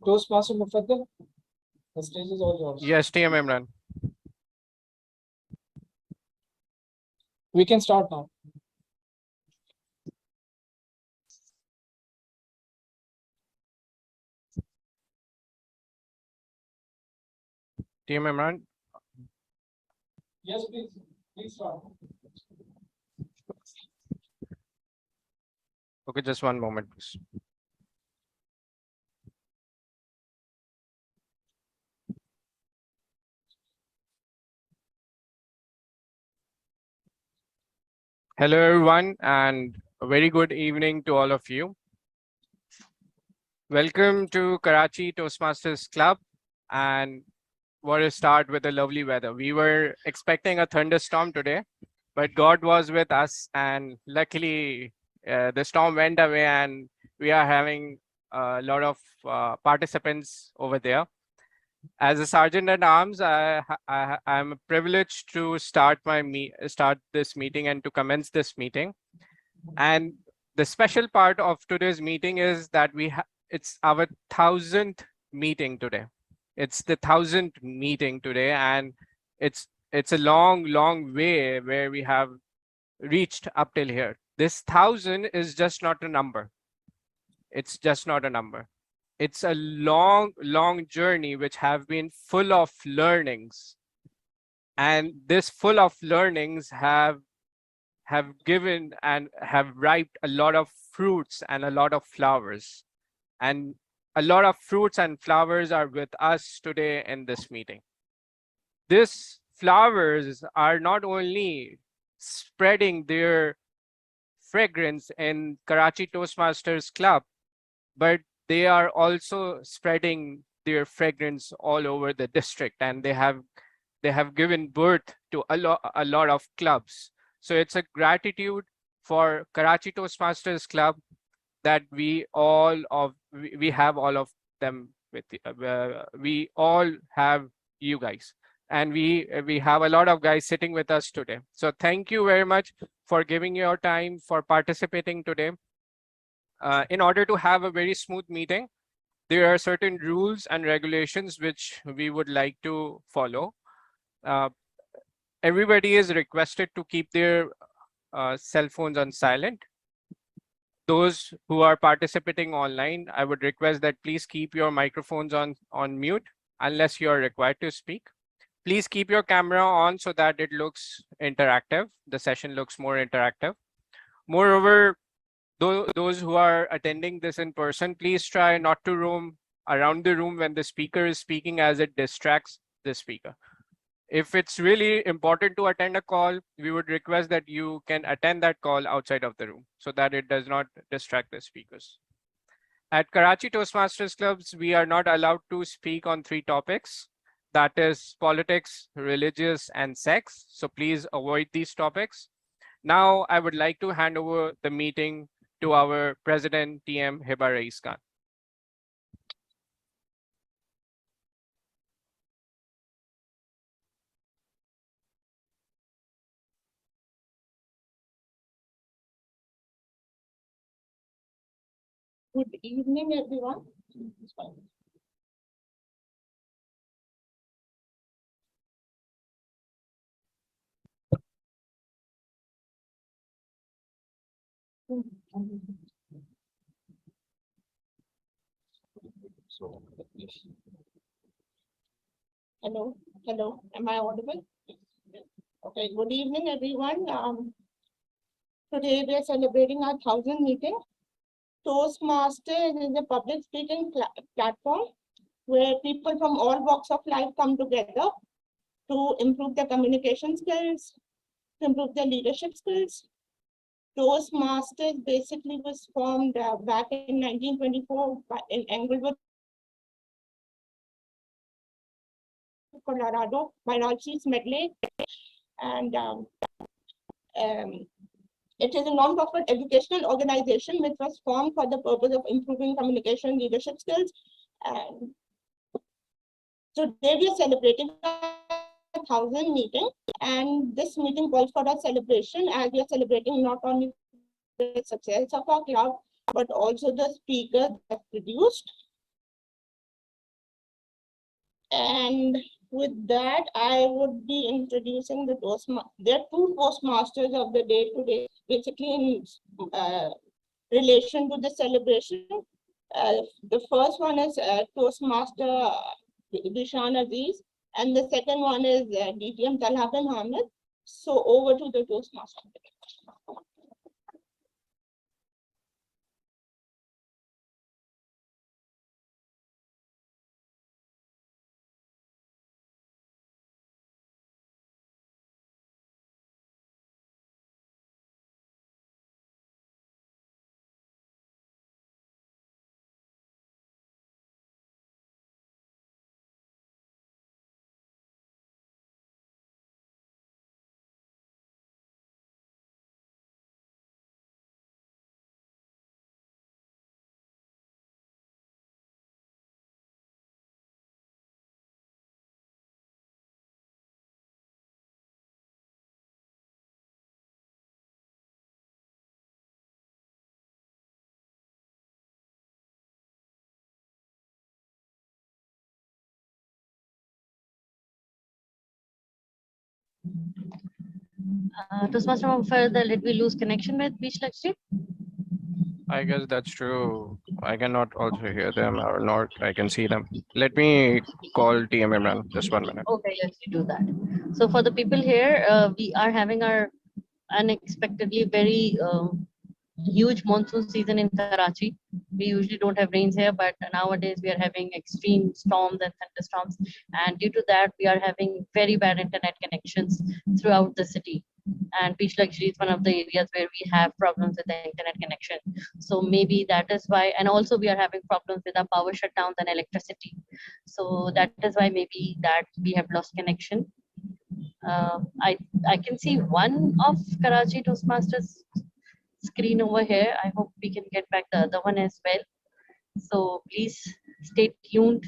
Toastmaster Mufaddal, the stage is all yours. Yes, TM Imran. We can start now. TM Imran. Yes, please. Please start. Okay, just one moment, please. Hello, everyone, and a very good evening to all of you. Welcome to Karachi Toastmasters Club, and what a start with the lovely weather. We were expecting a thunderstorm today, but God was with us, and luckily the storm went away, and we are having a lot of participants over there. As a sergeant at arms, I'm privileged to start this meeting and to commence this meeting. And the special part of today's meeting is that it's our 1000th meeting today. It's the 1000th meeting today, and it's a long way where we have reached up till here. This 1000 is just not a number. It's just not a number. It's a long journey which have been full of learnings, and this full of learnings have given and have ripened a lot of fruits and a lot of flowers, and a lot of fruits and flowers are with us today in this meeting. These flowers are not only spreading their fragrance in Karachi Toastmasters Club, but they are also spreading their fragrance all over the district, and they have given birth to a lot of clubs. So it's a gratitude for Karachi Toastmasters Club that we have all of them with we all have you guys, and we have a lot of guys sitting with us today. So thank you very much for giving your time, for participating today. In order to have a very smooth meeting, there are certain rules and regulations which we would like to follow. Everybody is requested to keep their cell phones on silent. Those who are participating online, I would request that please keep your microphones on mute unless you are required to speak. Please keep your camera on so that it looks interactive. The session looks more interactive. Moreover, those who are attending this in person, please try not to roam around the room when the speaker is speaking, as it distracts the speaker. If it's really important to attend a call, we would request that you can attend that call outside of the room so that it does not distract the speakers. At Karachi Toastmasters Clubs, we are not allowed to speak on 3 topics. That is politics, religious, and sex. So please avoid these topics. Now, I would like to hand over the meeting to our President, TM Hiba Rais Khan. Good evening, everyone. Hello, am I audible? Okay, good evening, everyone. Today we are celebrating our 1000th meeting. Toastmasters is a public speaking platform where people from all walks of life come together to improve their communication skills, to improve their leadership skills. Toastmasters basically was formed back in 1924 in Englewood, Colorado, by Ralphie Medley, and it is a non-profit educational organization which was formed for the purpose of improving communication and leadership skills. And today we are celebrating our 1000th meeting, and this meeting calls for a celebration, as we are celebrating not only the success of our club, but also the speaker that produced. And with that, I would be introducing the Toastmasters. There are two Toastmasters of the day today, basically in relation to the celebration. The first one is Toastmaster Bishan Aziz, and the second one is DTM Talha bin Hamid. So over to the Toastmaster. Toastmaster further, let me lose connection with Beach Luxury. I guess that's true. I cannot also hear them or not. I can see them. Let me call TM Imran. Just 1 minute. Okay, let me do that. So for the people here, we are having our unexpectedly very huge monsoon season in Karachi. We usually don't have rains here, but nowadays we are having extreme storms and thunderstorms. And due to that, we are having very bad internet connections throughout the city. And Beach Luxury is one of the areas where we have problems with the internet connection. So maybe that is why, and also we are having problems with our power shutdowns and electricity. So that is why maybe that we have lost connection. I can see one of Karachi Toastmasters screen over here. I hope we can get back the other one as well. So please stay tuned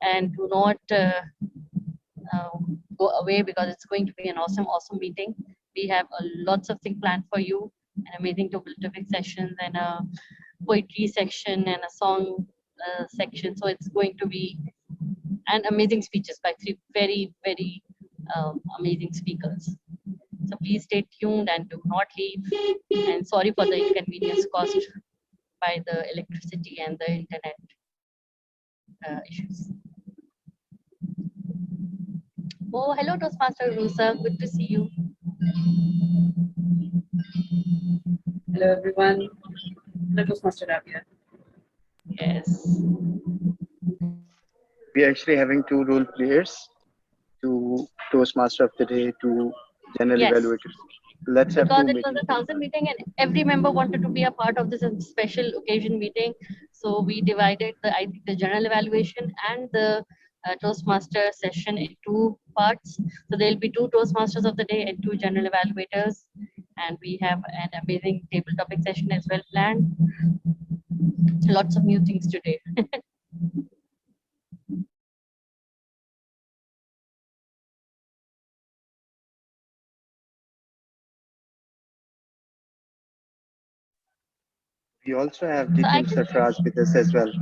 and do not go away, because it's going to be an awesome meeting. We have lots of things planned for you, an amazing topic sessions and a poetry section and a song section. So it's going to be an amazing speeches by three very amazing speakers. So please stay tuned and do not leave. And sorry for the inconvenience caused by the electricity and the internet issues. Oh, hello, Toastmaster Rusa. Good to see you. Hello everyone. Hello Toastmaster Rabia. Yes. We're actually having two role players, two Toastmaster of the day, two general Yes. evaluators. Let's have Because two it was meetings. a 1,000 meeting and every member wanted to be a part of this special occasion meeting. So we divided the general evaluation and the Toastmaster session in two parts. So there'll be two Toastmasters of the day and two general evaluators. And we have an amazing table topic session as well planned. Lots of new things today. We also have So I DTM can- Sarfraz with us as well.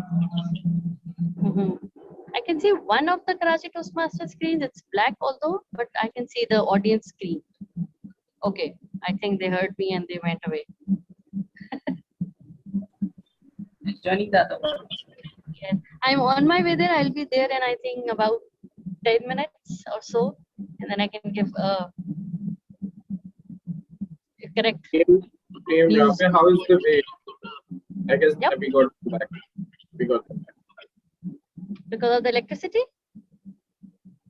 I can see one of the Karachi Toastmaster screens. It's black although, but I can see the audience screen. Okay, I think they heard me and they went away. It's joining the other one. Yes. I'm on my way there. I'll be there in I think about 10 minutes or so, and then I can give a correct. News. Rabia, how is the way? I guess Yep. we got back. We got back. Because of the electricity?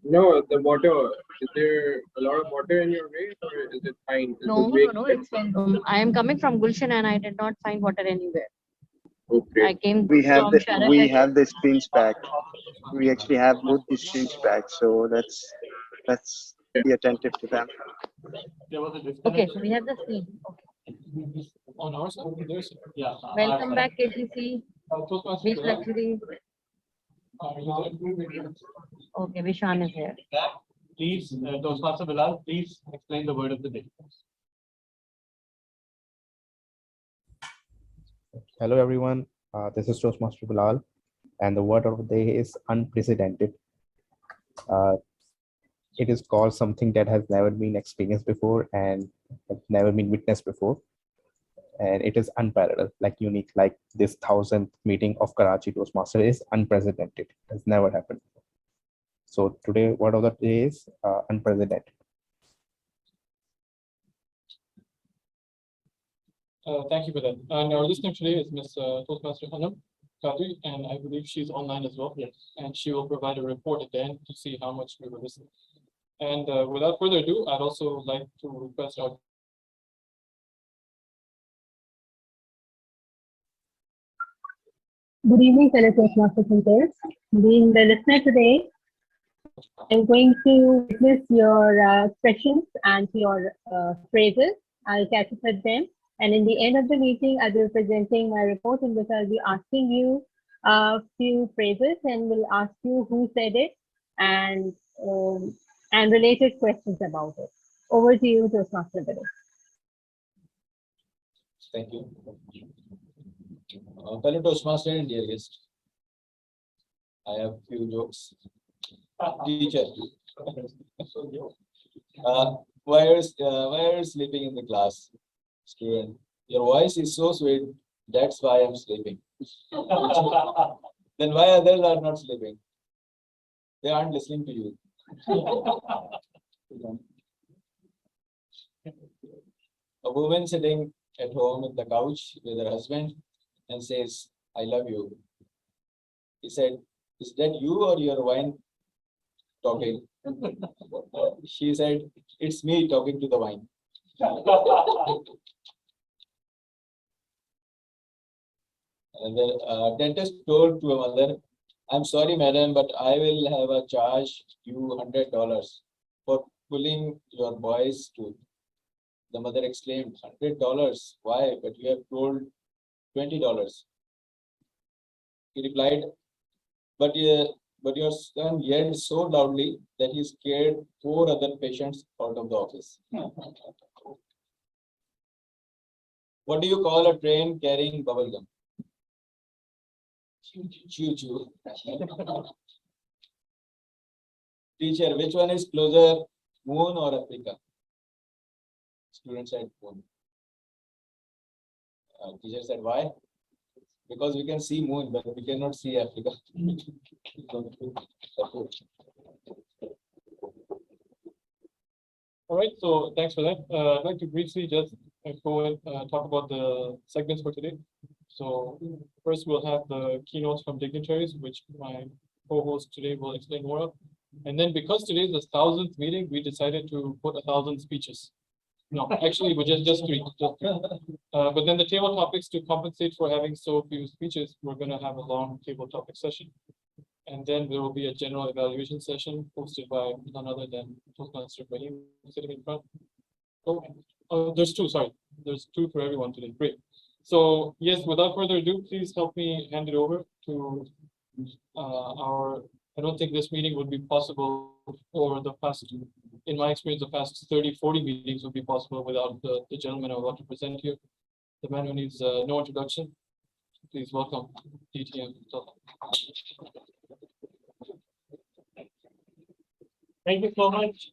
No, the water. Is there a lot of water in your way, or is it fine? Is No, the way no, it's fine. I am coming from Gulshan and I did not find water anywhere. okay? I came We have from the Sharat. screens back. We actually have both the screens back, so let's be attentive to them. Okay, so we have the screen. Okay. On our side, there's yeah. Welcome back, KGC. Beach Luxury. Okay, Vishan is here. Please, Toastmaster Bilal, please explain the word of the day. Hello everyone, this is Toastmaster Bilal, and the word of the day is unprecedented. Uh, it is called something that has never been experienced before and has never been witnessed before. And it is unparalleled, like unique, like this 1000th meeting of Karachi Toastmaster is unprecedented. It has never happened before. So today, word of the day is unprecedented. Thank you for that. And our listener today is Ms. Toastmaster Hanam Kadri, and I believe she's online as well. Yes. And she will provide a report at the end to see how much we were listening. And without further ado, I'd also like to request our Good evening, fellow Toastmasters and peers. Being the listener today, I'm going to witness your expressions and your phrases. I'll catch up with them. And in the end of the meeting, I'll be presenting my report in which I'll be asking you a few phrases and will ask you who said it and related questions about it. Over to you, Toastmaster Bilal. Thank you. Fellow Toastmaster and dear guest, I have few jokes. Teacher, why are you sleeping in the class? Student, your voice is so sweet, that's why I'm sleeping. Then why others are not sleeping? They aren't listening to you. A woman sitting at home in the couch with her husband and says, I love you. He said, is that you or your wine talking? She said, it's me talking to the wine. And the dentist told to a mother, I'm sorry, madam, but I will have a charge you $100 for pulling your boy's tooth. The mother exclaimed, $100? Why? But you have told $20. He replied, but your son yelled so loudly that he scared 4 other patients out of the office. What do you call a train carrying bubble gum? Choo-choo. Teacher, which one is closer, moon or Africa? Student said moon. Teacher said, why? Because we can see moon, but we cannot see Africa. All right, so thanks for that. I'd like to briefly just go and talk about the segments for today. So first we'll have the keynotes from Dignitaries, which my co-host today will explain more of. And then because today is the 1000th meeting, we decided to put 1000 speeches. No, actually, we just three. But then the table topics, to compensate for having so few speeches, we're going to have a long table topic session. And then there will be a general evaluation session hosted by none other than Toastmaster Rahim sitting in front. Oh, there's 2, sorry. There's 2 for everyone today. Great. So yes, without further ado, please help me hand it over to I don't think this meeting would be possible for the past, in my experience, the past 30, 40 meetings would be possible without the gentleman I'm about to present here. The man who needs no introduction. Please welcome DTM. Thank you so much,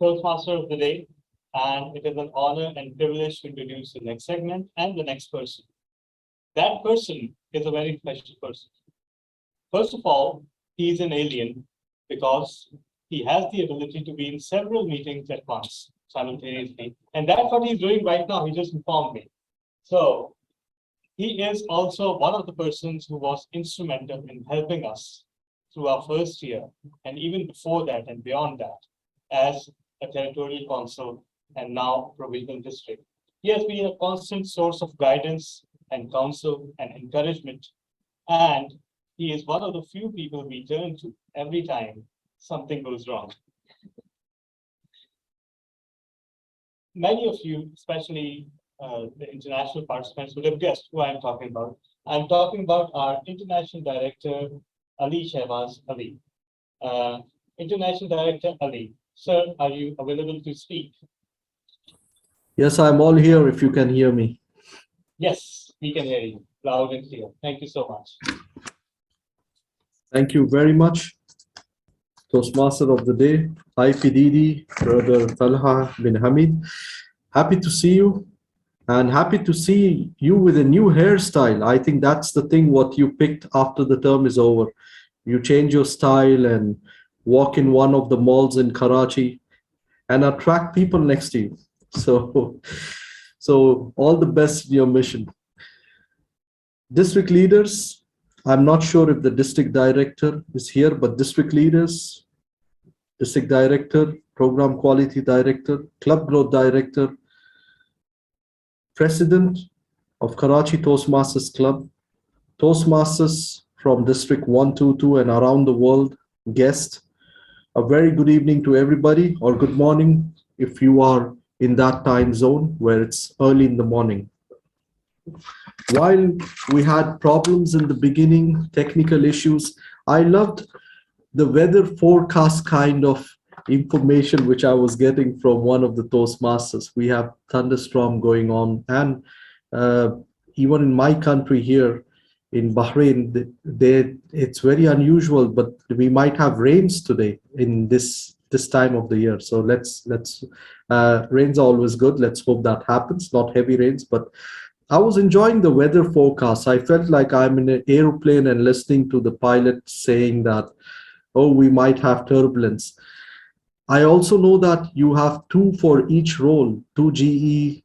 Toastmaster of the day. And it is an honor and privilege to introduce the next segment and the next person. That person is a very special person. First of all, he is an alien because he has the ability to be in several meetings at once, simultaneously. And that's what he's doing right now. He just informed me. So he is also one of the persons who was instrumental in helping us through our first year, and even before that and beyond that, as a territorial council and now provisional district. He has been a constant source of guidance and counsel and encouragement. And he is one of the few people we turn to every time something goes wrong. Many of you, especially the international participants, would have guessed who I'm talking about. I'm talking about our International Director, Ali Shehbaz Ali. International Director Ali, sir, are you available to speak? Yes, I'm all here if you can hear me. Yes, we can hear you. loud and clear. Thank you so much. Thank you very much. Toastmaster of the day, Hi Pididi, Brother Talha bin Hamid. Happy to see you and happy to see you with a new hairstyle. I think that's the thing what you picked after the term is over. You change your style and walk in one of the malls in Karachi and attract people next to you. So all the best in your mission. District leaders, I'm not sure if the district director is here, but district leaders, district director, program quality director, club growth director, president of Karachi Toastmasters Club, Toastmasters from District 122 and around the world, guest. A very good evening to everybody, or good morning if you are in that time zone where it's early in the morning. While we had problems in the beginning, technical issues, I loved the weather forecast kind of information which I was getting from one of the Toastmasters. We have thunderstorm going on, and even in my country here in Bahrain, it's very unusual, but we might have rains today in this time of the year. So let's rains are always good. Let's hope that happens. Not heavy rains, but I was enjoying the weather forecast. I felt like I'm in an airplane and listening to the pilot saying that, oh, we might have turbulence. I also know that you have two for each role, two GE,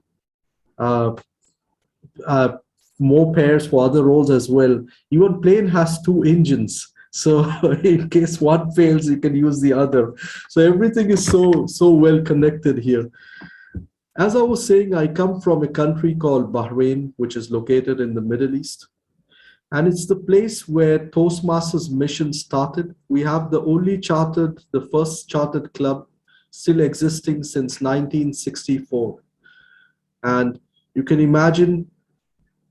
more pairs for other roles as well. Even plane has two engines. So in case one fails, you can use the other. So everything is so well connected here. As I was saying, I come from a country called Bahrain, which is located in the Middle East. And it's the place where Toastmasters mission started. We have the first chartered club still existing since 1964. And you can imagine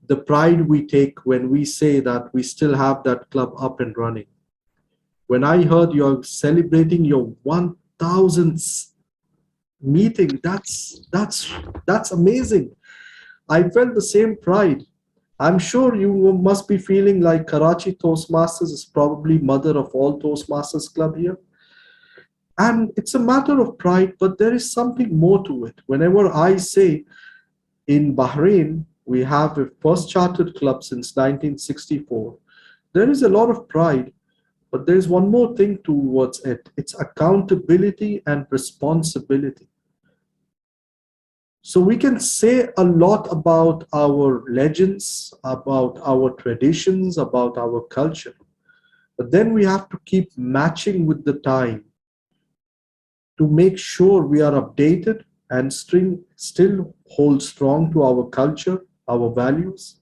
the pride we take when we say that we still have that club up and running. When I heard you're celebrating your 1000th meeting, that's amazing. I felt the same pride. I'm sure you must be feeling like Karachi Toastmasters is probably mother of all Toastmasters club here. And it's a matter of pride, but there is something more to it. Whenever I say in Bahrain, we have a first chartered club since 1964, there is a lot of pride, but there's one more thing towards it. It's accountability and responsibility. So we can say a lot about our legends, about our traditions, about our culture, but then we have to keep matching with the time to make sure we are updated and still hold strong to our culture, our values.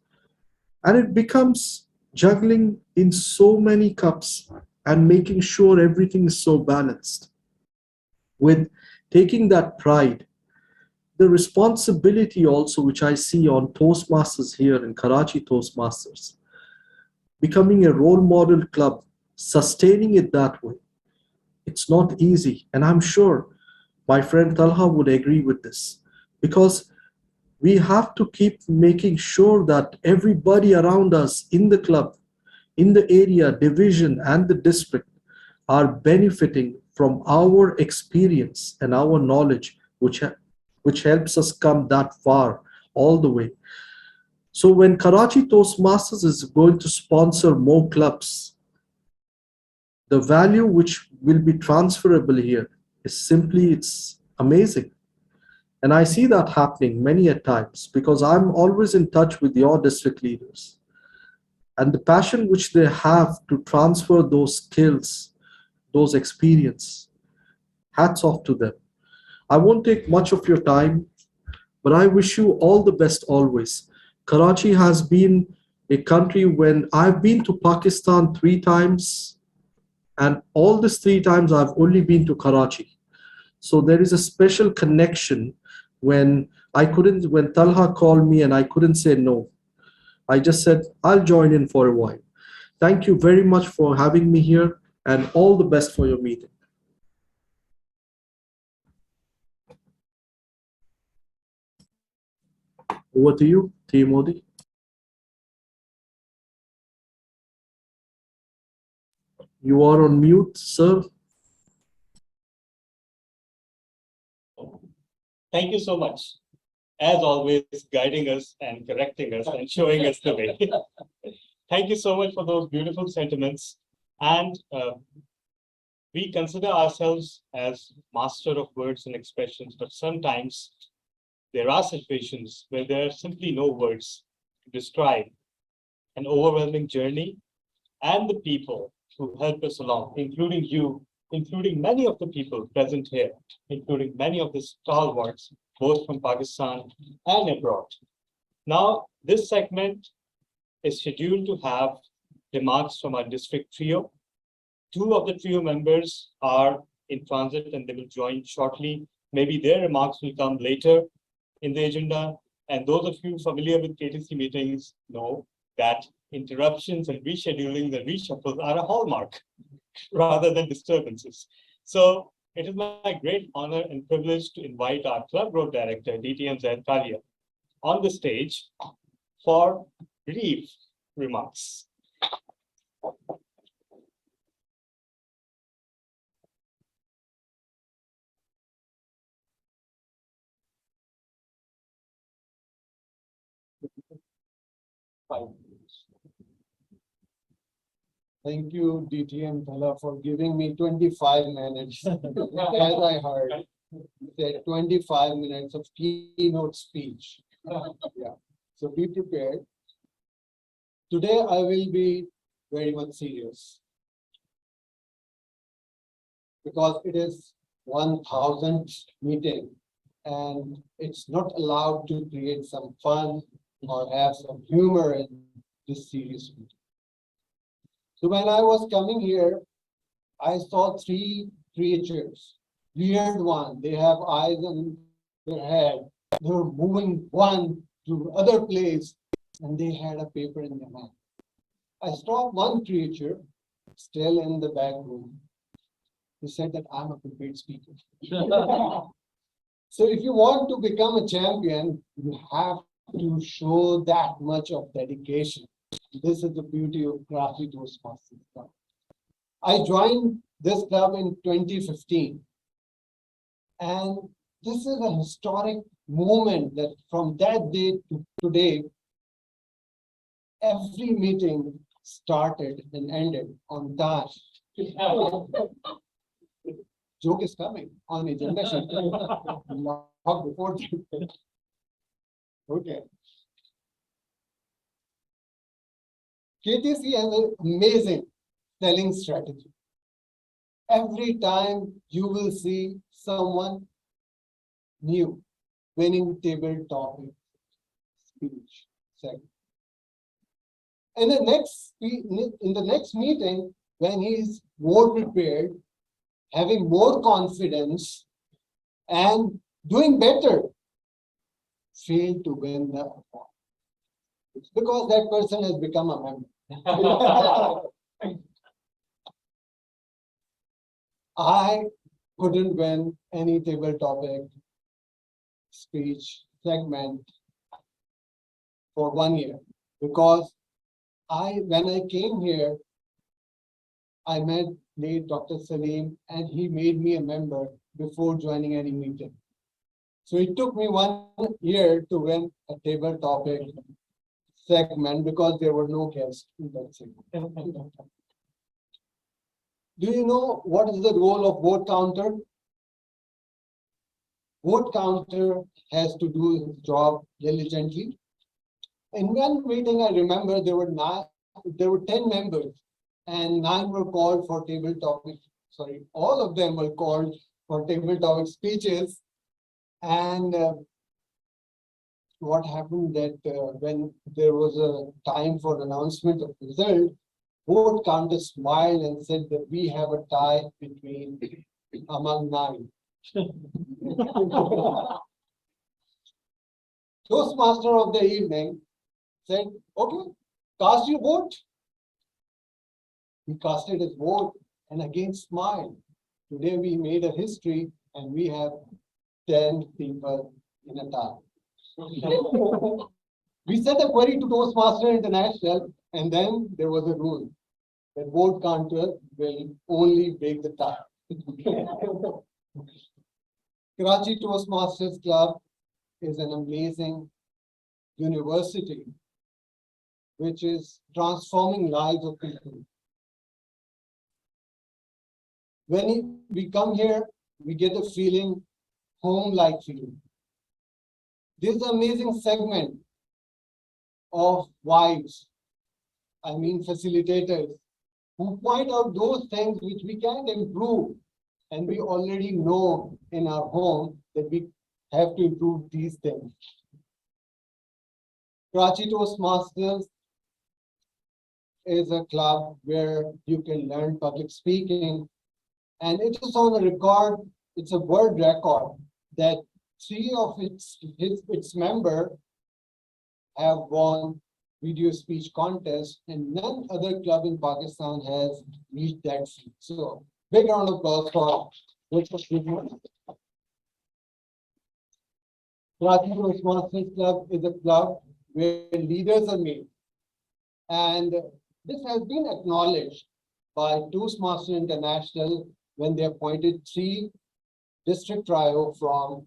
And it becomes juggling in so many cups and making sure everything is so balanced. With taking that pride, the responsibility also, which I see on Toastmasters here in Karachi Toastmasters, becoming a role model club, sustaining it that way, it's not easy. And I'm sure my friend Talha would agree with this, because we have to keep making sure that everybody around us in the club, in the area, division, and the district are benefiting from our experience and our knowledge, which helps us come that far all the way. So when Karachi Toastmasters is going to sponsor more clubs, the value which will be transferable here is simply, it's amazing. And I see that happening many a times because I'm always in touch with your district leaders. And the passion which they have to transfer those skills, those experience, hats off to them. I won't take much of your time, but I wish you all the best always. Karachi has been a country when I've been to Pakistan 3 times, and all these 3 times I've only been to Karachi. So there is a special connection when Talha called me and I couldn't say no. I just said, I'll join in for a while. Thank you very much for having me here and all the best for your meeting. Over to you, T. Modi. You are on mute, sir. Thank you so much. As always, guiding us and correcting us and showing us the way. Thank you so much for those beautiful sentiments. And we consider ourselves as master of words and expressions, but sometimes there are situations where there are simply no words to describe an overwhelming journey and the people who help us along, including you, including many of the people present here, including many of the stalwarts, both from Pakistan and abroad. Now, this segment is scheduled to have remarks from our district trio. Two of the trio members are in transit and they will join shortly. Maybe their remarks will come later in the agenda. And those of you familiar with KTC meetings know that interruptions and reschedulings and reshuffles are a hallmark rather than disturbances. So it is my great honor and privilege to invite our club group director, DTM Zaid Kalia, on the stage for brief remarks. Thank you, DTM Thala, for giving me 25 minutes. As I heard, said 25 minutes of keynote speech. Yeah. So be prepared. Today I will be very much serious because it is 1000th meeting and it's not allowed to create some fun or have some humor in this serious meeting. So when I was coming here, I saw three creatures, weird one. They have eyes on their head. They were moving one to other place and they had a paper in their hand. I saw one creature still in the back room. He said that I'm a prepared speaker. So if you want to become a champion, you have to show that much of dedication. This is the beauty of Karachi Toastmasters Club. I joined this club in 2015. And this is a historic moment that from that day to today, every meeting started and ended on time. Joke is coming on agenda sheet. Not before. Okay. KTC has an amazing selling strategy. Every time you will see someone new winning table topic speech segment. In the next meeting, when he is more prepared, having more confidence, and doing better, fail to win the award. It's because that person has become a member. I couldn't win any table topic speech segment for 1 year because when I came here, I met late Dr. Salim and he made me a member before joining any meeting. So it took me 1 year to win a table topic segment because there were no guests in that segment. Do you know what is the role of vote counter? Vote counter has to do his job diligently. In one meeting, I remember there were 10 members and 9 were called for table topic. Sorry, all of them were called for table topic speeches. And what happened that when there was a time for announcement of result, vote counter smiled and said that we have a tie among 9. Toastmaster of the evening said, okay, cast your vote. He casted his vote and again smiled. Today we made a history and we have 10 people in a tie. We sent a query to Toastmaster International and then there was a rule. The board counter will only break the tie. Karachi Toastmasters Club is an amazing university which is transforming lives of people. When we come here, we get a feeling, home-like feeling. This is an amazing segment of wives, I mean facilitators, who point out those things which we can improve. And we already know in our home that we have to improve these things. Karachi Toastmasters is a club where you can learn public speaking. And it is on a record, it's a world record that 3 of its members have won video speech contest, and none other club in Pakistan has reached that feat. So big round of applause for Karachi Toastmasters Club is a club where leaders are made. And this has been acknowledged by Toastmasters International when they appointed 3 district trio from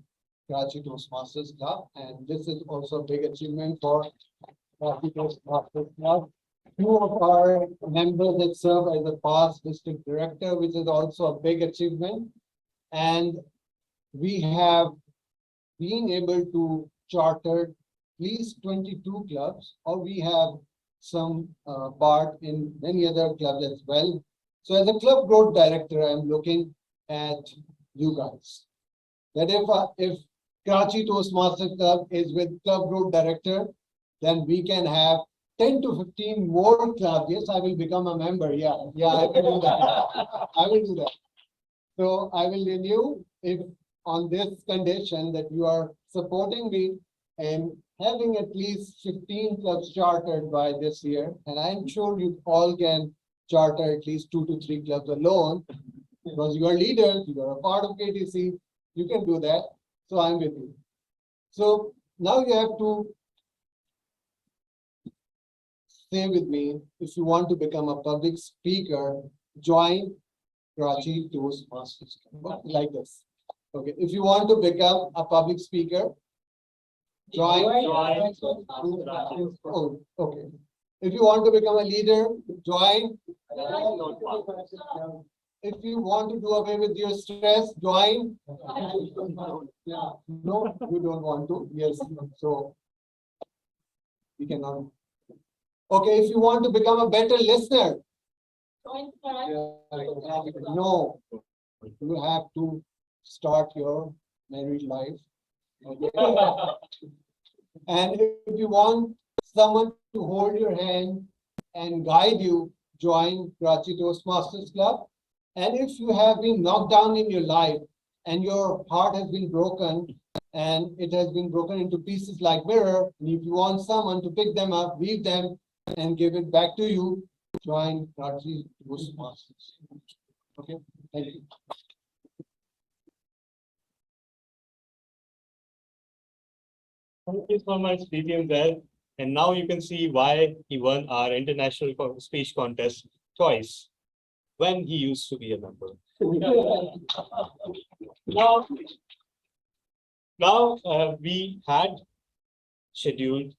Karachi Toastmasters Club. And this is also a big achievement for Karachi Toastmasters Club. 2 of our members that serve as a past district director, which is also a big achievement. And we have been able to charter at least 22 clubs, or we have some part in many other clubs as well. So as a club growth director, I'm looking at you guys. That if Karachi Toastmasters Club is with club growth director, then we can have 10 to 15 more clubs. Yes, I will become a member. Yeah, I will do that. I will do that. So I will renew if on this condition that you are supporting me and having at least 15 clubs chartered by this year. And I'm sure you all can charter at least 2 to 3 clubs alone because you are leaders, you are a part of KTC, you can do that. So I'm with you. So now you have to say with me, if you want to become a public speaker, join Karachi Toastmasters like this. Okay, if you want to become a public speaker, join. Oh, okay. If you want to become a leader, join. If you want to do away with your stress, join. No, you don't want to. Yes, so we cannot. Okay, if you want to become a better listener, no, you have to start your married life. Okay. And if you want someone to hold your hand and guide you, join Karachi Toastmasters Club. And if you have been knocked down in your life and your heart has been broken and it has been broken into pieces like mirror, and if you want someone to pick them up, weave them and give it back to you, join Karachi Toastmasters. Okay, thank you. Thank you so much, DTM there. And now you can see why he won our international speech contest twice when he used to be a member. Now we had scheduled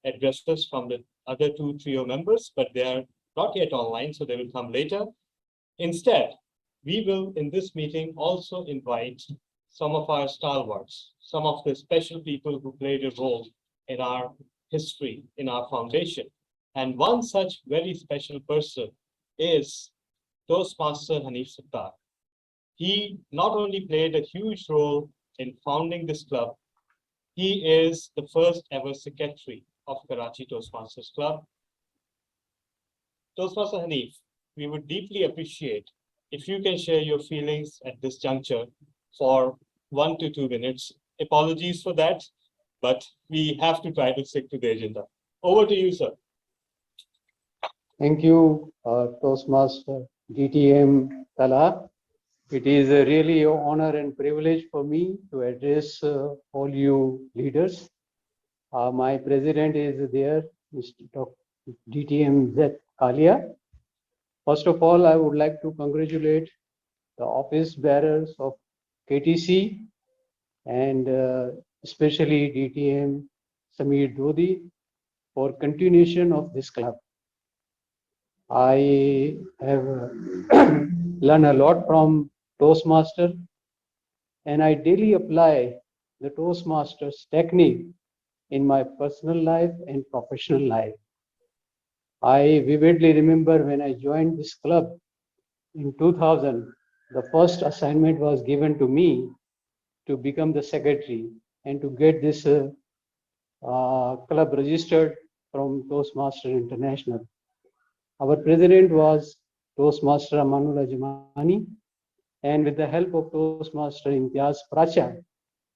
addresses from the other 2 trio members, but they are not yet online, so they will come later. Instead, we will in this meeting also invite some of our stalwarts, some of the special people who played a role in our history, in our foundation. And one such very special person is Toastmaster Hanif Sattar. He not only played a huge role in founding this club, he is the first ever secretary of Karachi Toastmasters Club. Toastmaster Hanif, we would deeply appreciate if you can share your feelings at this juncture for 1 to 2 minutes. Apologies for that, but we have to try to stick to the agenda. Over to you, sir. Thank you, Toastmaster DTM Tala. It is really an honor and privilege for me to address all you leaders. My president is there, Mr. DTM Z Kalia. First of all, I would like to congratulate the office bearers of KTC and especially DTM Samir Dodi for continuation of this club. I have learned a lot from Toastmaster, and I daily apply the Toastmasters technique in my personal life and professional life. I vividly remember when I joined this club in 2000, the first assignment was given to me to become the secretary and to get this club registered from Toastmaster International. Our president was Toastmaster Amanullah Jamani, and with the help of Toastmaster Imtiaz Pracha,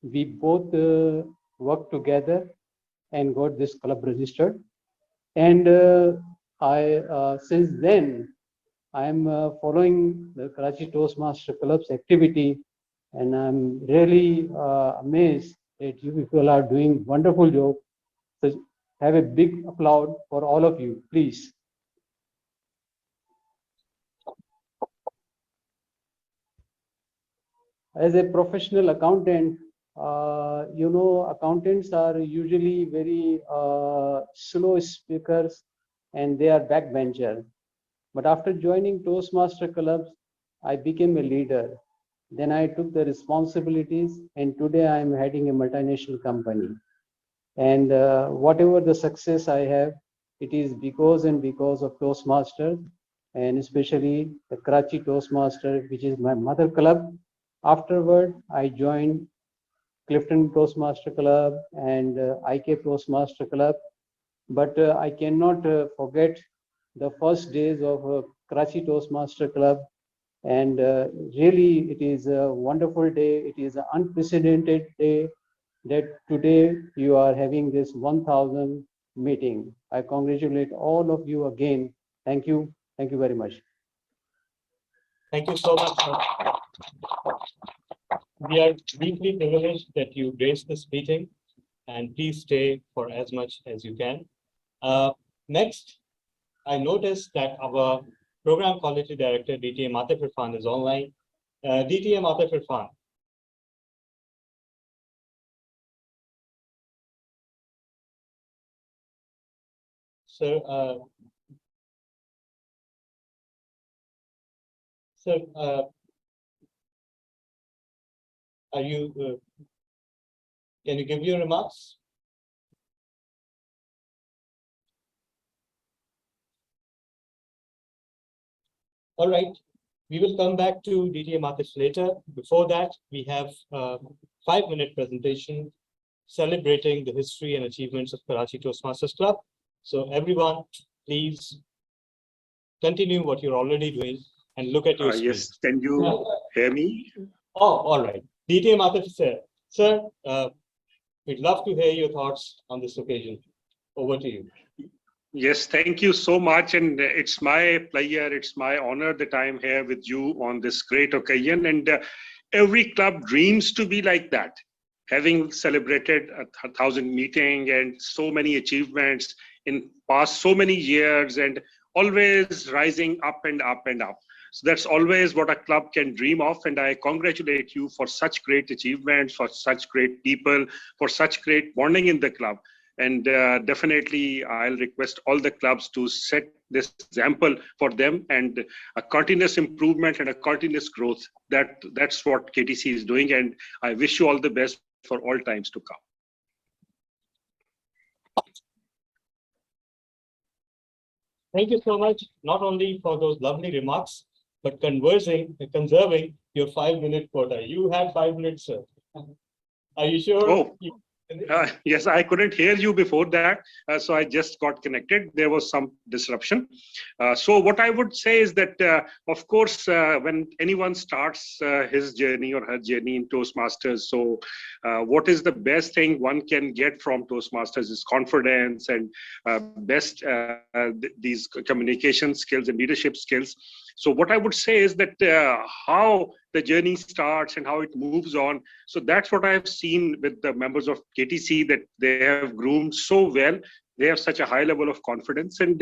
we both worked together and got this club registered. And since then, I am following the Karachi Toastmaster Club's activity, and I'm really amazed that you people are doing wonderful job. So have a big applaud for all of you, please. As a professional accountant, accountants are usually very slow speakers and they are backbencher. But after joining Toastmaster clubs, I became a leader. Then I took the responsibilities, and today I am heading a multinational company. And whatever the success I have, it is because of Toastmasters, and especially the Karachi Toastmaster, which is my mother club. Afterward, I joined Clifton Toastmaster Club and IK Toastmaster Club. But I cannot forget the first days of Karachi Toastmaster Club. And really, it is a wonderful day. It is an unprecedented day that today you are having this 1000 meeting. I congratulate all of you again. Thank you. Thank you very much. Thank you so much, sir. We are deeply privileged that you graced this meeting, and please stay for as much as you can. Next, I noticed that our Program Quality Director, DTM Atif Irfan, is online. DTM Atif Irfan. Sir, are you, can you give your remarks? All right, we will come back to DTM Atif later. Before that, we have a 5-minute presentation celebrating the history and achievements of Karachi Toastmasters Club. So everyone, please continue what you're already doing and look at your screen. Yes, can you hear me? Oh, all right. DTM Atif sir. Sir, we'd love to hear your thoughts on this occasion. Over to you. Yes, thank you so much. And it's my pleasure, it's my honor that I'm here with you on this great occasion. And every club dreams to be like that, having celebrated 1000 meeting and so many achievements in past so many years and always rising up and up and up. So that's always what a club can dream of. And I congratulate you for such great achievements, for such great people, for such great bonding in the club. And definitely, I'll request all the clubs to set this example for them, and a continuous improvement and a continuous growth. That's what KTC is doing. And I wish you all the best for all times to come. Thank you so much, not only for those lovely remarks, but conserving your 5-minute quota. You have 5 minutes, sir. Are you sure? Oh. Yes, I couldn't hear you before that, so I just got connected. There was some disruption. So what I would say is that, of course, when anyone starts his journey or her journey in Toastmasters, so what is the best thing one can get from Toastmasters is confidence and these communication skills and leadership skills. So what I would say is that how the journey starts and how it moves on. So that's what I have seen with the members of KTC, that they have groomed so well. They have such a high level of confidence. And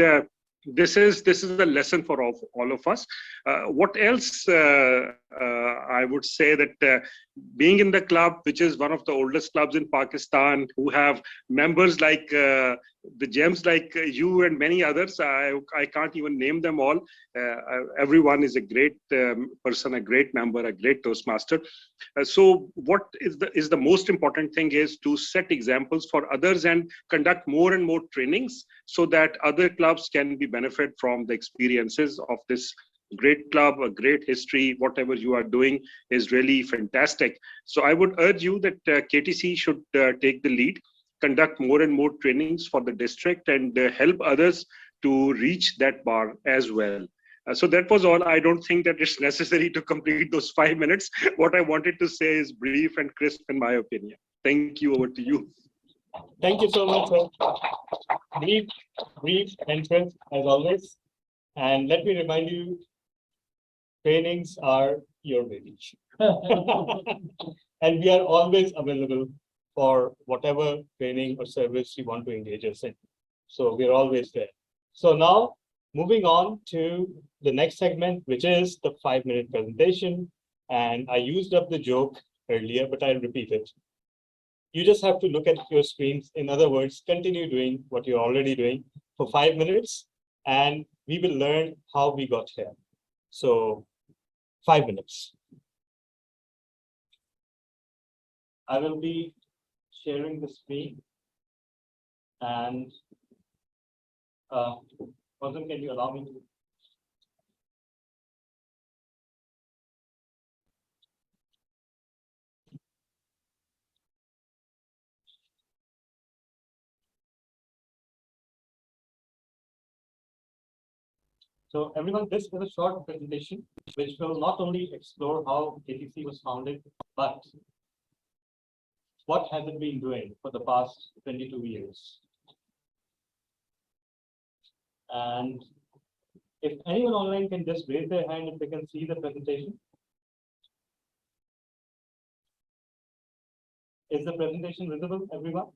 this is the lesson for all of us. What else? I would say that being in the club, which is one of the oldest clubs in Pakistan, who have members like the gems like you and many others, I can't even name them all. Everyone is a great person, a great member, a great Toastmaster. So what is the most important thing is to set examples for others and conduct more and more trainings so that other clubs can be benefit from the experiences of this great club, a great history. Whatever you are doing is really fantastic. So I would urge you that KTC should take the lead, conduct more and more trainings for the district, and help others to reach that bar as well. So that was all. I don't think that it's necessary to complete those 5 minutes. What I wanted to say is brief and crisp in my opinion. Thank you. Over to you. Thank you so much, sir. Brief and crisp as always. And let me remind you, trainings are your baby. And we are always available for whatever training or service you want to engage us in. So we're always there. So now moving on to the next segment, which is the 5-minute presentation. And I used up the joke earlier, but I'll repeat it. You just have to look at your screens. In other words, continue doing what you're already doing for 5 minutes, and we will learn how we got here. So 5 minutes. I will be sharing the screen. And Wasm, can you allow me to? So everyone, this is a short presentation which will not only explore how KTC was founded, but what has it been doing for the past 22 years. And if anyone online can just raise their hand if they can see the presentation. Is the presentation visible, everyone?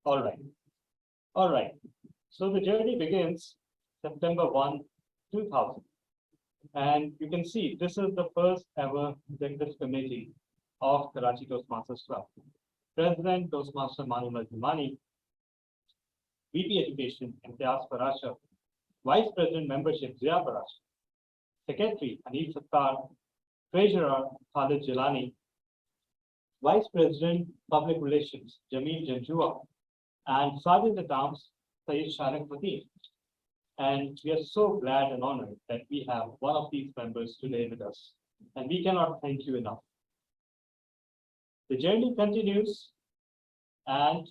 All right. All right. So the journey begins September 1, 2000. And you can see this is the first ever executive committee of Karachi Toastmasters Club. President Toastmaster Manullah Jumani, VP Education Imtiaz Parasha, Vice President Membership Zia Parasha, Secretary Anil Sattar, Treasurer Khalid Jilani, Vice President Public Relations Jameel Janjua, and Sergeant at Arms Syed Sharik Fatih. And we are so glad and honored that we have one of these members today with us. And we cannot thank you enough. The journey continues, and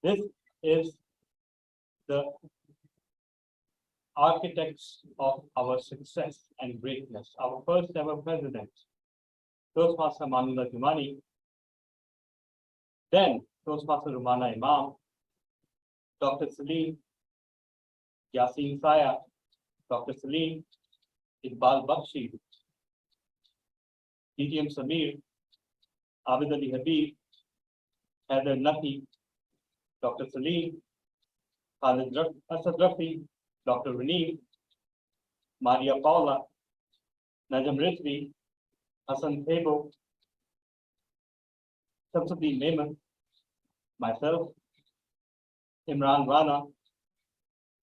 this is the architects of our success and greatness. Our first ever president, Toastmaster Manullah Jumani, then Toastmaster Rumana Imam, Dr. Salim, Yasin Saya, Dr. Salim, Iqbal Bakshi, DTM Samir, Abid Ali Habib, Heather Naki, Dr. Salim, Khalid Asad Rafi, Dr. Raneem, Maria Paula, Najam Rizvi, Hassan Thebo, Samsuddin Neyman, myself, Imran Rana,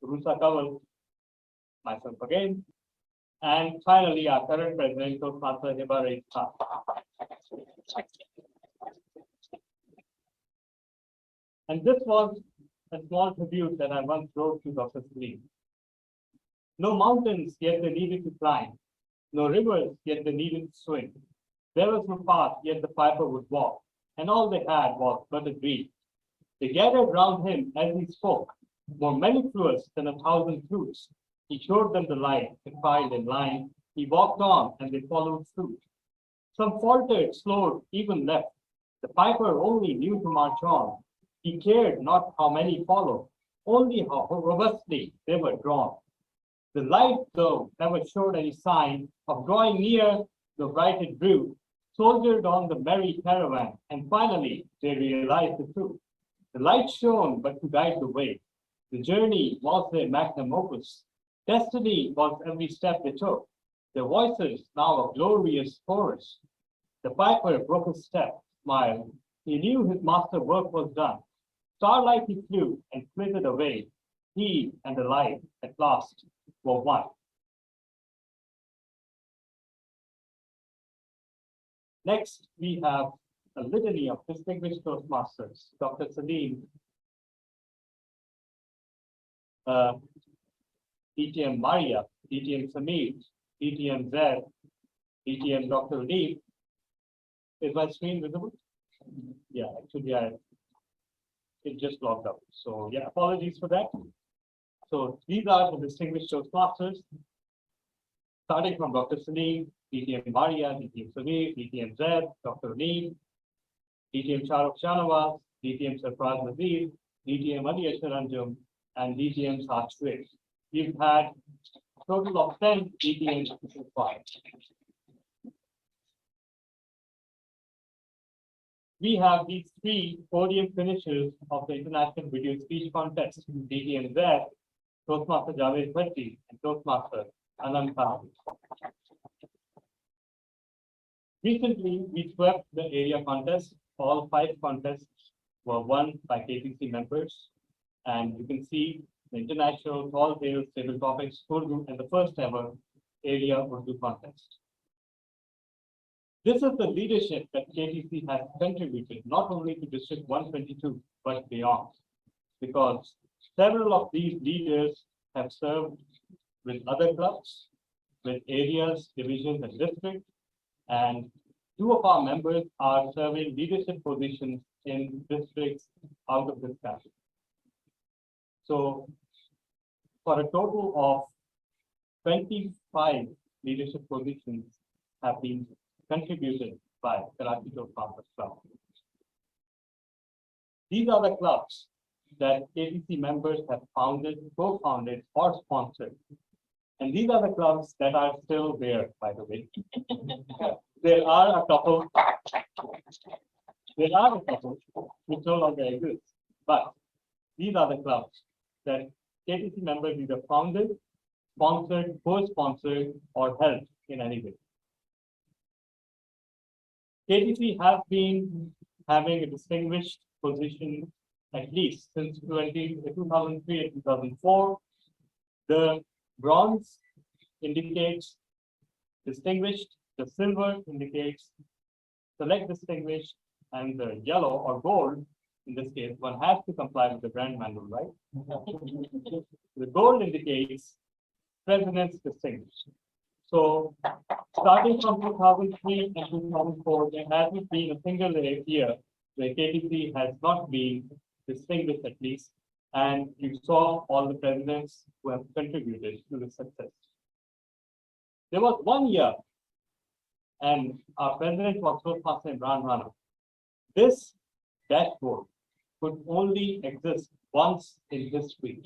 Rusa Kawal, myself again, and finally our current president, Toastmaster Hiba Khan. And this was a small tribute that I once wrote to Dr. Salim. No mountains, yet they needed to climb. No rivers, yet they needed to swim. There was no path, yet the piper would walk. And all they had was but a dream. They gathered round him as he spoke, more mellifluous than 1,000 flutes. He showed them the light, they filed in line. He walked on, and they followed suit. Some faltered, slowed, even left. The piper only knew to march on. He cared not how many followed, only how robustly they were drawn. The light, though, never showed any sign of drawing near, though bright it grew, soldiered on the merry caravan, and finally they realized the truth. The light shone but to guide the way. The journey was their magnum opus. Destiny was every step they took. Their voices now a glorious chorus. The piper broke his step, smiled. He knew his master work was done. Starlight he flew and flitted away. He and the light at last were one. Next, we have a litany of distinguished Toastmasters. Dr. Salim, DTM Maria, DTM Samir, DTM Zed, DTM Dr. Lee. Is my screen visible? Yeah, actually, it just logged up. So yeah, apologies for that. So these are the distinguished Toastmasters, starting from Dr. Salim, DTM Maria, DTM Samir, DTM Zed, Dr. Lee, DTM Shahrukh Shanawaz, DTM Sarfraz Nazir, DTM Ali Ashwaranjam, and DTM Sajid. We've had a total of 10 DTMs so far. We have these three podium finishers of the International Video Speech Contest, DTM Z, Toastmaster Javed Bhatti, and Toastmaster Anand Khan. Recently, we swept the area contest. All 5 contests were won by KTC members. And you can see the International Tall Tales Table Topics Urdu and the first ever area Urdu contest. This is the leadership that KTC has contributed not only to District 122, but beyond, because several of these leaders have served with other clubs, with areas, divisions, and districts, and 2 of our members are serving leadership positions in districts out of this country. So, for a total of 25 leadership positions have been contributed by Karachi Toastmasters Club. These are the clubs that KTC members have founded, co-founded, or sponsored. And these are the clubs that are still there, by the way. There are a couple which no longer exist, but these are the clubs that KTC members either founded, sponsored, co-sponsored, or helped in any way. KTC has been having a distinguished position at least since 2003 and 2004. The bronze indicates distinguished, the silver indicates select distinguished, and the yellow or gold, in this case, one has to comply with the brand manual, right? The gold indicates president's distinguished. So starting from 2003 and 2004, there hasn't been a single year where KTC has not been distinguished at least, and you saw all the presidents who have contributed to the success. There was one year, and our president was Toastmaster Imran Rana. This dashboard could only exist once in history.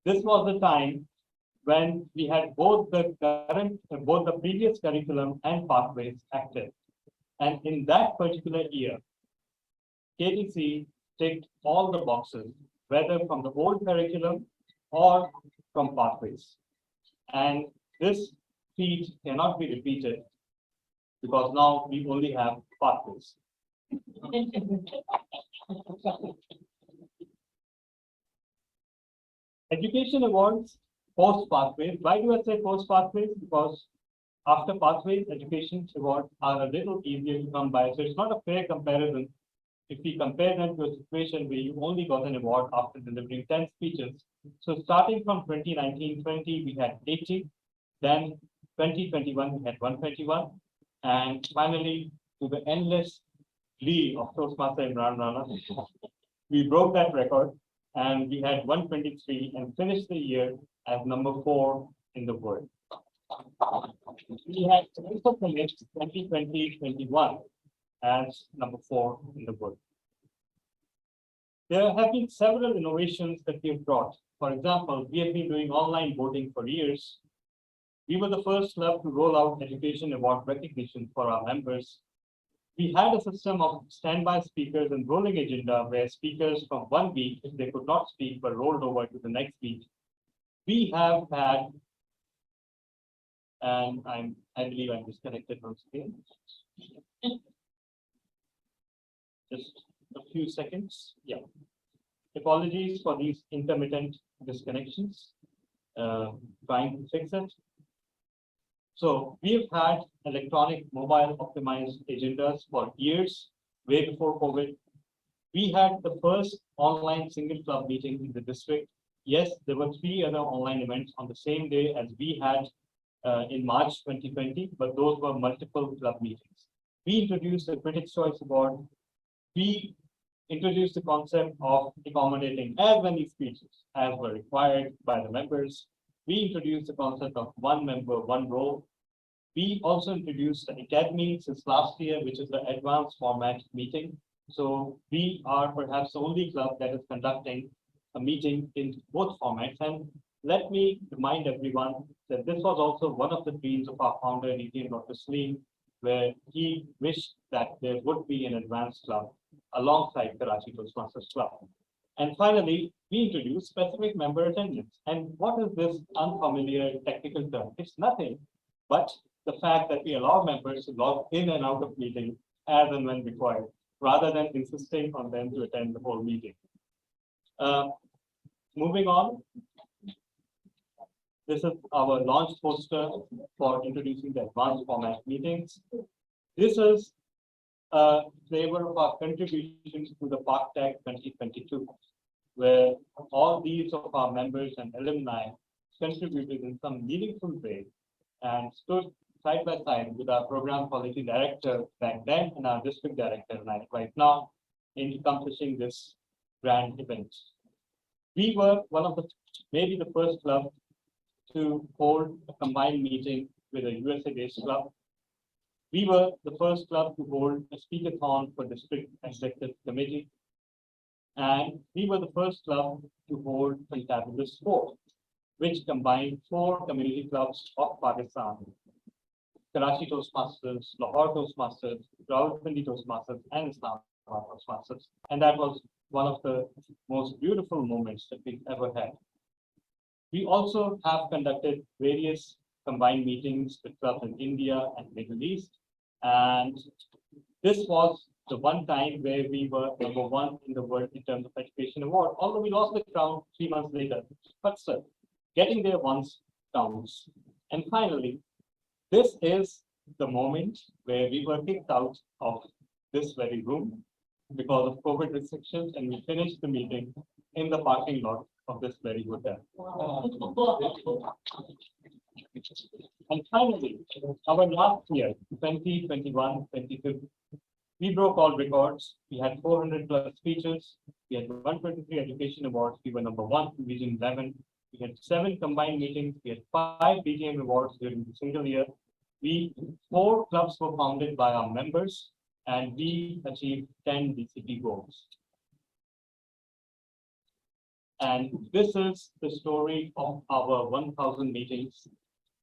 This was the time when we had both the previous curriculum and pathways active. And in that particular year, KTC ticked all the boxes, whether from the old curriculum or from pathways. And this feat cannot be repeated because now we only have pathways. Education awards post pathways. Why do I say post pathways? Because after pathways, education awards are a little easier to come by. So it's not a fair comparison if we compare them to a situation where you only got an award after delivering 10 speeches. So starting from 2019-20, we had 80. Then 2021, we had 121. And finally, to the endless glee of Toastmaster Imran Rana, we broke that record and we had 123 and finished the year as number 4 in the world. We had also finished 2020-21 as number 4 in the world. There have been several innovations that we have brought. For example, we have been doing online voting for years. We were the first club to roll out education award recognition for our members. We had a system of standby speakers and rolling agenda where speakers from one week, if they could not speak, were rolled over to the next week. We have had, and I believe I'm disconnected from screen. Just a few seconds. Yeah. Apologies for these intermittent disconnections. Trying to fix it. So we've had electronic mobile optimized agendas for years, way before COVID. We had the first online single club meeting in the district. Yes, there were 3 other online events on the same day as we had in March 2020, but those were multiple club meetings. We introduced the Critics' Choice Award. We introduced the concept of accommodating as many speeches as were required by the members. We introduced the concept of one member, one role. We also introduced the Academy since last year, which is the advanced format meeting. So we are perhaps the only club that is conducting a meeting in both formats. And let me remind everyone that this was also one of the dreams of our founder, Dr. Salim, where he wished that there would be an advanced club alongside Karachi Toastmasters Club. And finally, we introduced specific member attendance. And what is this unfamiliar technical term? It's nothing but the fact that we allow members to log in and out of meetings as and when required, rather than insisting on them to attend the whole meeting. Moving on, this is our launch poster for introducing the advanced format meetings. This is a flavor of our contributions to the ParkTech 2022, where all these of our members and alumni contributed in some meaningful way and stood side by side with our program quality director back then and our district director right now in accomplishing this grand event. We were one of the, maybe the first club to hold a combined meeting with a USA-based club. We were the first club to hold a speakathon for district executive committee. And we were the first club to hold Fantabulous Sport, which combined 4 community clubs of Pakistan: Karachi Toastmasters, Lahore Toastmasters, Rawalpindi Toastmasters, and Islamabad Toastmasters. And that was one of the most beautiful moments that we've ever had. We also have conducted various combined meetings with clubs in India and Middle East. And this was the one time where we were #1 in the world in terms of education award, although we lost the crown 3 months later. But still, getting there once counts. And finally, this is the moment where we were kicked out of this very room because of COVID restrictions, and we finished the meeting in the parking lot of this very hotel. And finally, our last year, 2021-22, we broke all records. We had 400 plus speeches. We had 123 education awards. We were #1 in Region 11. We had 7 combined meetings. We had 5 BGM awards during the single year. 4 clubs were founded by our members, and we achieved 10 DCP goals. And this is the story of our 1,000 meetings.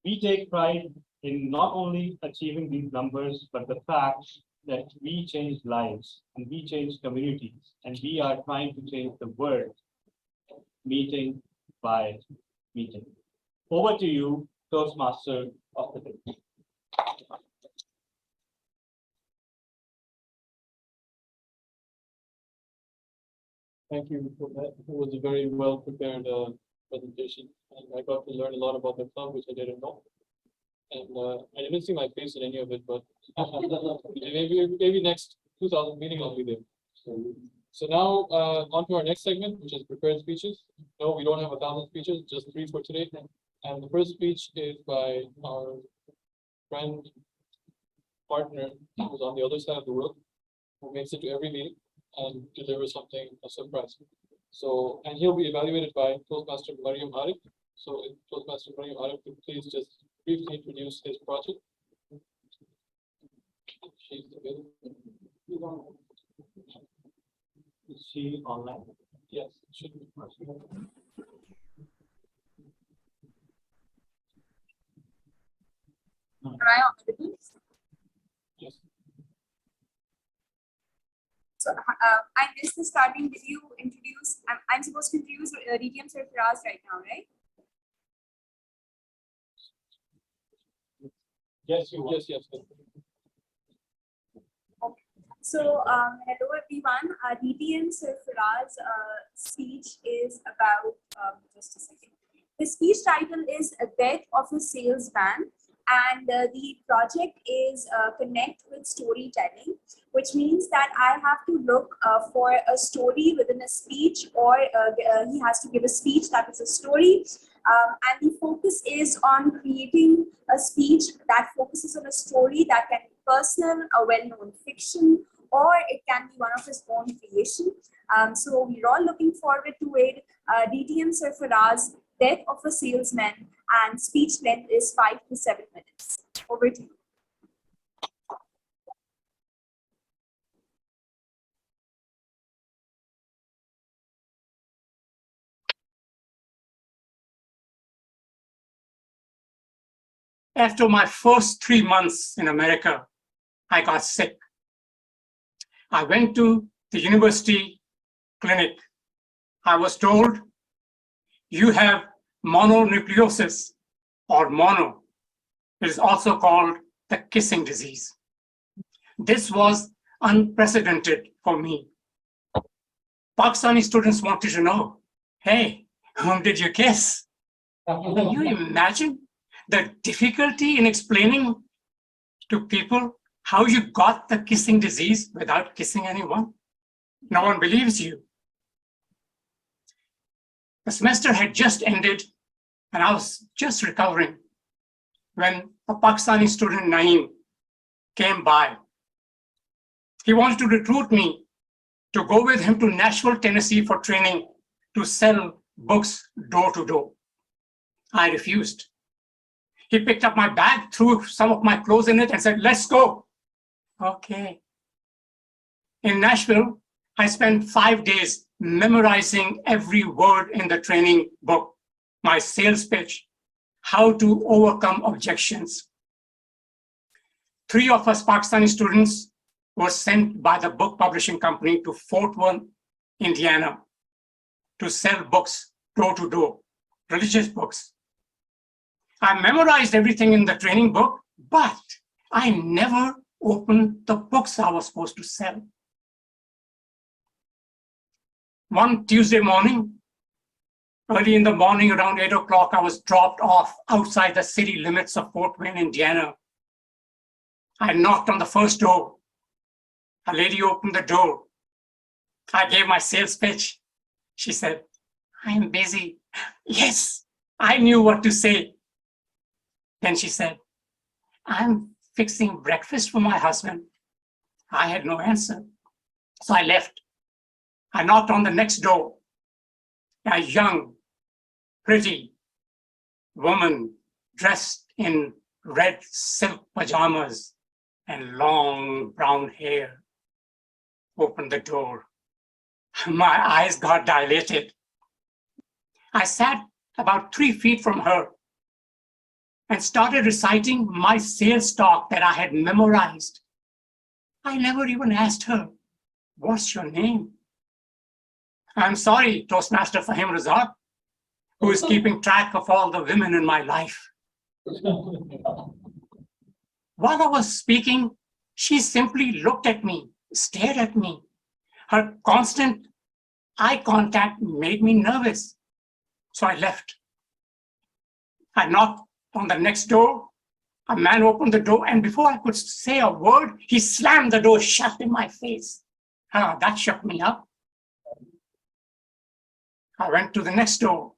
We take pride in not only achieving these numbers, but the fact that we change lives and we change communities, and we are trying to change the world meeting by meeting. Over to you, Toastmaster of the day. Thank you for that. It was a very well prepared presentation, and I got to learn a lot about the club, which I didn't know. And I didn't see my face in any of it, but maybe next 2000 meeting I'll be there. So now on to our next segment, which is prepared speeches. No, we don't have 1,000 speeches, just 3 for today. And the first speech is by our friend, partner, who's on the other side of the world, who makes it to every meeting and delivers something, a surprise. So, and he'll be evaluated by Toastmaster Mariam Arif. So if Toastmaster Mariam Arif could please just briefly introduce his project. She's available. Is she online? Yes, it should be. Am I audible? Yes. So I missed the starting. Did you introduce? I'm supposed to introduce DTM Surfaraz right now, right? Yes, yes. Okay. So hello everyone. DTM Surfaraz speech is about just a second. The speech title is "A Death of a Salesman." And the project is Connect with Storytelling, which means that I have to look for a story within a speech, or he has to give a speech that is a story. And the focus is on creating a speech that focuses on a story that can be personal, a well-known fiction, or it can be one of his own creation. So we're all looking forward to it. DTM Surfaraz, Death of a Salesman, and speech length is 5 to 7 minutes. Over to you. After my first 3 months in America, I got sick. I went to the university clinic. I was told, you have mononucleosis, or mono. It is also called the kissing disease. This was unprecedented for me. Pakistani students wanted to know, hey, whom did you kiss? Can you imagine the difficulty in explaining to people how you got the kissing disease without kissing anyone? No one believes you. The semester had just ended and I was just recovering when a Pakistani student, Naeem, came by. He wanted to recruit me to go with him to Nashville, Tennessee for training to sell books door to door. I refused. He picked up my bag, threw some of my clothes in it and said, let's go. Okay. In Nashville, I spent 5 days memorizing every word in the training book, my sales pitch, how to overcome objections. 3 of us Pakistani students were sent by the book publishing company to Fort Worth, Indiana, to sell books door to door, religious books. I memorized everything in the training book, but I never opened the books I was supposed to sell. One Tuesday morning, early in the morning, around 8 o'clock, I was dropped off outside the city limits of Fort Wayne, Indiana. I knocked on the first door. A lady opened the door. I gave my sales pitch. She said, I'm busy. Yes, I knew what to say. Then she said, I'm fixing breakfast for my husband. I had no answer. So I left. I knocked on the next door. A young, pretty woman dressed in red silk pajamas and long brown hair opened the door. My eyes got dilated. I sat about 3 feet from her and started reciting my sales talk that I had memorized. I never even asked her, what's your name? I'm sorry, Toastmaster Fahim Razak, who is keeping track of all the women in my life. While I was speaking, she simply looked at me, stared at me. Her constant eye contact made me nervous. So I left. I knocked on the next door. A man opened the door, and before I could say a word, he slammed the door shut in my face. That shook me up. I went to the next door.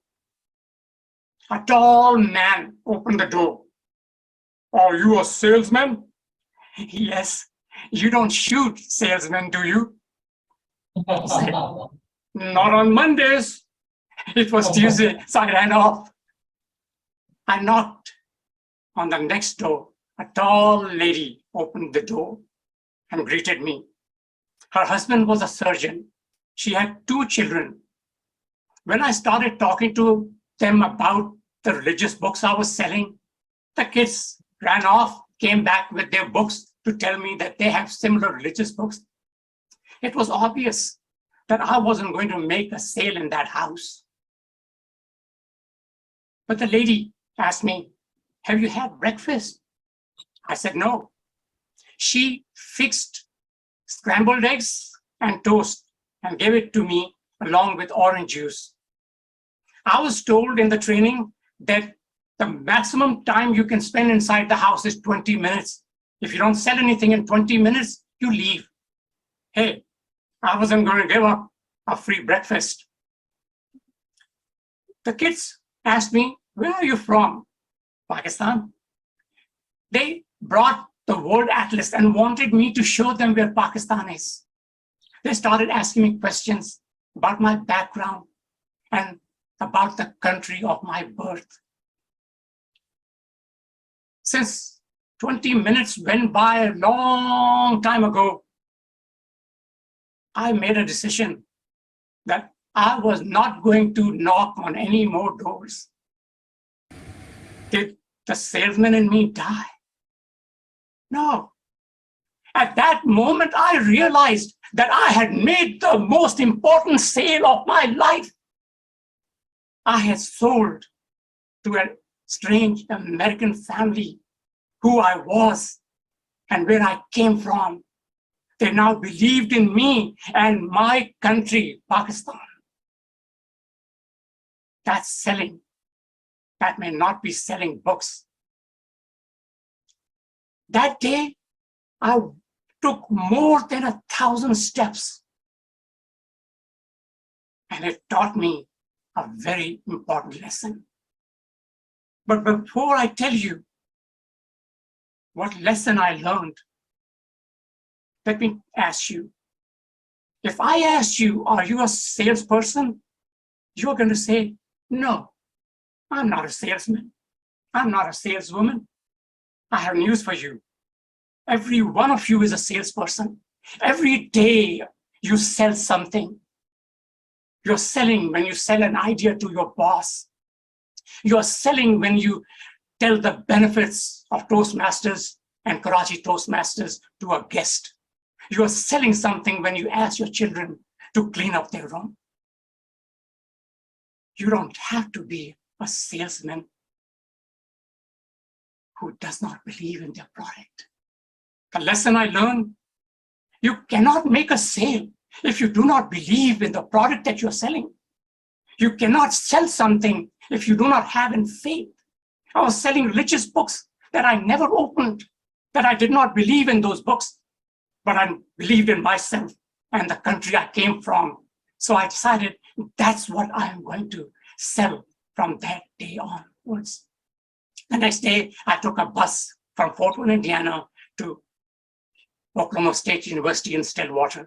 A tall man opened the door. Are you a salesman? Yes. You don't shoot salesmen, do you? I said, not on Mondays. It was Tuesday, so I ran off. I knocked on the next door. A tall lady opened the door and greeted me. Her husband was a surgeon. She had 2 children. When I started talking to them about the religious books I was selling, the kids ran off, came back with their books to tell me that they have similar religious books. It was obvious that I wasn't going to make a sale in that house. But the lady asked me, have you had breakfast? I said, no. She fixed scrambled eggs and toast and gave it to me along with orange juice. I was told in the training that the maximum time you can spend inside the house is 20 minutes. If you don't sell anything in 20 minutes, you leave. Hey, I wasn't going to give up a free breakfast. The kids asked me, where are you from? Pakistan. They brought the World Atlas and wanted me to show them where Pakistan is. They started asking me questions about my background and about the country of my birth. Since 20 minutes went by a long time ago, I made a decision that I was not going to knock on any more doors. Did the salesman in me die? No. At that moment, I realized that I had made the most important sale of my life. I had sold to a strange American family who I was and where I came from. They now believed in me and my country, Pakistan. That's selling. That may not be selling books. That day, I took more than 1,000 steps. And it taught me a very important lesson. But before I tell you what lesson I learned, let me ask you. If I asked you, are you a salesperson? You're going to say, no, I'm not a salesman. I'm not a saleswoman. I have news for you. Every one of you is a salesperson. Every day you sell something. You're selling when you sell an idea to your boss. You're selling when you tell the benefits of Toastmasters and Karachi Toastmasters to a guest. You're selling something when you ask your children to clean up their room. You don't have to be a salesman who does not believe in their product. The lesson I learned, you cannot make a sale if you do not believe in the product that you're selling. You cannot sell something if you do not have in faith. I was selling religious books that I never opened, that I did not believe in those books, but I believed in myself and the country I came from. So I decided that's what I am going to sell from that day onwards. The next day, I took a bus from Fort Worth, Indiana to Oklahoma State University in Stillwater.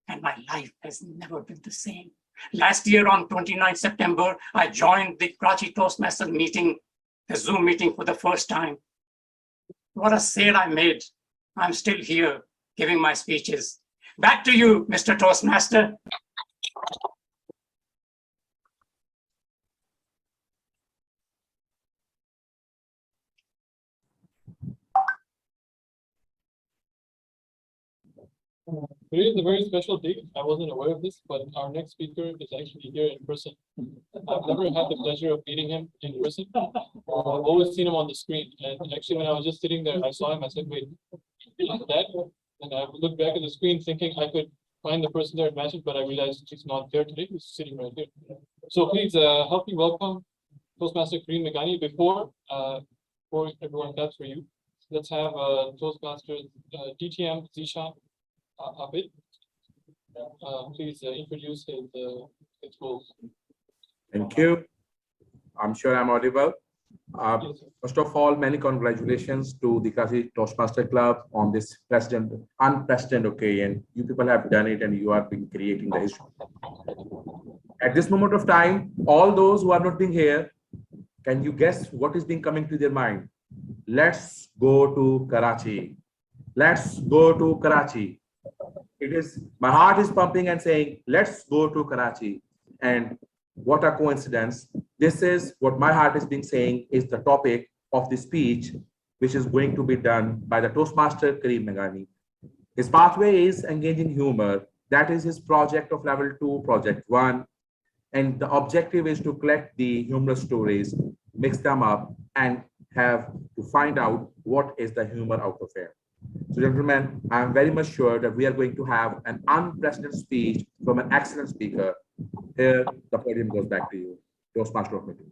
And my life has never been the same. Last year on 29 September, I joined the Karachi Toastmasters meeting, the Zoom meeting for the first time. What a sale I made. I'm still here giving my speeches. Back to you, Mr. Toastmaster. Today is a very special day. I wasn't aware of this, but our next speaker is actually here in person. I've never had the pleasure of meeting him in person. I've always seen him on the screen. And actually, when I was just sitting there, I saw him. I said, wait, is that? And I looked back at the screen thinking I could find the person there and match it, but I realized he's not there today. He's sitting right here. So please help me welcome Toastmaster Kareem Meghani. Before everyone claps for you, let's have Toastmaster DTM Zishan Abid. Please introduce his goals. Thank you. I'm sure I'm audible. First of all, many congratulations to the Karachi Toastmaster Club on this unprecedented occasion. You people have done it and you are been creating the history. At this moment of time, all those who are not being here, can you guess what is being coming to their mind? Let's go to Karachi. Let's go to Karachi. It is, my heart is pumping and saying, let's go to Karachi. And what a coincidence. This is what my heart is being saying is the topic of the speech, which is going to be done by the Toastmaster Kareem Meghani. His pathway is engaging humor. That is his project of level 2, project 1. And the objective is to collect the humorous stories, mix them up, and have to find out what is the humor out of it. So gentlemen, I'm very much sure that we are going to have an unprecedented speech from an excellent speaker. Here, the podium goes back to you, Toastmaster Rosemary.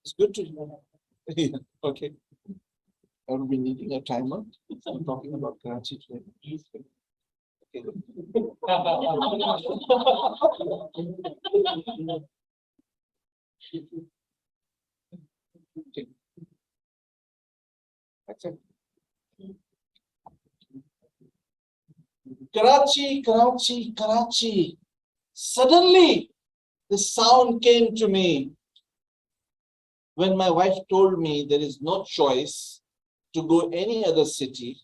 It's good to know. Yeah, okay. Are we needing a timer? I'm talking about Karachi today. Okay. Okay. That's it. Karachi, Karachi, Karachi. Suddenly, the sound came to me when my wife told me there is no choice to go any other city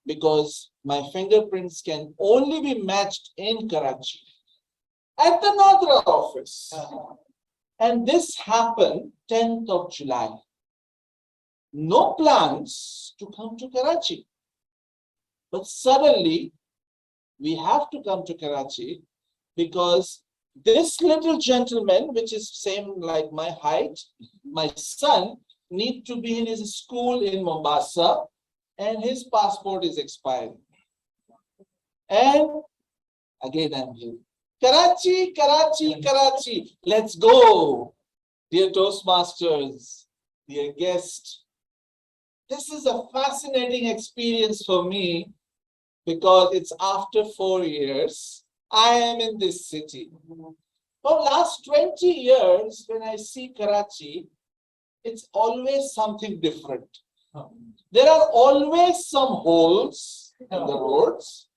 because my fingerprints can only be matched in Karachi at the Nadra office. And this happened 10th of July. No plans to come to Karachi. But suddenly, we have to come to Karachi because this little gentleman, which is same like my height, my son, need to be in his school in Mombasa and his passport is expiring. And again, I'm here. Karachi, Karachi, Karachi. Let's go. Dear Toastmasters, dear guests. This is a fascinating experience for me because it's after 4 years. I am in this city. For last 20 years, when I see Karachi, it's always something different. There are always some holes in the roads.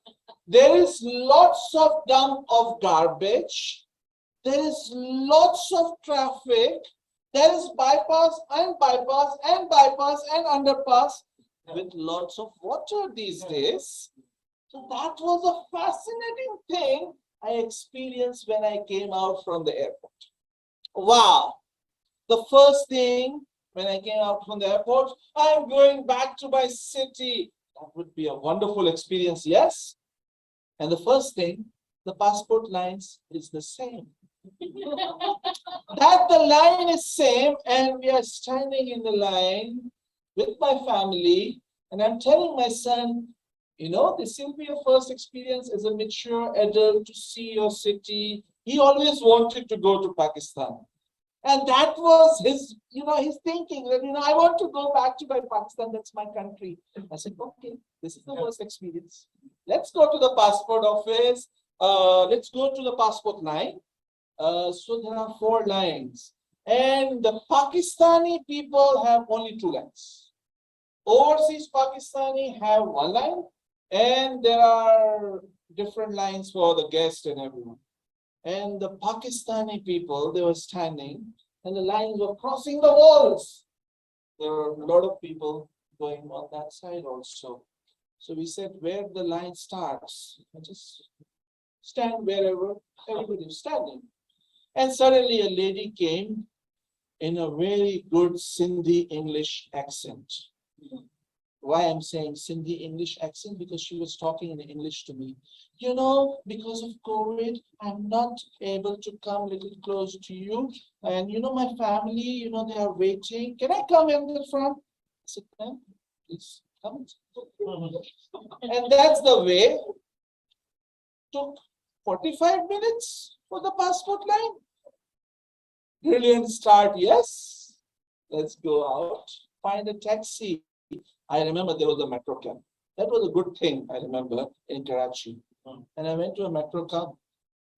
There is lots of dump of garbage. There is lots of traffic. There is bypass and bypass and bypass and underpass with lots of water these days. So that was a fascinating thing I experienced when I came out from the airport. Wow. The first thing when I came out from the airport, I'm going back to my city. That would be a wonderful experience, yes? And the first thing, the passport lines is the same. That the line is same and we are standing in the line with my family and I'm telling my son, you know, this will be your first experience as a mature adult to see your city. He always wanted to go to Pakistan. And that was his, his thinking that, I want to go back to my Pakistan. That's my country. I said, okay, this is the first experience. Let's go to the passport office. Let's go to the passport line. So there are 4 lines. And the Pakistani people have only 2 lines. Overseas Pakistani have 1 line. And there are different lines for the guest and everyone. And the Pakistani people, they were standing and the lines were crossing the walls. There were a lot of people going on that side also. So we said, where the line starts, just stand wherever everybody is standing. And suddenly a lady came in a very good Sindhi English accent. Why I'm saying Sindhi English accent? Because she was talking in English to me. Because of COVID, I'm not able to come a little close to you. And my family, they are waiting. Can I come in the front? I said, ma'am, please come. And that's the way. Took 45 minutes for the passport line. Brilliant start, yes. Let's go out, find a taxi. I remember there was a metro cab. That was a good thing, I remember, in Karachi. And I went to a metro cab.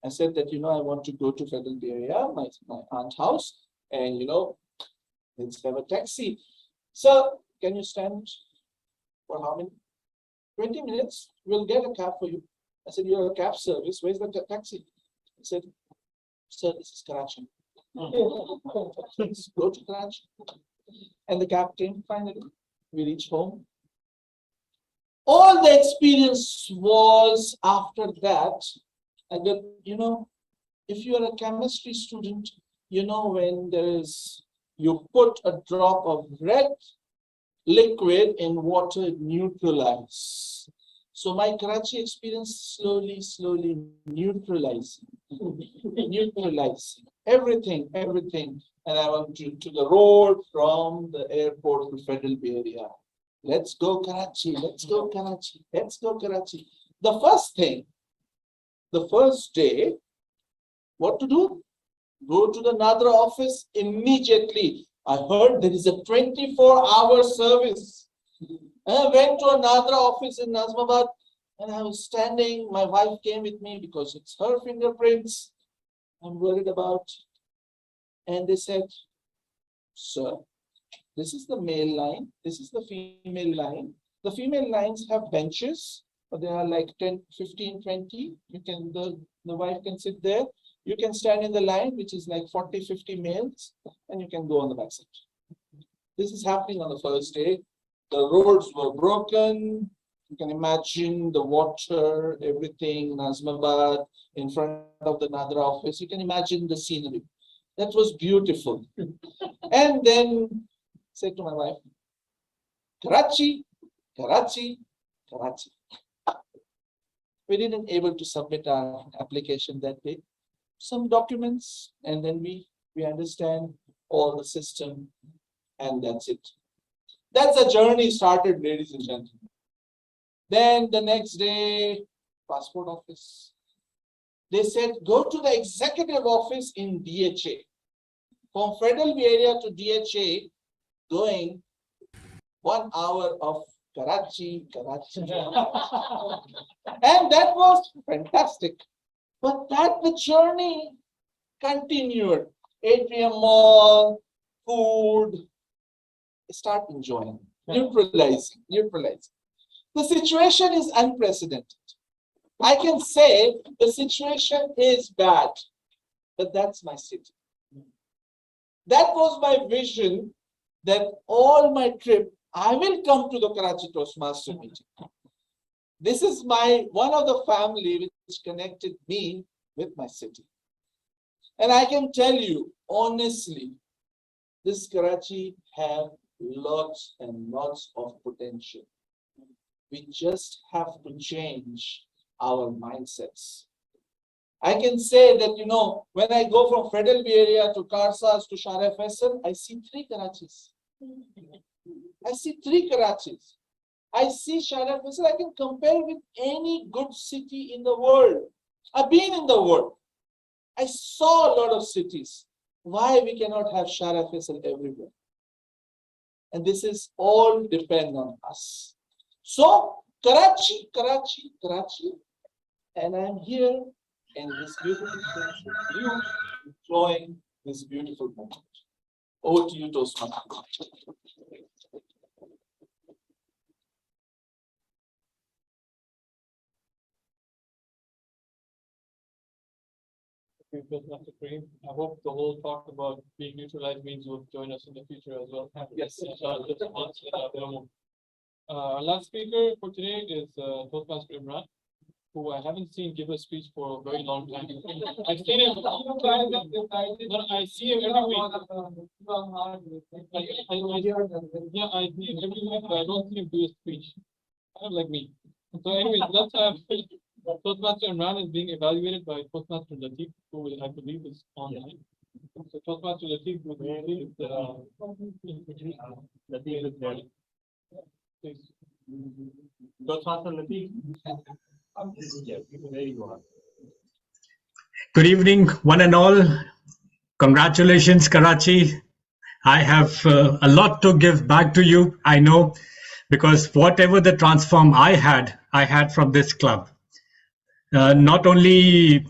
I said that, I want to go to Federal area, my aunt's house. And, let's have a taxi. So, can you stand for how many? 20 minutes, we'll get a cab for you. I said, you're a cab service. Where's the taxi? He said, sir, this is Karachi. Let's go to Karachi. And the cab came finally. We reached home. All the experience was after that, I got, if you are a chemistry student, when you put a drop of red liquid in water, it neutralizes. So my Karachi experience slowly neutralizing everything. And I went to the road from the airport to Federal Bay Area. Let's go Karachi, let's go Karachi, let's go Karachi. The first day, what to do? Go to the Nadra office immediately. I heard there is a 24-hour service. I went to a Nadra office in Nazmabad and I was standing. My wife came with me because it's her fingerprints I'm worried about. And they said, sir, this is the male line. This is the female line. The female lines have benches, but they are like 10, 15, 20. The wife can sit there. You can stand in the line, which is like 40, 50 males, and you can go on the back side. This is happening on the first day. The roads were broken. You can imagine the water, everything, Nazmabad, in front of the Nadra office. You can imagine the scenery. That was beautiful. And then I said to my wife, Karachi, Karachi, Karachi. We didn't able to submit our application that day. Some documents, and then we understand all the system, and that's it. That's a journey started, ladies and gentlemen. Then the next day, passport office. They said, go to the executive office in DHA. From Federal Bay Area to DHA, going 1 hour of Karachi. And that was fantastic. But the journey continued. Atrium Mall, food, start enjoying, neutralizing. The situation is unprecedented. I can say the situation is bad, but that's my city. That was my vision, that all my trip, I will come to the Karachi Toastmaster meeting. This is one of the family which connected me with my city. And I can tell you, honestly, this Karachi have lots and lots of potential. We just have to change our mindsets. I can say that, when I go from Federal Bay Area to Karsas to Shara Faisal, I see 3 Karachis. I see 3 Karachis. I see Shara Faisal, I can compare with any good city in the world. I've been in the world. I saw a lot of cities. Why we cannot have Shara Faisal everywhere? And this is all depend on us. So, Karachi, Karachi, Karachi. And I'm here in this beautiful place with you, enjoying this beautiful moment. Over to you, Toastmaster. Toastmaster Kareem. I hope the whole talk about being neutralized means you'll join us in the future as well. Yes. Our last speaker for today is Toastmaster Imran, who I haven't seen give a speech for a very long time. I've seen him. I see him every week. Yeah, I see him every week, but I don't see him do a speech. Kind of like me. So, anyways, let's have Toastmaster Imran is being evaluated by Toastmaster Latif, who I believe is online. So, Toastmaster Latif will be Latif is there. Please. Toastmaster Latif. There you are. Good evening, one and all. Congratulations, Karachi. I have a lot to give back to you, I know, because whatever the transform I had from this club. Not only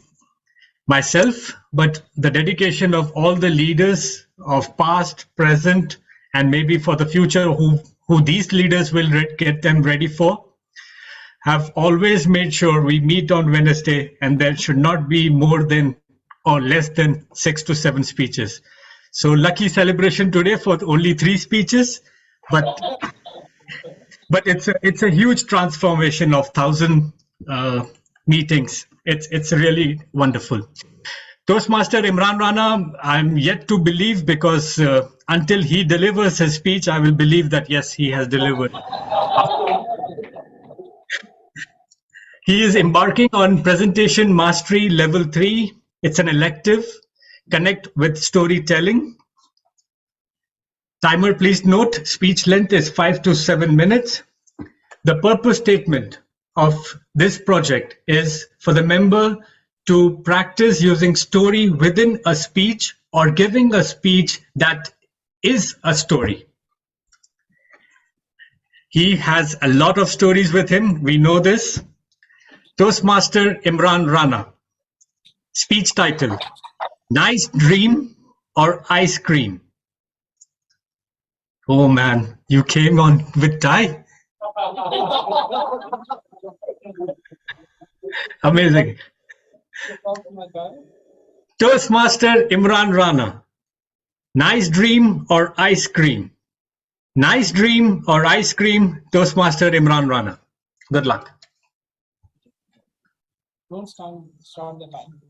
myself, but the dedication of all the leaders of past, present, and maybe for the future who these leaders will get them ready for, have always made sure we meet on Wednesday and there should not be more than or less than 6 to 7 speeches. So lucky celebration today for only 3 speeches, but it's a huge transformation of 1,000 meetings. It's really wonderful. Toastmaster Imran Rana, I'm yet to believe, because until he delivers his speech, I will believe that yes, he has delivered. He is embarking on Presentation Mastery Level 3. It's an elective. Connect with storytelling. Timer, please note, speech length is 5 to 7 minutes. The purpose statement of this project is for the member to practice using story within a speech or giving a speech that is a story. He has a lot of stories with him. We know this. Toastmaster Imran Rana. Speech title, Nice Dream or Ice Cream? Oh man, you came on with tie? Amazing. Toastmaster Imran Rana. Nice dream or ice cream? Nice dream or ice cream, Toastmaster Imran Rana. Good luck. Don't start the time.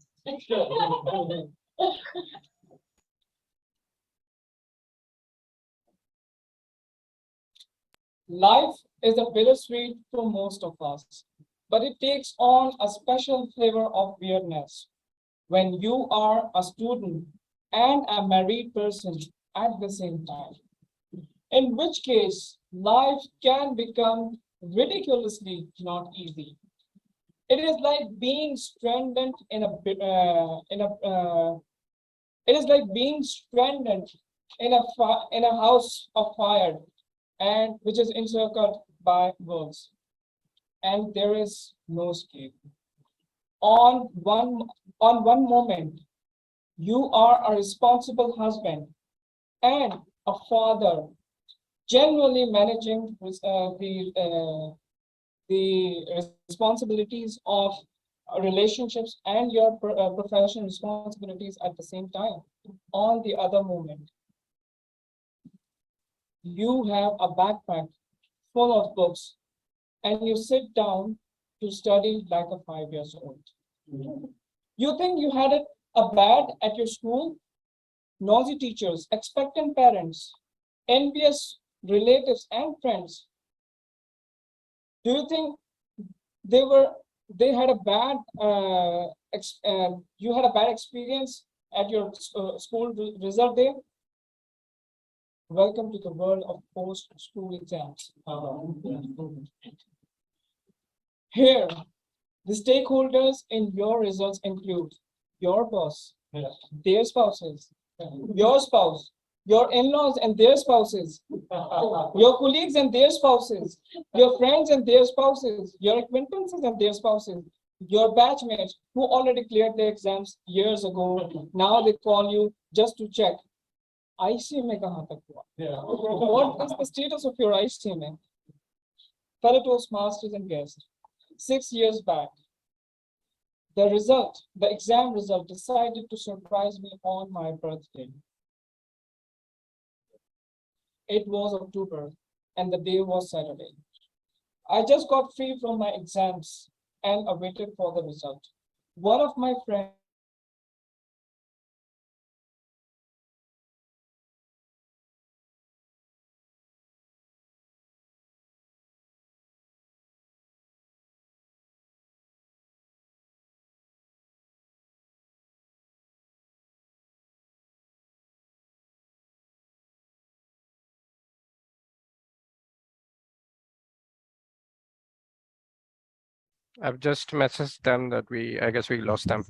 Life is a bittersweet for most of us, but it takes on a special flavor of weirdness when you are a student and a married person at the same time. In which case, life can become ridiculously not easy. It is like being stranded in a it is like being stranded in a house of fire, and which is encircled by wolves, and there is no escape. On one moment, you are a responsible husband and a father, generally managing the responsibilities of relationships and your professional responsibilities at the same time. On the other moment, you have a backpack full of books and you sit down to study like a 5 years old. You think you had it bad at your school? Nosy teachers, expectant parents, envious relatives and friends. Do you think they had a bad you had a bad experience at your school result day? Welcome to the world of post-school exams. Here, the stakeholders in your results include your boss, their spouses, your spouse, your in-laws and their spouses, your colleagues and their spouses, your friends and their spouses, your acquaintances and their spouses, your batchmates who already cleared their exams years ago. Now they call you just to check. IC में कहाँ तक हुआ? What is the status of your IC में? Fellow Toastmasters and guests, 6 years back, the exam result decided to surprise me on my birthday. It was October and the day was Saturday. I just got free from my exams and awaited for the result. One of my friends I've just messaged them that I guess we lost them.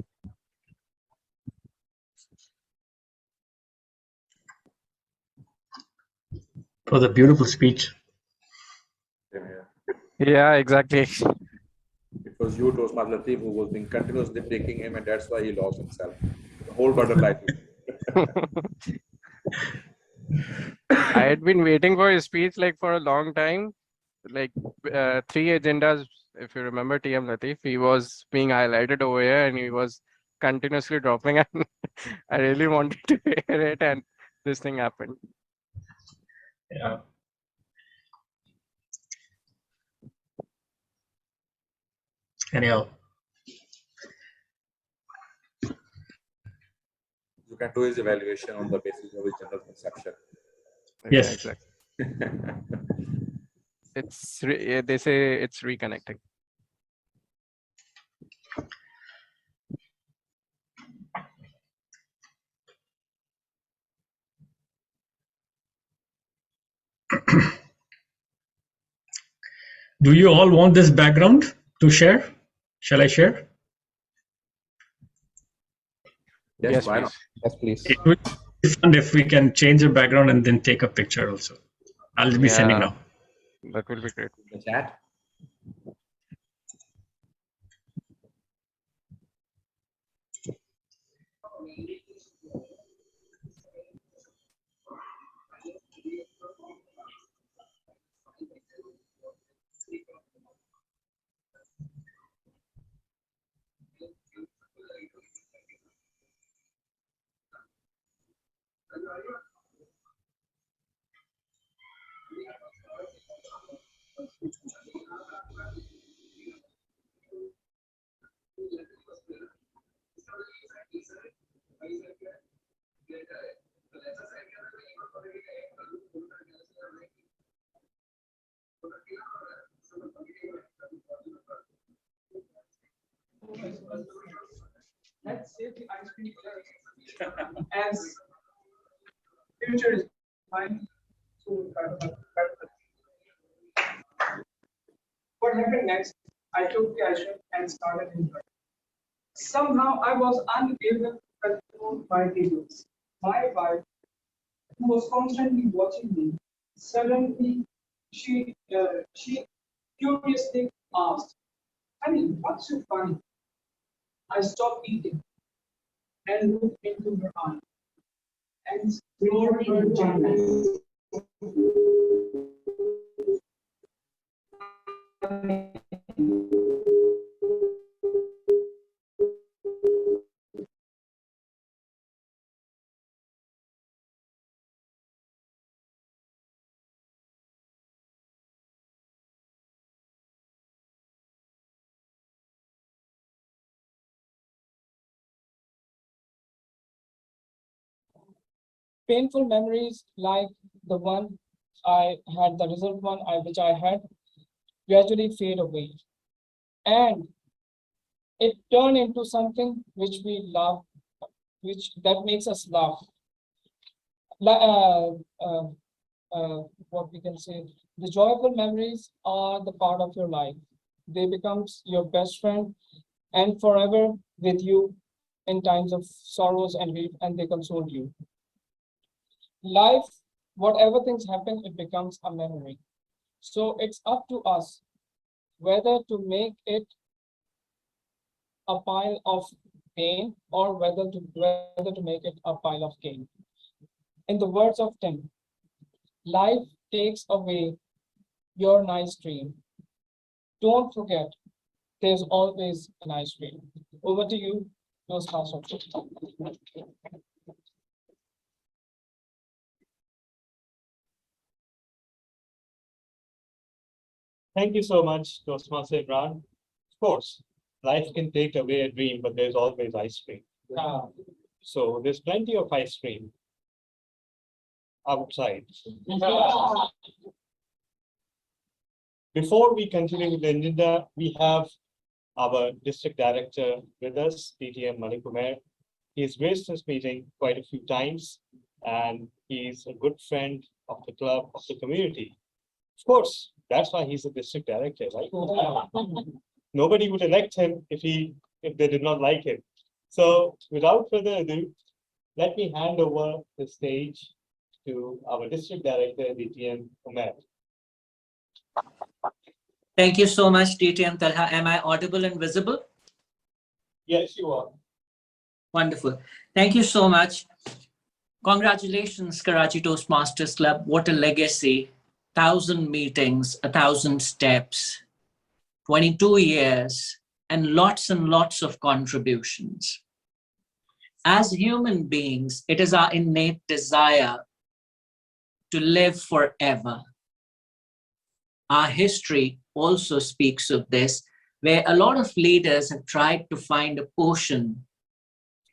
For the beautiful speech. Yeah, exactly. It was you, Toastmaster Latif, who was being continuously taking him, and that's why he lost himself. The whole butterfly. I had been waiting for his speech like for a long time, like 3 agendas. If you remember TM Latif, he was being highlighted over here and he was continuously dropping, and I really wanted to hear it, and this thing happened. Yeah. Anyhow, can do his evaluation on the basis of his general conception. Yeah, exactly. They say it's reconnecting. Do you all want this background to share? Shall I share? Yes, please. Yes, please. It would be fun if we can change the background and then take a picture also. I'll be sending Yeah, now. that will be great. The chat. Let's save the ice cream as future is mine. So, what happened next? I took the ice cream and started enjoying. Somehow I was unable to control my videos. My wife, who was constantly watching me, suddenly she curiously asked, "Honey, what's so funny?" I stopped eating and looked into her eyes and explored her gently. Painful memories like the one I had, the result one which I had, gradually fade away. And it turned into something which we love, that makes us laugh. What we can say, the joyful memories are the part of your life. They become your best friend and forever with you in times of sorrows and grief, and they console you. Life, whatever things happen, it becomes a memory. So it's up to us whether to make it a pile of pain or whether to make it a pile of gain. In the words of Tim, life takes away your nice dream. Don't forget, there's always a nice dream. Over to you, Toastmaster. Thank you so much, Toastmaster Imran. Of course, life can take away a dream, but there's always ice cream. So there's plenty of ice cream outside. Before we continue with the agenda, we have our district director with us, DTM Malik Umair. He's graced this meeting quite a few times, and he's a good friend of the club, of the community. Of course, that's why he's the district director, right? Nobody would elect him if they did not like him. So without further ado, let me hand over the stage to our district director, DTM Umair. Thank you so much, DTM Talha. Am I audible and visible? Yes, you are. Wonderful. Thank you so much. Congratulations, Karachi Toastmasters Club. What a legacy. 1,000 meetings, 1,000 steps, 22 years, and lots of contributions. As human beings, it is our innate desire to live forever. Our history also speaks of this, where a lot of leaders have tried to find a potion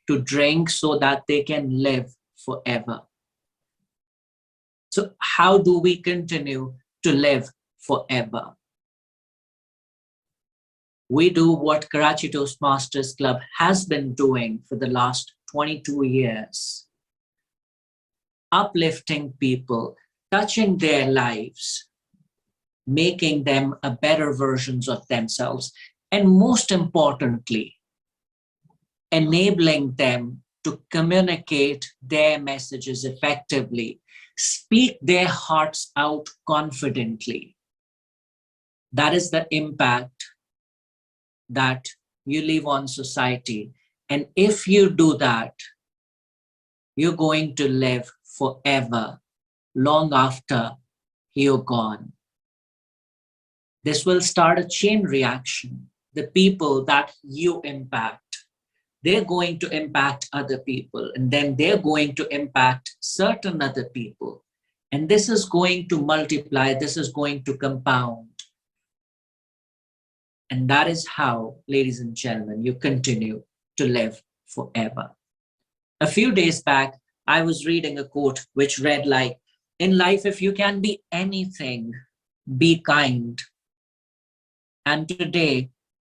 to drink so that they can live forever. So how do we continue to live forever? We do what Karachi Toastmasters Club has been doing for the last 22 years. Uplifting people, touching their lives, making them a better versions of themselves, and most importantly, enabling them to communicate their messages effectively, speak their hearts out confidently. That is the impact that you leave on society. And if you do that, you're going to live forever, long after you're gone. This will start a chain reaction. The people that you impact, they're going to impact other people, and then they're going to impact certain other people. And this is going to multiply, this is going to compound. And that is how, ladies and gentlemen, you continue to live forever. A few days back, I was reading a quote which read like, in life, if you can be anything, be kind. And today,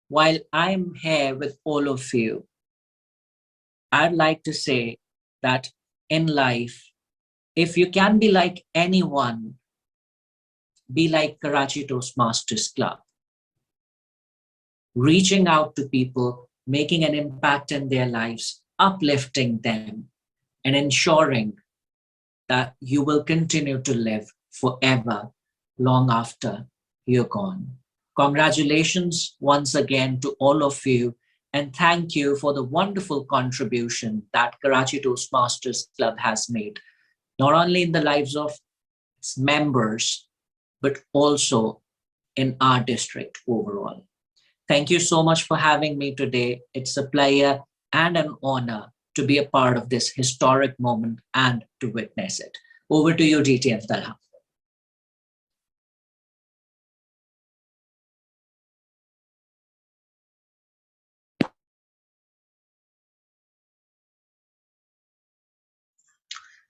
while I'm here with all of you, I'd like to say that in life, if you can be like anyone, be like Karachi Toastmasters Club. Reaching out to people, making an impact in their lives, uplifting them, and ensuring that you will continue to live forever, long after you're gone. Congratulations once again to all of you, and thank you for the wonderful contribution that Karachi Toastmasters Club has made, not only in the lives of its members, but also in our district overall. Thank you so much for having me today. It's a pleasure and an honor to be a part of this historic moment and to witness it. Over to you, DT and Talha.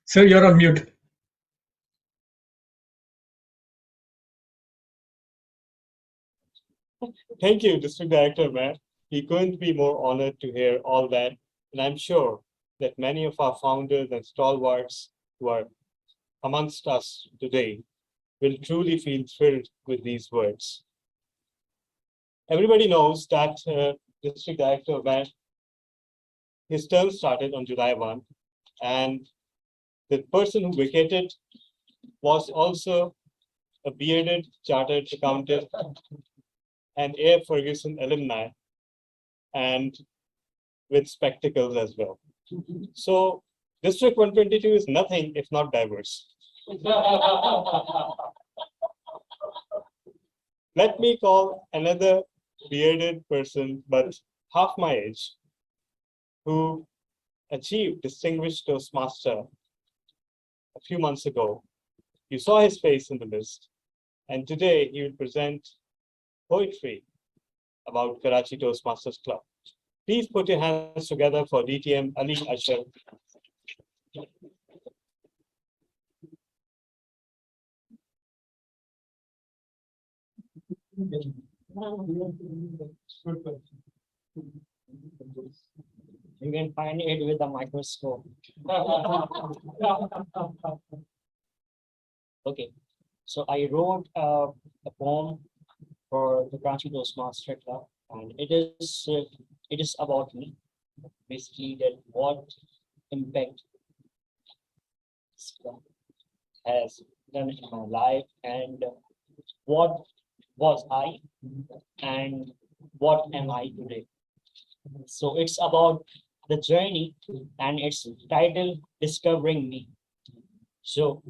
Sir, you're on mute. Thank you, District Director, Matt. We couldn't be more honored to hear all that. And I'm sure that many of our founders and stalwarts who are amongst us today will truly feel thrilled with these words. Everybody knows that District Director, Matt, his term started on July 1, and the person who vacated was also a bearded chartered accountant and A. Ferguson alumni, and with spectacles as well. So District 122 is nothing if not diverse. Let me call another bearded person, but half my age, who achieved Distinguished Toastmaster a few months ago. You saw his face in the list, and today he will present poetry about Karachi Toastmasters Club. Please put your hands together for DTM Ali Asher. You can find it with a microscope. Okay, so I wrote a poem for the Karachi Toastmaster Club, and it is about me, basically that what impact this club has done in my life, and what was I and what am I today. So it's about the journey, and it's titled Discovering Me. So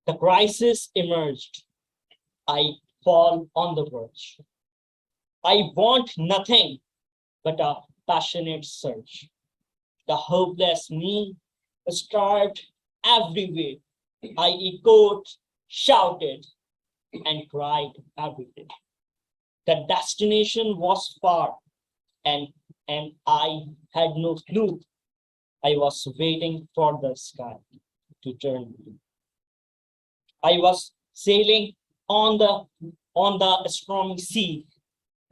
the crisis emerged. I fall on the verge. I want nothing but a passionate search. The hopeless me starved everywhere. I echoed, shouted, and cried every day. The destination was far, and and I had no clue. I was waiting for the sky to turn blue. I was sailing on the stormy sea,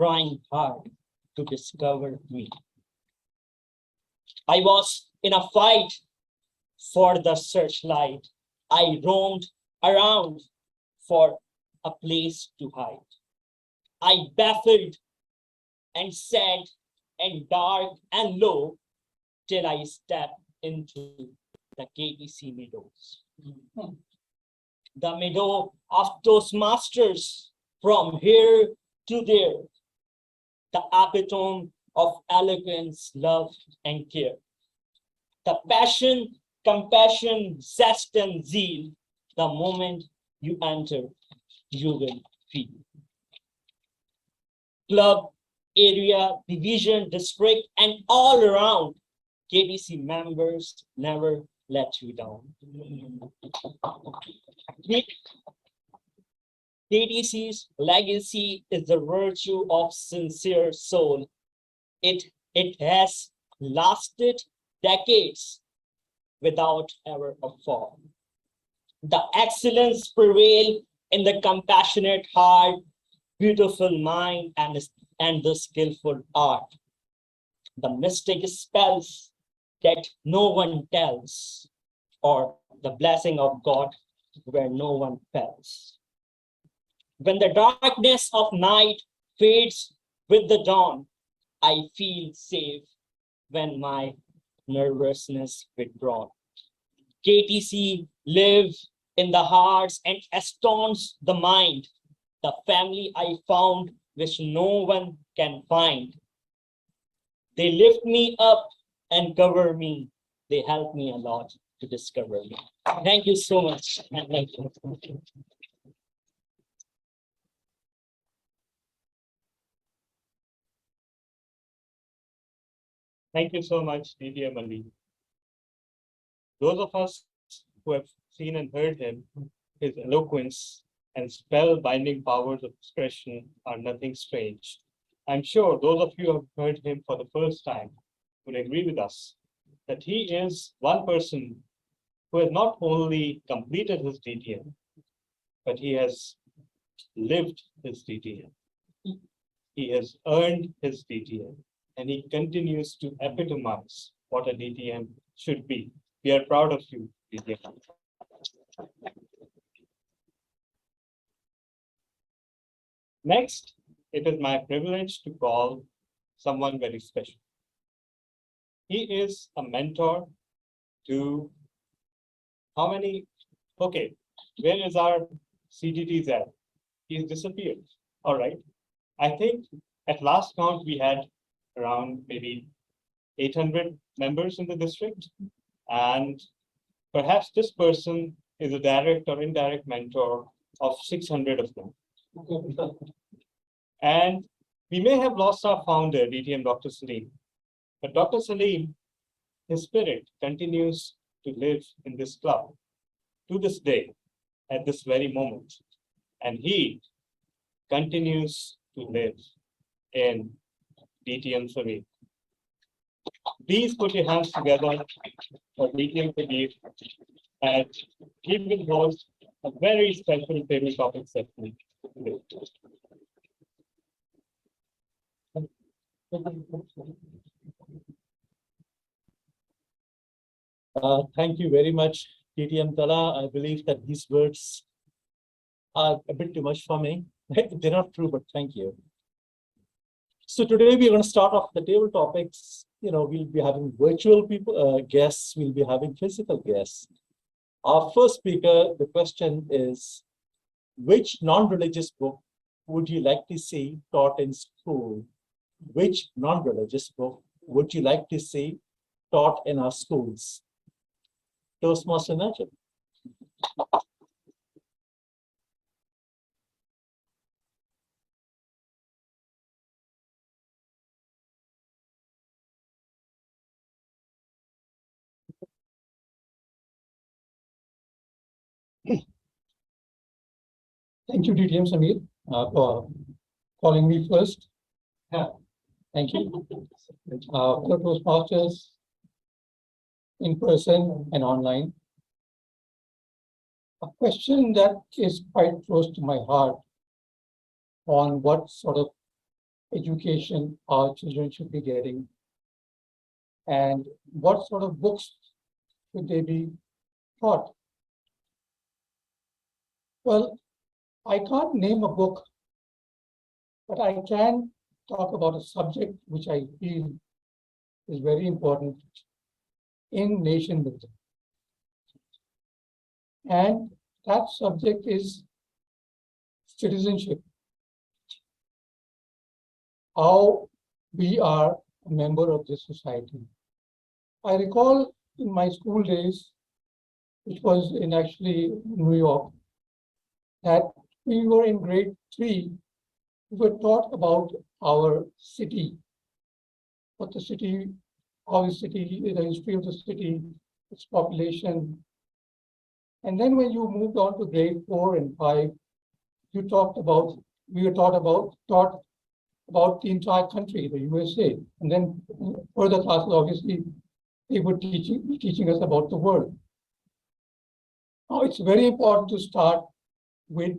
trying hard to discover me. I was in a fight for the searchlight. I roamed around for a place to hide. I baffled and sad and dark and low till I stepped into the KTC meadows. The meadow of Toastmasters, from here to there, the epitome of eloquence, love, and care. The passion, compassion, zest, and zeal, the moment you enter, you will feel. Club, area, division, district, and all around, KTC members never let you down. KTC's legacy is the virtue of sincere soul. It has lasted decades without ever a fall. The excellence prevail in the compassionate heart, beautiful mind, and the skillful art. The mystic spells that no one tells, or the blessing of God where no one fells. When the darkness of night fades with the dawn, I feel safe when my nervousness withdrawn. KTC live in the hearts and astounds the mind, the family I found which no one can find. They lift me up and cover me. They help me a lot to discover me. Thank you so much. And thank you. Thank you so much, DTM Ali. Those of us who have seen and heard him, his eloquence and spellbinding powers of expression are nothing strange. I'm sure those of you who have heard him for the first time would agree with us that he is one person who has not only completed his DTM, but he has lived his DTM. He has earned his DTM, and he continues to epitomize what a DTM should be. We are proud of you, DTM. Next, it is my privilege to call someone very special. He is a mentor to how many? Okay, where is our CGTs at? He's disappeared. All right. I think at last count, we had around maybe 800 members in the district. And perhaps this person is a direct or indirect mentor of 600 of them. And we may have lost our founder, DTM Dr. Salim. But Dr. Salim, his spirit continues to live in this club to this day, at this very moment. And he continues to live in DTM Salim. Please put your hands together for DTM Salim, and he will host a very special table topic session today. Thank you very much, DTM Tala. I believe that these words are a bit too much for me. They're not true, but thank you. So today we're going to start off the table topics. We'll be having virtual people, guests. We'll be having physical guests. Our first speaker, the question is, which non-religious book would you like to see taught in school? Which non-religious book would you like to see taught in our schools? Toastmaster Najib. Thank you, DTM Samir, for calling me first. Yeah. Thank you. For Toastmasters in person and online, a question that is quite close to my heart on what sort of education our children should be getting and what sort of books should they be taught. Well, I can't name a book, but I can talk about a subject which I feel is very important in nation building. And that subject is citizenship. How we are a member of this society. I recall in my school days, which was in actually New York, that we were in grade 3, we were taught about our city, what the city, how the city, the history of the city, its population. And then when you moved on to grade 4 and 5, we were taught about the entire country, the USA. And then further classes, obviously, they were teaching us about the world. Now, it's very important to start with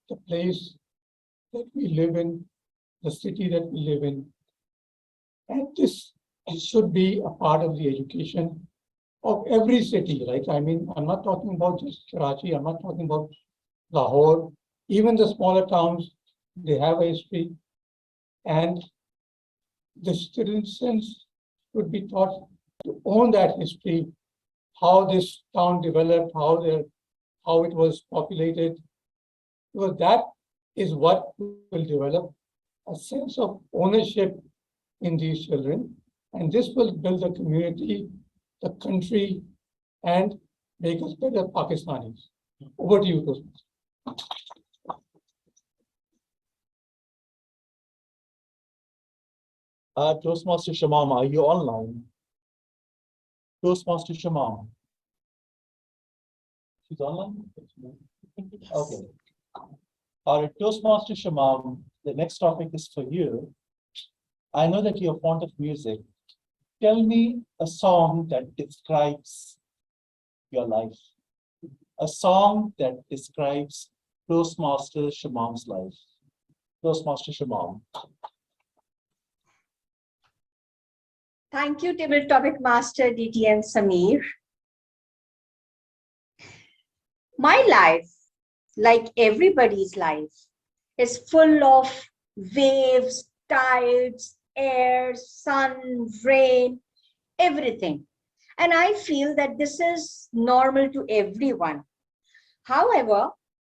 the place that we live in, the city that we live in. And this should be a part of the education of every city, right? I mean, I'm not talking about just Karachi, I'm not talking about Lahore. Even the smaller towns, they have a history. And the citizens should be taught to own that history, how this town developed, how it was populated. Because that is what will develop a sense of ownership in these children. And this will build the community, the country, and make us better Pakistanis. Over to you, Toastmasters. Toastmaster Shamam, are you online? Toastmaster Shamam. She's online? Okay. All right, Toastmaster Shamam, the next topic is for you. I know that you're fond of music. Tell me a song that describes your life. A song that describes Toastmaster Shamam's life. Toastmaster Shamam. Thank you, Table Topic Master DTN Samir. My life, like everybody's life, is full of waves, tides, air, sun, rain, everything. And I feel that this is normal to everyone. However,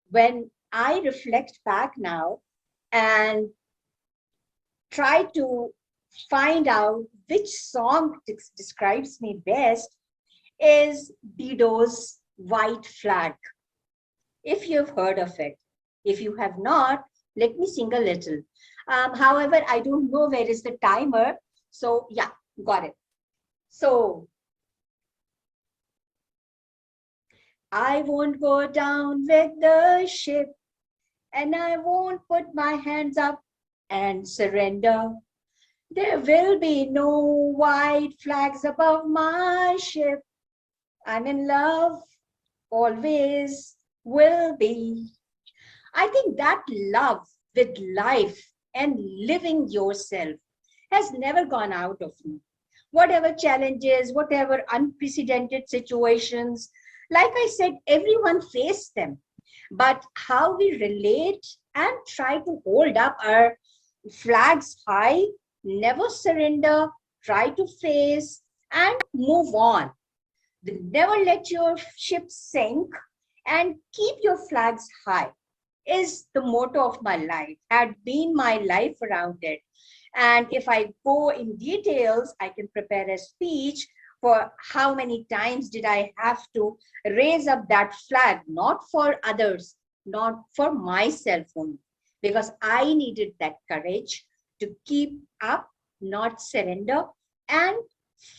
when I reflect back now and try to find out which song describes me best, is Dido's White Flag. If you've heard of it. If you have not, let me sing a little. However, I don't know where is the timer. So yeah, got it. So, I won't go down with the ship, and I won't put my hands up and surrender. There will be no white flags above my ship. I'm in love, always will be. I think that love with life and living yourself has never gone out of me. Whatever challenges, whatever unprecedented situations, like I said, everyone faced them. But how we relate and try to hold up our flags high, never surrender, try to face and move on. Never let your ship sink and keep your flags high is the motto of my life, had been my life around it. And if I go in details, I can prepare a speech for how many times did I have to raise up that flag, not for others, not for myself only, because I needed that courage to keep up, not surrender, and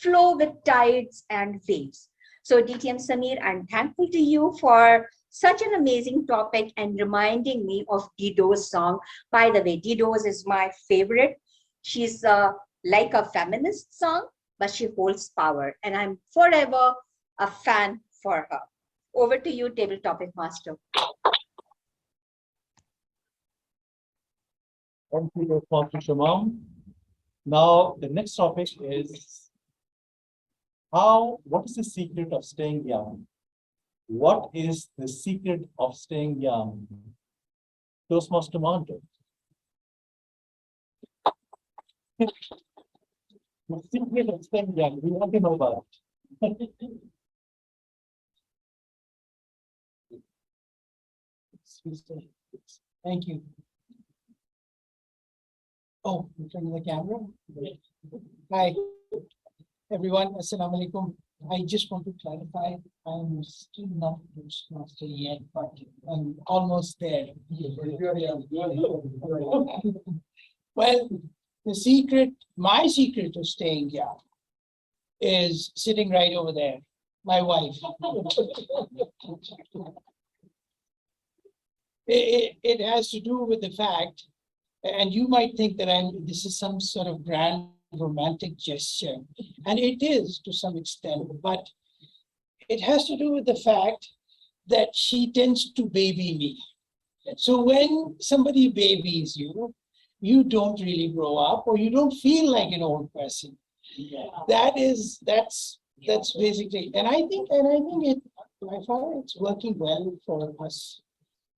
flow with tides and waves. So DTM Samir, I'm thankful to you for such an amazing topic and reminding me of Dido's song. By the way, Dido's is my favorite. She's like a feminist song, but she holds power, and I'm forever a fan for her. Over to you, Table Topic Master. Thank you, Dr. Shamam. Now, the next topic is what is the secret of staying young? What is the secret of staying young? Toastmaster Mountain. The secret of staying young, we want to know about it. Thank you. Oh, in front of the camera. Hi, everyone. Assalamu alaikum. I just want to clarify, I'm still not Toastmaster yet, but I'm almost there. Well, my secret of staying young is sitting right over there, my wife. It has to do with the fact, and you might think that this is some sort of grand romantic gesture, and it is to some extent, but it has to do with the fact that she tends to baby me. So when somebody babies you, you don't really grow up, or you don't feel like an old person. That's basically, and I think by far it's working well for us.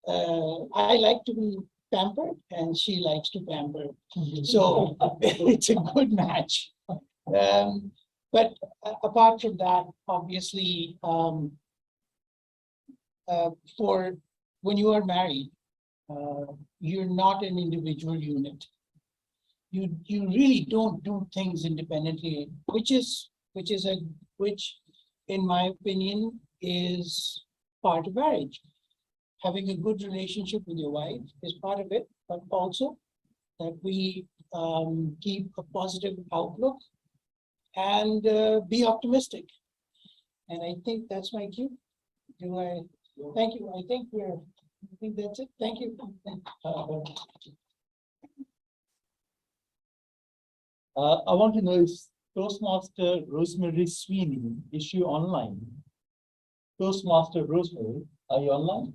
I like to be pampered, and she likes to pamper. So it's a good match. But apart from that, obviously, for when you are married, you're not an individual unit. You really don't do things independently, which in my opinion is part of marriage. Having a good relationship with your wife is part of it, but also that we keep a positive outlook and be optimistic. And I think that's my cue. Thank you. I think that's it. Thank you. I want to know, is Toastmaster Rosemary Sweeney, is she online? Toastmaster Rosemary, are you online?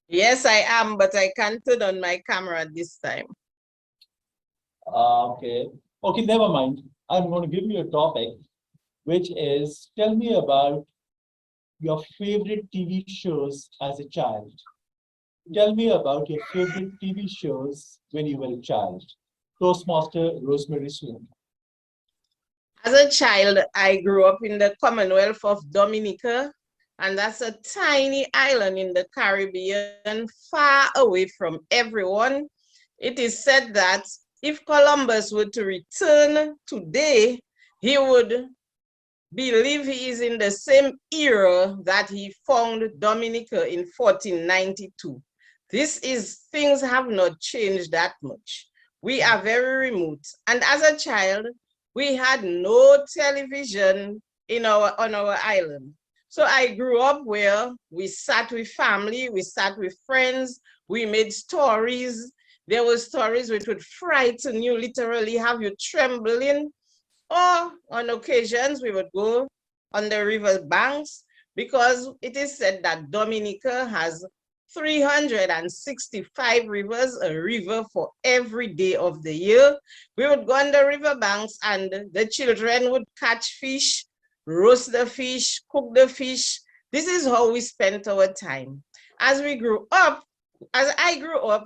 Yes, I am, but I can't turn on my camera this time. Okay, never mind. I'm going to give you a topic, which is, tell me about your favorite TV shows as a child. Tell me about your favorite TV shows when you were a child. Toastmaster Rosemary Sweeney. As a child, I grew up in the Commonwealth of Dominica, and that's a tiny island in the Caribbean, far away from everyone. It is said that if Columbus were to return today, he would believe he is in the same era that he found Dominica in 1492. Things have not changed that much. We are very remote. And as a child, we had no television on our island. So I grew up where we sat with family, we sat with friends, we made stories. There were stories which would frighten you, literally have you trembling. Or on occasions, we would go on the river banks, because it is said that Dominica has 365 rivers, a river for every day of the year. We would go on the river banks, and the children would catch fish, roast the fish, cook the fish. This is how we spent our time. As I grew up,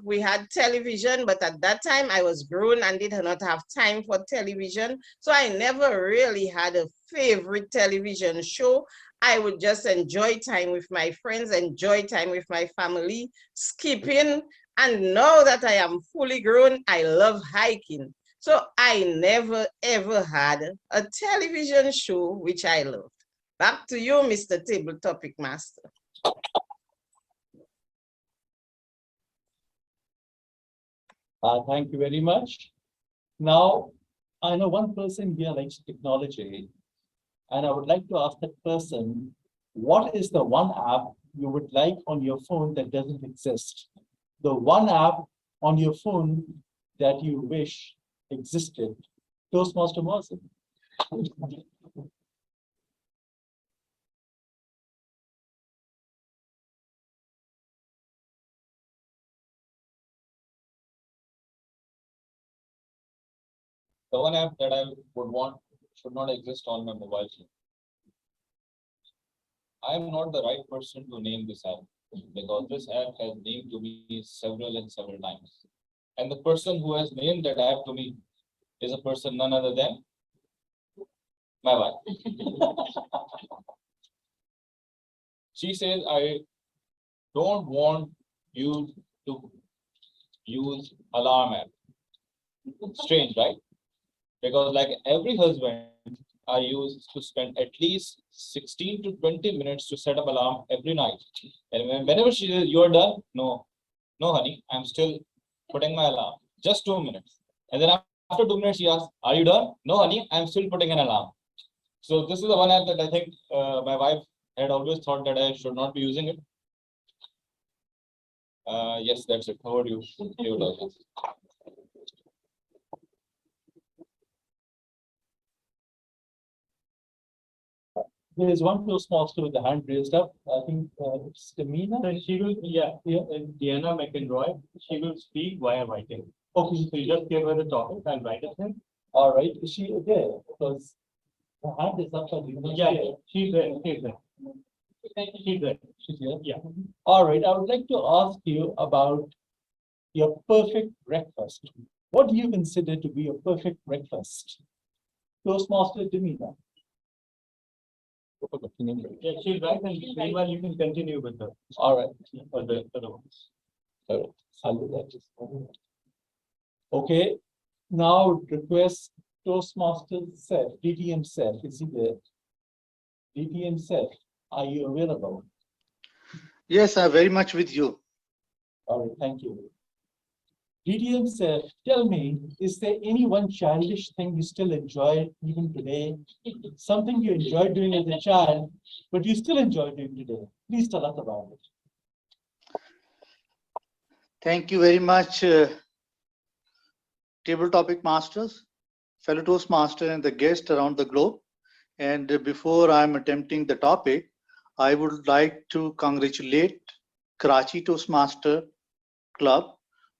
we had television, but at that time I was grown and did not have time for television. So I never really had a favorite television show. I would just enjoy time with my friends, enjoy time with my family, skipping. And now that I am fully grown, I love hiking. So I never ever had a television show which I loved. Back to you, Mr. Table Topic Master. Thank you very much. Now, I know one person here likes technology, and I would like to ask that person, what is the one app you would like on your phone that doesn't exist? The one app on your phone that you wish existed, Toastmaster wasn't. The one app that I would want should not exist on my mobile phone. I am not the right person to name this app because this app has named to me several and several times. And the person who has named that app to me is a person none other than my wife. She says, I don't want you to use alarm app. Strange, right? Because like every husband, I used to spend at least 16 to 20 minutes to set up alarm every night. And whenever she says, you're done, no, honey, I'm still putting my alarm, just 2 minutes. And then after 2 minutes, she asks, are you done? No, honey, I'm still putting an alarm. So this is the one app that I think my wife had always thought that I should not be using it. Yes, that's it. How are you? There is one Toastmaster with the hand raised up. I think it's Tamina. So she will, Diana McEnroy. She will speak via writing. Okay. So you just give her the topic and write it in. All right. Is she there? Because the hand is up. Yeah, she's there. She's there. She's there. She's here. Yeah. All right. I would like to ask you about your perfect breakfast. What do you consider to be a perfect breakfast? Toastmaster Tamina. Yeah, she's right. And meanwhile, you can continue with the. All right. For the other ones. All right. I'll do that. Okay. Now request Toastmaster Self, DTM Self. Is he there? DTM Self, are you available? Yes, I'm very much with you. All right. Thank you. DTM Self, tell me, is there any one childish thing you still enjoy even today? Something you enjoyed doing as a child, but you still enjoy doing today? Please tell us about it. Thank you very much, Table Topic Masters, fellow Toastmaster and the guests around the globe. And before I'm attempting the topic, I would like to congratulate Karachi Toastmaster Club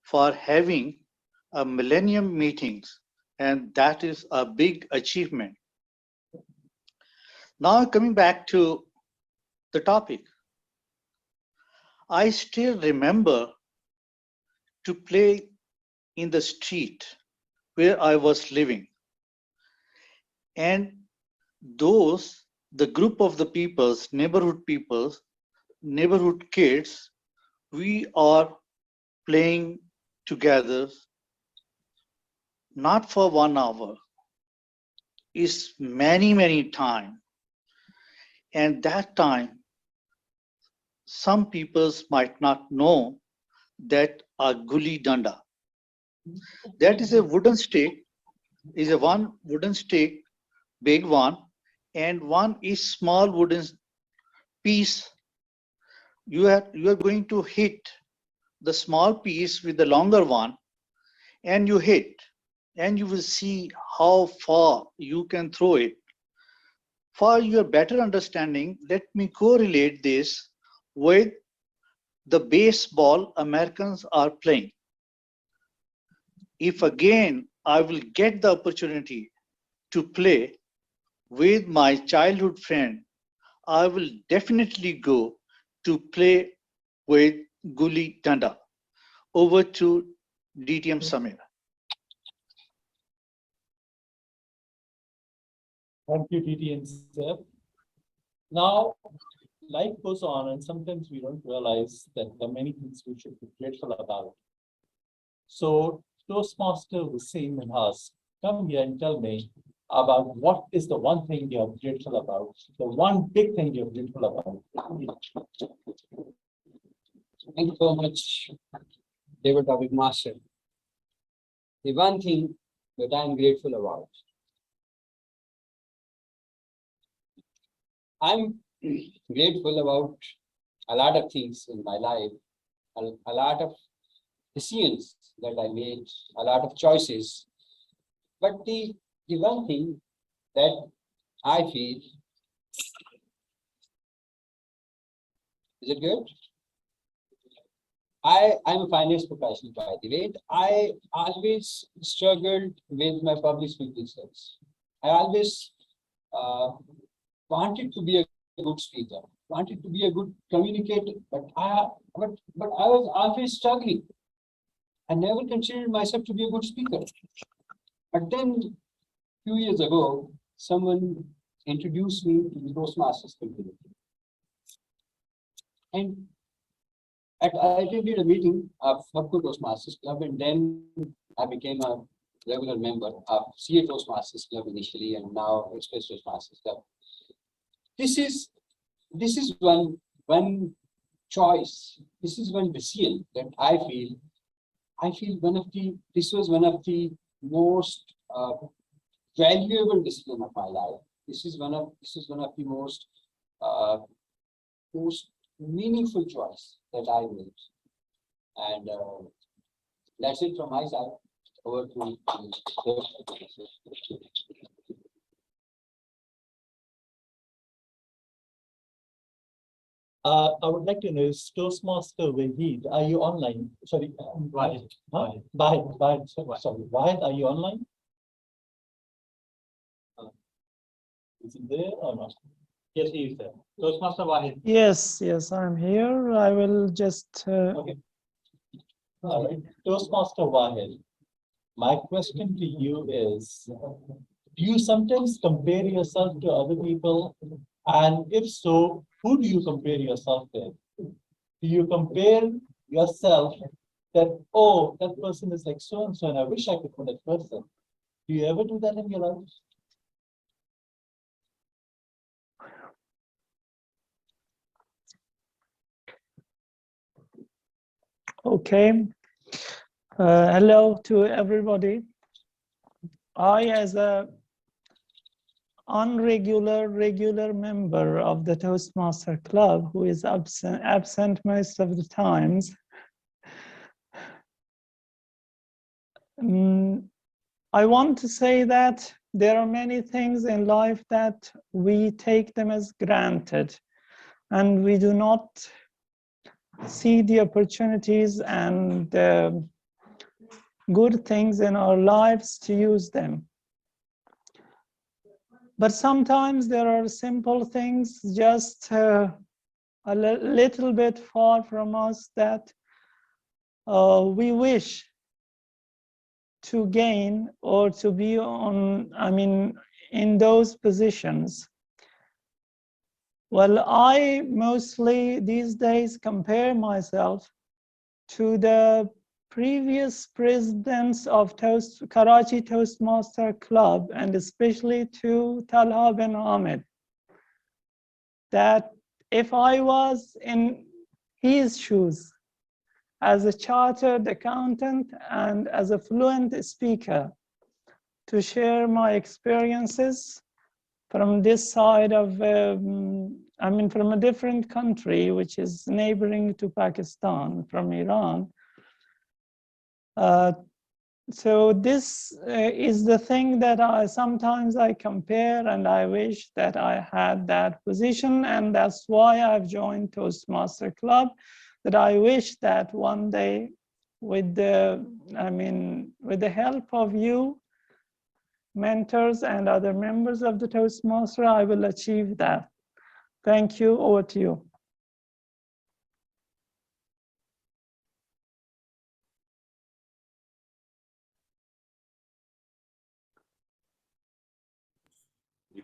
for having a millennium meetings, and that is a big achievement. Now coming back to the topic, I still remember to play in the street where I was living, and the group of the peoples, neighborhood kids, we are playing together, not for 1 hour, is many times. And that time, some peoples might not know that a gully danda, that is a wooden stick, is a one wooden stick, big one, and one is small wooden piece. You are going to hit the small piece with the longer one, and you hit, and you will see how far you can throw it. For your better understanding, let me correlate this with the baseball Americans are playing. If again I will get the opportunity to play with my childhood friend, I will definitely go to play with Gully Danda. Over to DTM Samir. Thank you, DTM Self. Now, life goes on, and sometimes we don't realize that there are many things we should be grateful about. So, Toastmaster Hussein and Has, come here and tell me about what is the one thing you're grateful about, the one big thing you're grateful about. Thank you so much, David Topic Master. The one thing that I'm grateful about, I'm grateful about a lot of things in my life, a lot of decisions that I made, a lot of choices But the one thing that I feel, is it good? I'm a finance professional by the way. I always struggled with my public speaking skills. I always wanted to be a good speaker, wanted to be a good communicator, but I was always struggling. I never considered myself to be a good speaker. But then a few years ago, someone introduced me to the Toastmasters community. And I attended a meeting of Toastmasters Club, and then I became a regular member of CA Toastmasters Club initially, and now Express Toastmasters Club. This is one choice. This is one decision that I feel this was one of the most valuable decision of my life. This is one of the most meaningful choice that I made. And that's it from my side. Over to I would like to know, is Toastmaster Wahid, are you online? Sorry, Wahid. Huh? Wahid, sorry, Wahid, are you online? Is it there or not? Yes, he is there. Toastmaster Wahid. Yes, I'm here. I will just. Okay. All right. Toastmaster Wahid, my question to you is, do you sometimes compare yourself to other people? And if so, who do you compare yourself with? Do you compare yourself that, oh, that person is like so and so, and I wish I could be that person? Do you ever do that in your life? Okay. Hello to everybody. I, as a regular member of the Toastmaster Club, who is absent most of the times, I want to say that there are many things in life that we take them as granted, and we do not see the opportunities and good things in our lives to use them. But sometimes there are simple things just a little bit far from us that we wish to gain or to be on, in those positions. Well, I mostly these days compare myself to the previous presidents of Karachi Toastmaster Club, and especially to Talha bin Ahmed, that if I was in his shoes as a chartered accountant and as a fluent speaker, to share my experiences from this side of, from a different country, which is neighboring to Pakistan, from Iran. So this is the thing that sometimes I compare, and I wish that I had that position, and that's why I've joined Toastmaster Club, that I wish that one day, with the help of you, mentors and other members of the Toastmaster, I will achieve that. Thank you. Over to you.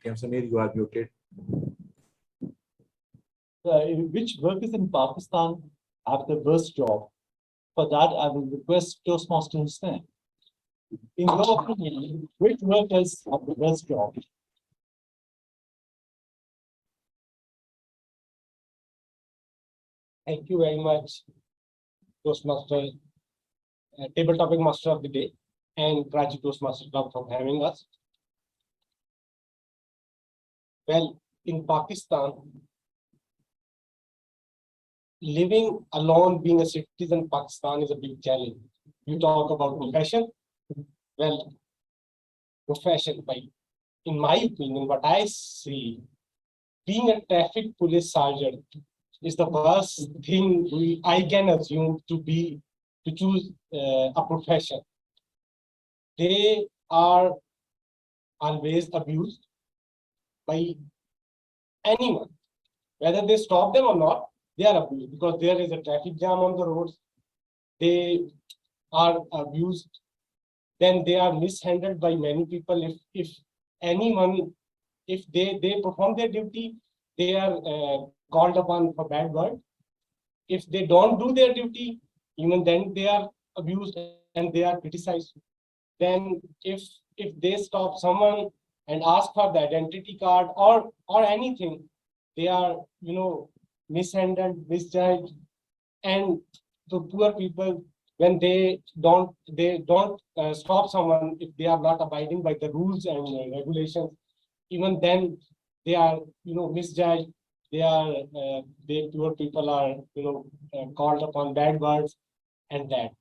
Samir, you are muted. Which work is in Pakistan have the worst job? For that, I will request Toastmasters then. In your opinion, which workers have the worst job? Thank you very much, Toastmaster, Table Topic Master of the Day, and Karachi Toastmaster Club for having us. Well, in Pakistan, living alone, being a citizen in Pakistan is a big challenge. You talk about profession. Well, profession. In my opinion, what I see, being a traffic police sergeant is the worst thing I can assume to choose a profession. They are always abused by anyone, whether they stop them or not. They are abused because there is a traffic jam on the roads. They are abused. Then they are mishandled by many people. If anyone, if they perform their duty, they are called upon for bad word. If they don't do their duty, even then they are abused and they are criticized. Then if they stop someone and ask for the identity card or anything, they are mishandled, misjudged, and the poor people, when they don't stop someone if they are not abiding by the rules and regulations, even then they are misjudged. They poor people are called upon bad words and that.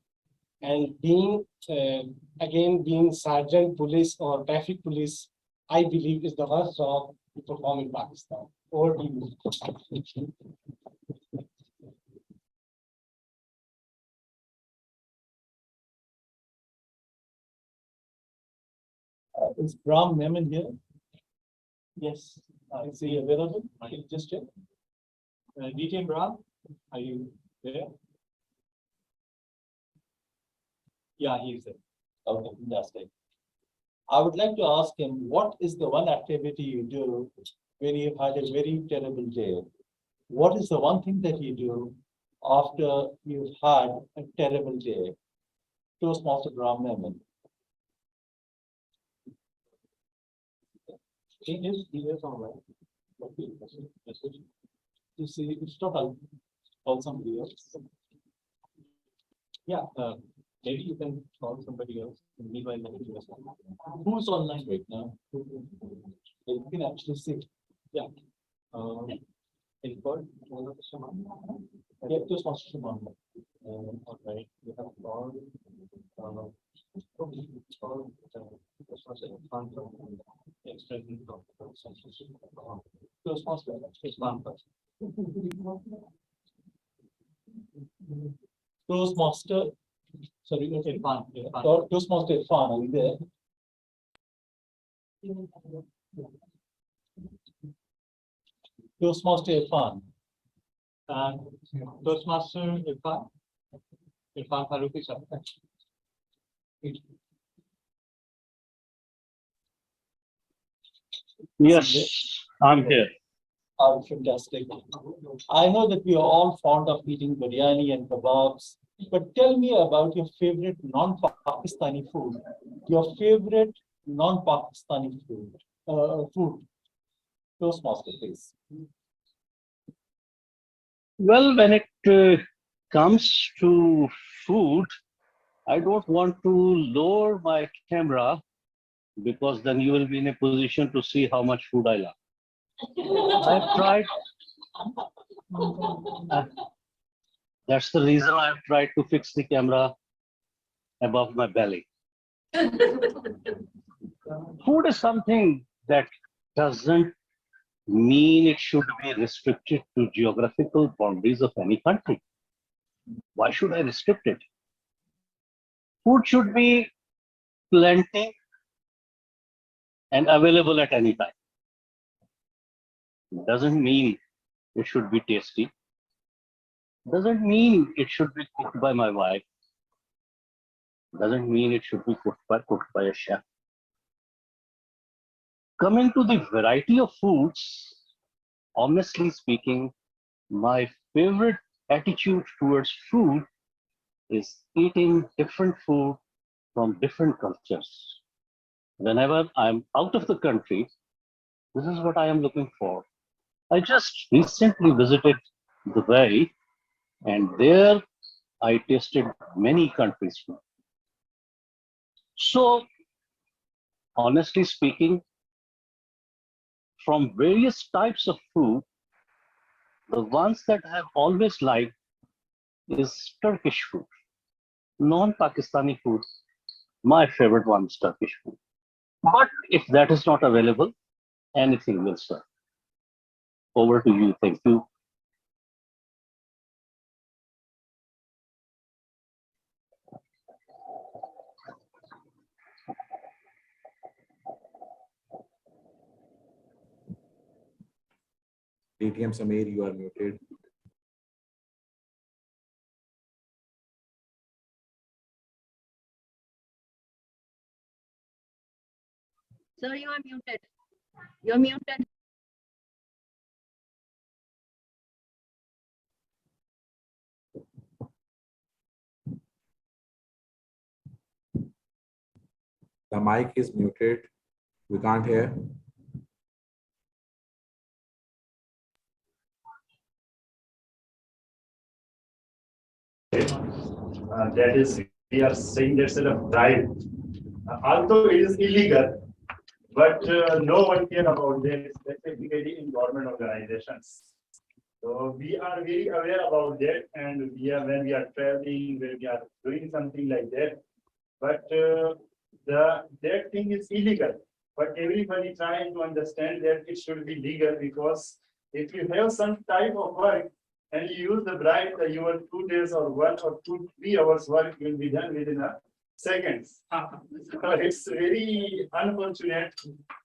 And being being sergeant police or traffic police, I believe is the worst job to perform in Pakistan. Over to you. Is Bram Neman here? Yes. Is he available? Can you just check? DTM Bram, are you there? Yeah, he's there. Okay, fantastic. I would like to ask him, what is the one activity you do when you've had a very terrible day? What is the one thing that you do after you've had a terrible day? Toastmaster Bram Neman. He is online. Okay, message. You see, it's not call somebody else. Yeah, maybe you can call somebody else. Meanwhile, who's online right now? You can actually see. Yeah. Import. Yeah, just Master Shaman. All right. We have called. Toastmaster, sorry, Irfan. Toastmaster Irfan, are you there? Toastmaster Irfan. And Toastmaster Irfan. Irfan Faruqi, sir. Yes, I'm here. Oh, fantastic. I know that we are all fond of eating biryani and kebabs, but tell me about your favorite non-Pakistani food. Your favorite non-Pakistani food. Toastmaster, please. Well, when it comes to food, I don't want to lower my camera because then you will be in a position to see how much food I love. I've tried. That's the reason I've tried to fix the camera above my belly. Food is something that doesn't mean it should be restricted to geographical boundaries of any country. Why should I restrict it? Food should be plenty and available at any time. Doesn't mean it should be tasty. Doesn't mean it should be cooked by my wife. Doesn't mean it should be cooked by a chef. Coming to the variety of foods, honestly speaking, my favorite attitude towards food is eating different food from different cultures. Whenever I'm out of the country, this is what I am looking for. I just recently visited Dubai, and there I tasted many countries' food. So, honestly speaking, from various types of food, the ones that I have always liked is Turkish food. Non-Pakistani food, my favorite one is Turkish food. But if that is not available, anything will serve. Over to you. Thank you. DTM Samir, you are muted. Sir, you are muted. You're muted. The mic is muted. We can't hear. That is, we are saying that's a bribe. Although it is illegal, but no one care about that, specifically in government organizations. So we are very aware about that, and we are when we are traveling, when we are doing something like that. But that thing is illegal. But everybody trying to understand that it should be legal, because if you have some type of work and you use the bribe, that your 2 days or 1 or 2, 3 hours work will be done within a seconds. So it's very unfortunate,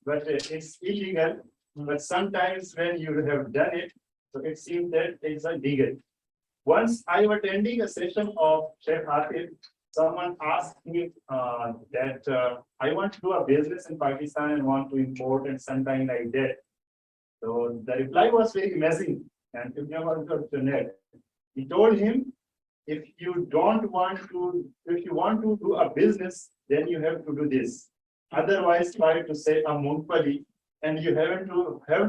but it's illegal. But sometimes when you have done it, so it seems that it's illegal. Once I was attending a session of Chef Atif, someone asked me that I want to do a business in Pakistan and want to import and something like that. So the reply was very amazing, and if you want to net, he told him, if you want to do a business, then you have to do this. Otherwise, try to say a mungpali, and you have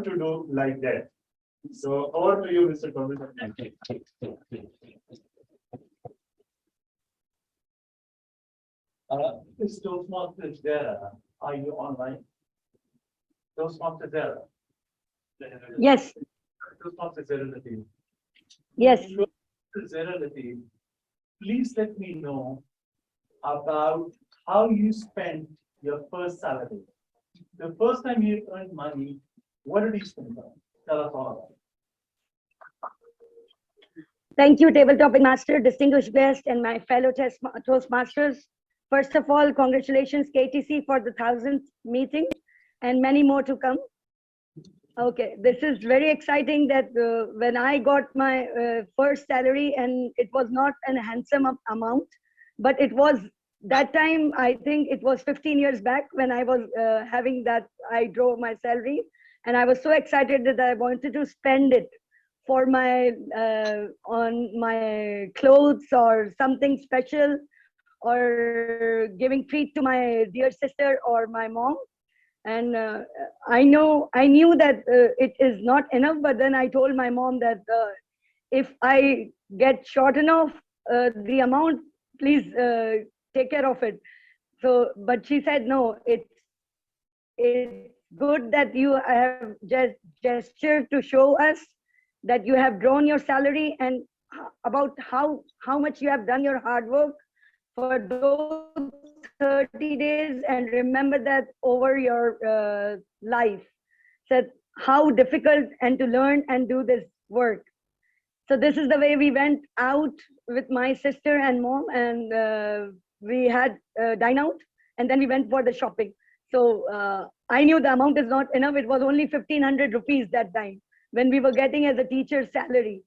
to do like that. So over to you, Mr. Thomas. Is Toastmasters there? Are you online? Toastmasters there? Yes. Toastmasters there in the team. Yes. Toastmasters there in the team. Please let me know about how you spent your first salary. The first time you earned money, what did you spend on? Tell us all about it. Thank you, Table Topic Master, distinguished guest, and my fellow Toastmasters. First of all, congratulations, KTC, for the 1000th meeting, and many more to come. Okay, this is very exciting that when I got my first salary, and it was not a handsome amount, but it was that time, I think it was 15 years back when I was having that, I drove my salary, and I was so excited that I wanted to spend it for my, on my clothes or something special, or giving treat to my dear sister or my mom. And I knew that it is not enough, but then I told my mom that if I get short enough the amount, please take care of it. So, but she said, no, it's good that you have just gestured to show us that you have drawn your salary, and about how much you have done your hard work for those 30 days, and remember that over your life, so how difficult and to learn and do this work. So this is the way we went out with my sister and mom, and we had dine out, and then we went for the shopping. So I knew the amount is not enough. It was only 1500 rupees that time when we were getting as a teacher's salary.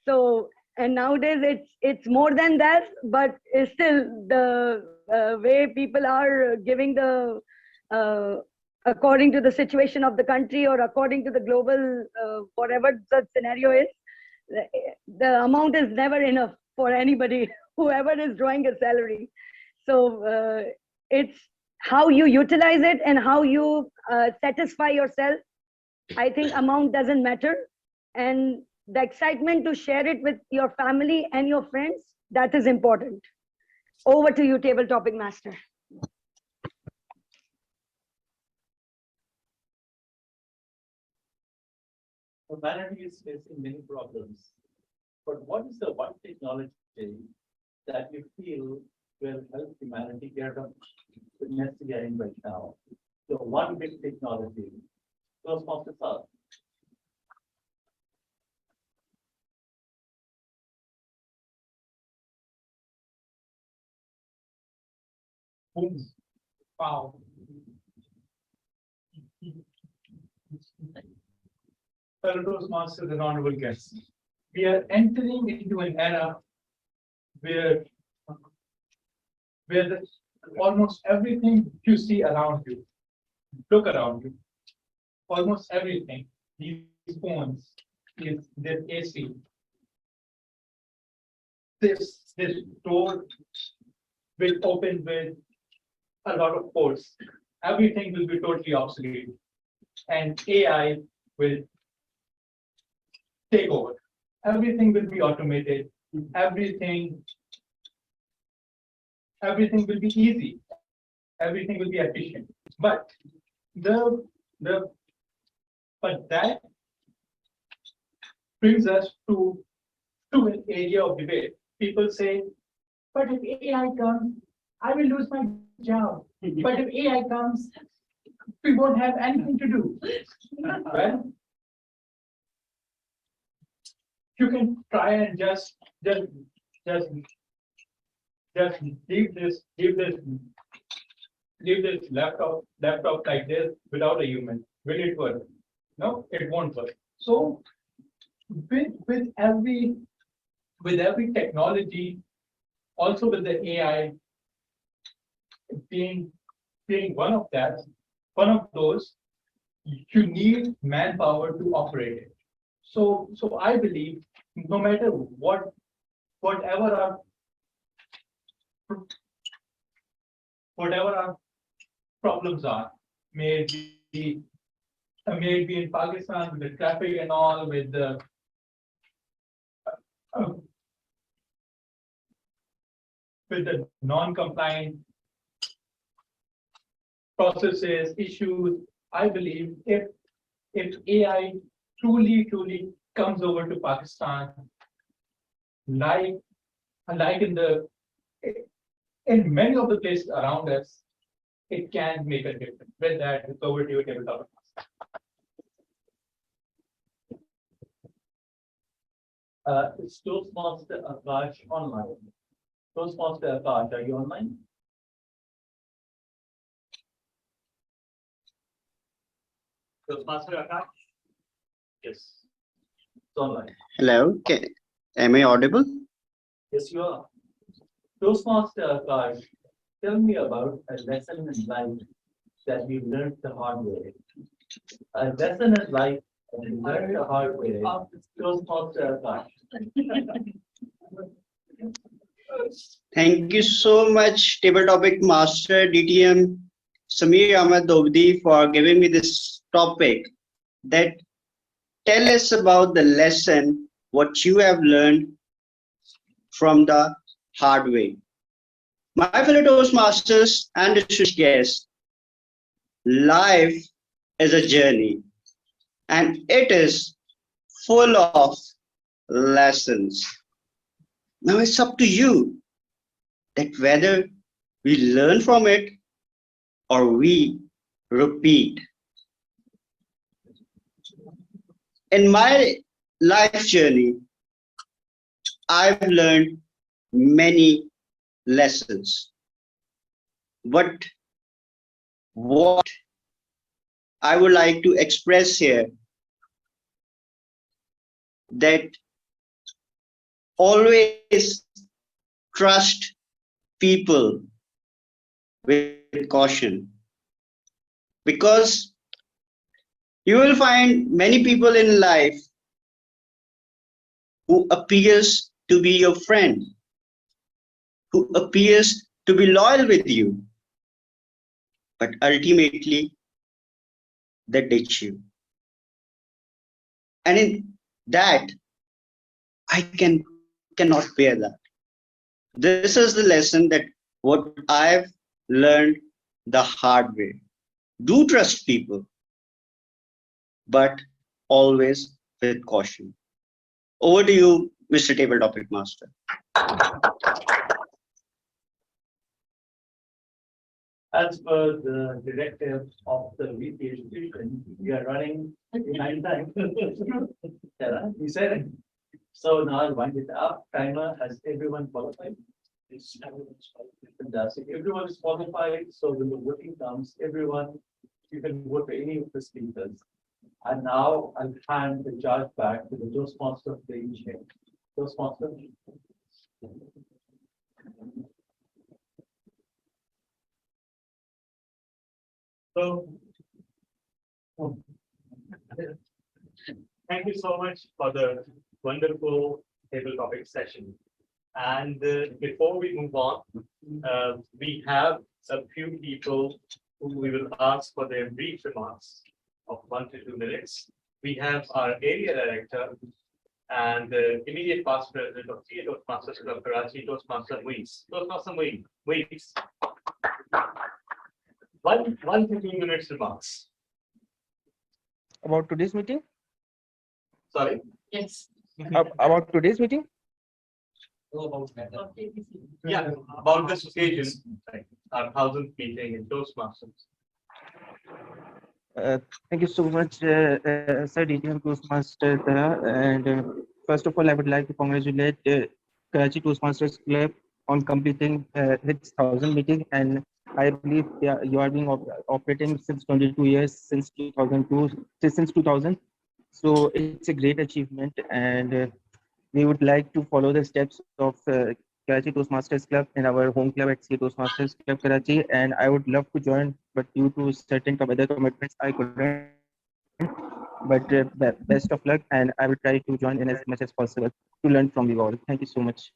So, and nowadays it's more than that, but still the way people are giving the according to the situation of the country, or according to the global whatever the scenario is, the amount is never enough for anybody whoever is drawing a salary. So it's how you utilize it and how you satisfy yourself. I think amount doesn't matter, and the excitement to share it with your family and your friends, that is important. Over to you, Table Topic Master. Humanity is facing many problems, but what is the one technology that you feel will help humanity get up the next getting right now? So one big technology. Toastmasters are. Wow. Fellow Toastmasters and honorable guests, we are entering into an era where almost everything you see around you, look around you, almost everything, these phones, is their AC. This door will open with a lot of ports. Everything will be totally obsolete, and AI will take over. Everything will be automated. Everything will be easy. Everything will be efficient. But that brings us to an area of debate. People say, but if AI comes, I will lose my job. But if AI comes, we won't have anything to do. Well, you can try and just leave this laptop like this without a human. Will it work? No, it won't work. So with every technology, also with the AI being one of those, you need manpower to operate it. So I believe no matter whatever our problems are, may it be in Pakistan with the traffic and all, with the non-compliant processes, issues. I believe if AI truly comes over to Pakistan, like in many of the places around us, it can make a difference. With that, it's over to you, tabletop. It's Toastmaster Akash online. Toastmaster Akash, are you online? Toastmaster Akash? Yes. It's online. Hello, am I audible? Yes, you are. Toastmaster Akash, tell me about a lesson in life that we learned the hard way. A lesson in life that we learned the hard way. Toastmaster Akash. Thank you so much, Table Topic Master DTM Samir Ahmed Dobdi, for giving me this topic. That tell us about the lesson what you have learned from the hard way. My fellow Toastmasters and distinguished guests, life is a journey and it is full of lessons. Now it's up to you that whether we learn from it or we repeat. In my life journey, I've learned many lessons. But what I would like to express here, that always trust people with caution, because you will find many people in life who appears to be your friend, who appears to be loyal with you, but ultimately they ditch you. And in that, I cannot bear that. This is the lesson that what I've learned the hard way. Do trust people, but always with caution. Over to you, Mr. Table Topic Master. As per the directive of the VP education, we are running 9 times. Yeah, you said it. So now I'll wind it up. Timer, has everyone qualified? Yes, everyone's qualified. Fantastic. Everyone is qualified. So when the voting comes, everyone, you can vote for any of the speakers. And now I'll hand the charge back to the Toastmaster of the evening. Toastmaster. So, thank you so much for the wonderful table topic session. And before we move on, we have a few people who we will ask for their brief remarks of 1 to 2 minutes. We have our area director and the immediate past president of Toastmasters Club Karachi, Toastmaster Wings. Toastmaster Wings. 1 to 2 minutes remarks. About today's meeting? Sorry? Yes. About today's meeting? Yeah, about this occasion, our 1000th meeting in Toastmasters. Thank you so much, Sir DTM Toastmaster Tara. And first of all, I would like to congratulate Karachi Toastmasters Club on completing its 1000 meeting. And I believe you are being operating since 22 years, since 2002, since 2000. So it's a great achievement, and we would like to follow the steps of Karachi Toastmasters Club in our home club at Toastmasters Club Karachi. And I would love to join, but due to certain other commitments, I couldn't. But best of luck, and I will try to join in as much as possible to learn from you all. Thank you so much.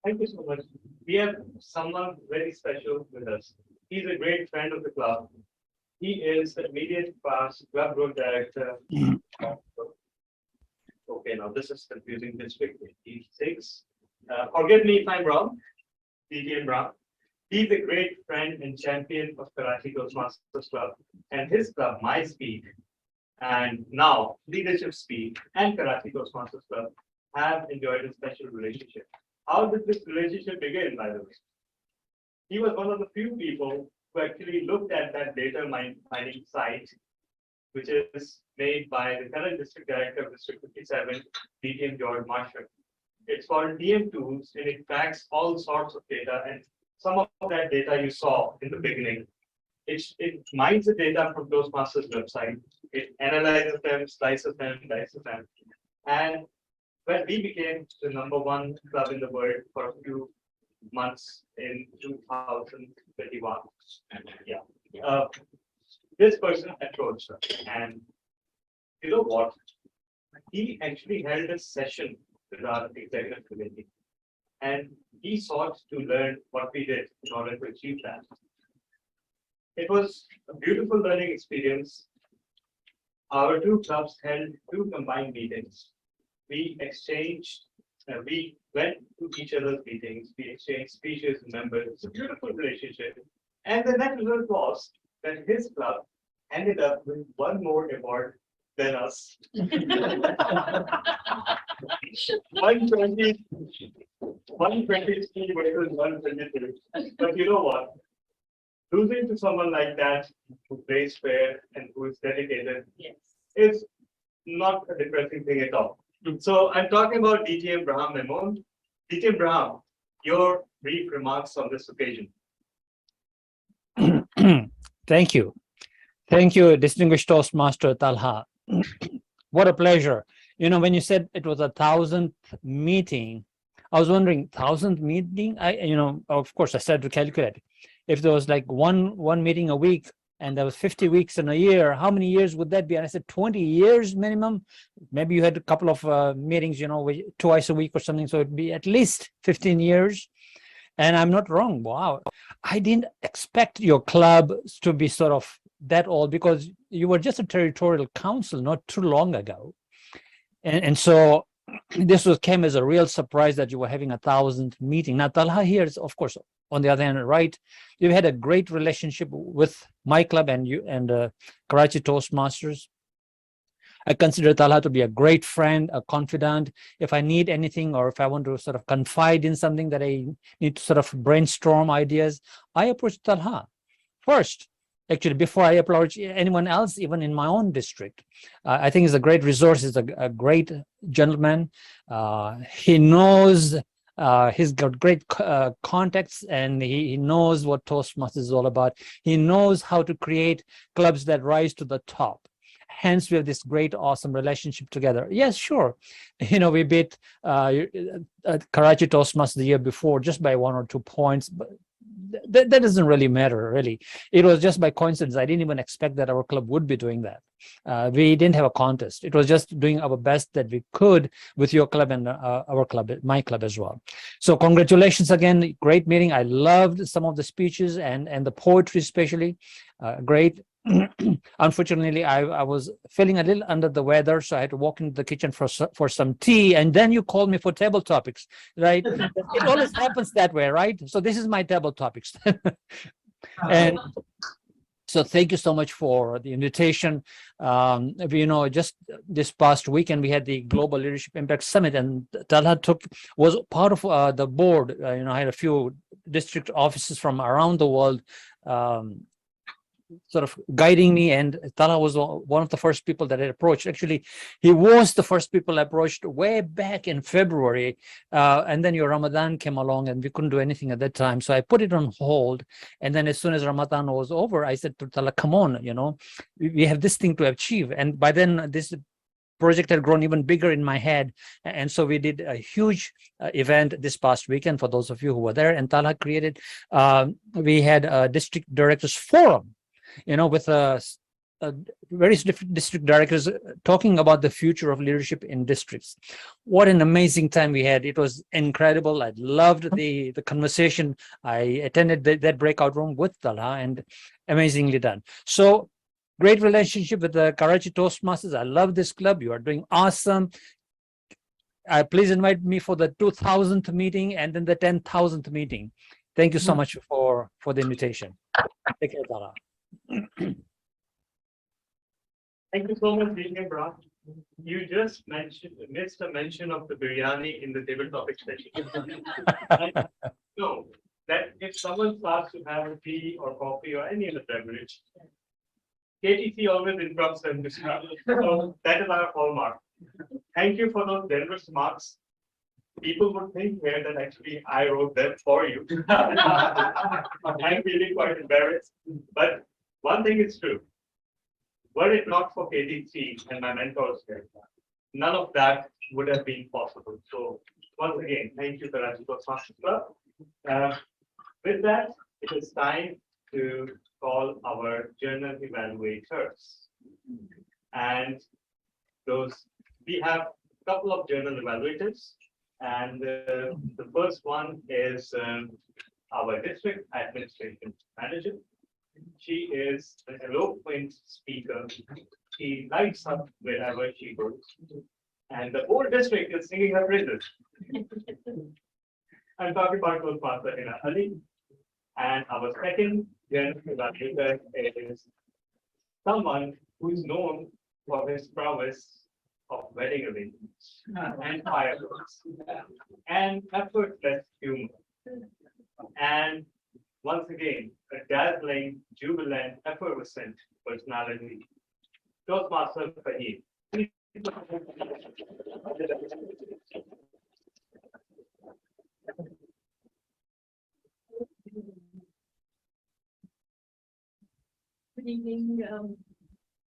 Thank you so much. We have someone very special with us. He's a great friend of the club. He is the immediate past club road director. Okay, now this is confusing. District 86. Forgive me if I'm wrong. DTM Brown. He's a great friend and champion of Karachi Toastmasters Club, and his club, My Speak, and now Leadership Speak and Karachi Toastmasters Club have enjoyed a special relationship. How did this relationship begin, by the way? He was one of the few people who actually looked at that data mining site, which is made by the current district director of District 57, DTM George Marshall. It's called DM Tools, and it tracks all sorts of data. And some of that data you saw in the beginning, it mines the data from Toastmasters website. It analyzes them, slices them, dices them. And when we became the #1 club in the world for a few months in 2021. Yeah. This person approached us, and you know what? He actually held a session with our executive committee, and he sought to learn what we did in order to achieve that. It was a beautiful learning experience. Our two clubs held 2 combined meetings. We exchanged, we went to each other's meetings, we exchanged speeches and members. It's a beautiful relationship. And the net result was that his club ended up with 1 more award than us. 123 versus 122. But you know what? Losing to someone like that who plays fair and who is dedicated is not a depressing thing at all. So I'm talking about DTM Braham Memon. DTM Braham, your brief remarks on this occasion. Thank you. Thank you, distinguished Toastmaster Talha. What a pleasure. You know, when you said it was 1000th meeting, I was wondering, 1000th meeting? Of course, I started to calculate. If there was like one meeting a week and there was 50 weeks in a year, how many years would that be? And I said 20 years minimum. Maybe you had a couple of meetings, twice a week or something. So it'd be at least 15 years. And I'm not wrong. Wow. I didn't expect your club to be sort of that old, because you were just a territorial council not too long ago. And so this came as a real surprise that you were having 1000th meeting. Now, Talha here is, of course, on the other hand, right, you've had a great relationship with my club and you and Karachi Toastmasters. I consider Talha to be a great friend, a confidant. If I need anything, or if I want to sort of confide in something that I need to sort of brainstorm ideas, I approach Talha first, actually, before I approach anyone else, even in my own district. I think he's a great resource. He's a great gentleman. He knows, he's got great contacts, and he knows what Toastmasters is all about. He knows how to create clubs that rise to the top. Hence, we have this great, awesome relationship together. Yes, sure. We beat Karachi Toastmasters the year before just by 1 or 2 points, but that doesn't really matter, really. It was just by coincidence. I didn't even expect that our club would be doing that. We didn't have a contest. It was just doing our best that we could with your club and our club, my club as well. So congratulations again. Great meeting. I loved some of the speeches and the poetry especially. Great. Unfortunately, I was feeling a little under the weather, so I had to walk into the kitchen for some tea, and then you called me for table topics, right? It always happens that way, right? So this is my table topics. And so thank you so much for the invitation. Just this past weekend, we had the Global Leadership Impact Summit, and Talha was part of the board. I had a few district offices from around the world sort of guiding me, and Talha was one of the first people that I approached. Actually, he was the first people I approached way back in February, and then your Ramadan came along and we couldn't do anything at that time, so I put it on hold. And then as soon as Ramadan was over, I said to Talha, come on, we have this thing to achieve. And by then this project had grown even bigger in my head, and so we did a huge event this past weekend for those of you who were there. And Talha created, we had a district directors forum, with various different district directors talking about the future of leadership in districts. What an amazing time we had. It was incredible. I loved the conversation. I attended that breakout room with Talha, and amazingly done. So great relationship with the Karachi Toastmasters. I love this club. You are doing awesome. Please invite me for the 2000th meeting and then the 10,000th meeting. Thank you so much for the invitation. Take care, Talha. Thank you so much, DJ Brown. You just missed a mention of the biryani in the table topic session. So that if someone starts to have a tea or coffee or any other beverage, KTC always interrupts them to start. So that is our hallmark. Thank you for those generous remarks. People would think here that actually I wrote them for you. I'm feeling quite embarrassed. But one thing is true. Were it not for KTC and my mentors here, none of that would have been possible. So once again, thank you, Karachi Toastmasters Club. With that, it is time to call our journal evaluators. And we have a couple of journal evaluators. And the first one is our district administration manager. She is an eloquent speaker. She lights up wherever she goes. And the whole district is singing her praises. I'm talking about Toastmaster Hina Ali. And our second general evaluator is someone who is known for his prowess of wedding arrangements and fireworks and effortless humor. And once again, a dazzling, jubilant, effervescent personality. Toastmaster Fahim. Good evening,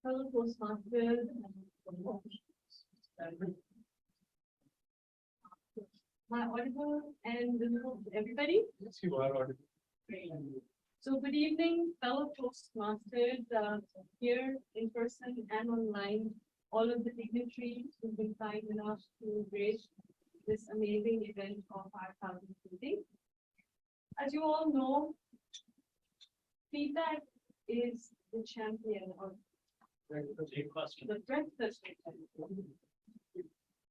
fellow Toastmasters. Am I audible and visible to everybody? Yes, you are audible. So good evening, fellow Toastmasters here in person and online, all of the dignitaries who've been kind enough to grace this amazing event of our 1000th meeting. As you all know, feedback is the champion of the breakfast.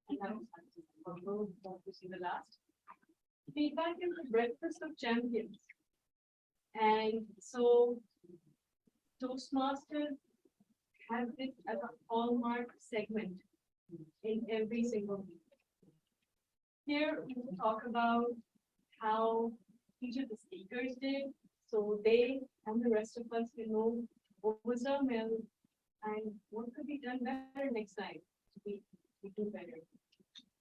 And I will want to see the last. Feedback is the breakfast of champions. And so Toastmasters have this as a hallmark segment in every single meeting. Here we will talk about how each of the speakers did, so they and the rest of us can know what was our mill and what could be done better next time to we do better.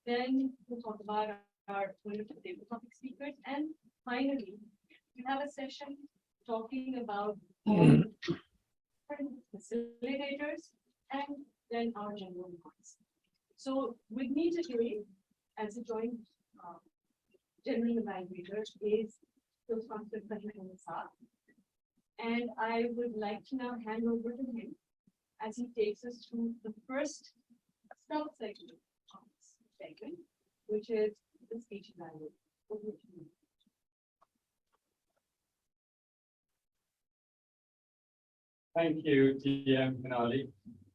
Then we'll talk about our wonderful table topic speakers, and finally we have a session talking about facilitators and then our general remarks. So with me today as a joint general evaluator is Toastmaster Rosemary, and I would like to now hand over to him as he takes us through the first sub-segment of this segment, which is the speech evaluation. Over to you. Thank you, TM Finale.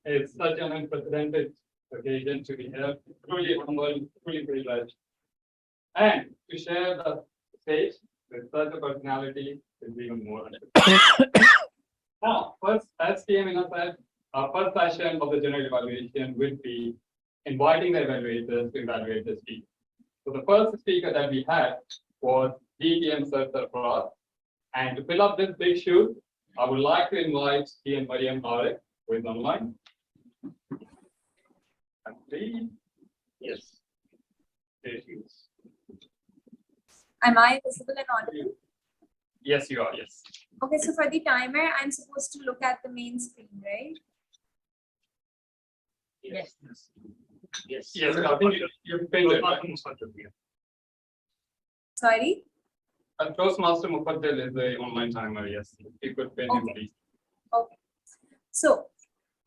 It's such an unprecedented occasion to be here. Truly humble, truly privileged. And to share the stage with such a personality is even more. Now, first, as TM said, our first session of the general evaluation would be inviting the evaluators to evaluate the speech. So the first speaker that we had was DTM Sarfraz. And to fill up this big shoe, I would like to invite TM Mariam Karach, who is online. And please, yes, there she is. Am I visible and audible? Yes, you are, yes. Okay, so for the timer, I'm supposed to look at the main screen, right? Yes. Yes. Yes, I think you pinned it. Sorry? Toastmaster Mufaddal is the online timer, yes. You could pin him, please. Okay. So,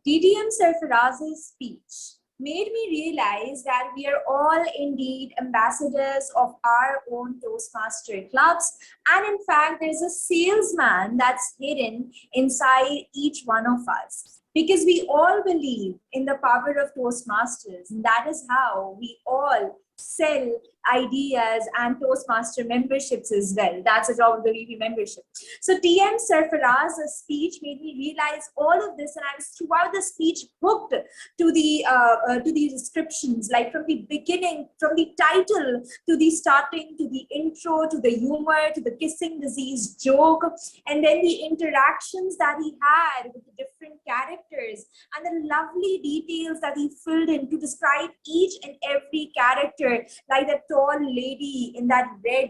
DTM Sarfaraz's speech made me realize that we are all indeed ambassadors of our own Toastmaster clubs. And in fact, there's a salesman that's hidden inside each one of us. Because we all believe in the power of Toastmasters. And that is how we all sell ideas and Toastmaster memberships as well. That's the job of the VP membership. So TM Sarfaraz's speech made me realize all of this, and I was throughout the speech hooked to the descriptions, like from the beginning, from the title to the starting, to the intro, to the humor, to the kissing disease joke, and then the interactions that he had with the different characters and the lovely details that he filled in to describe each and every character, like the tall lady in that red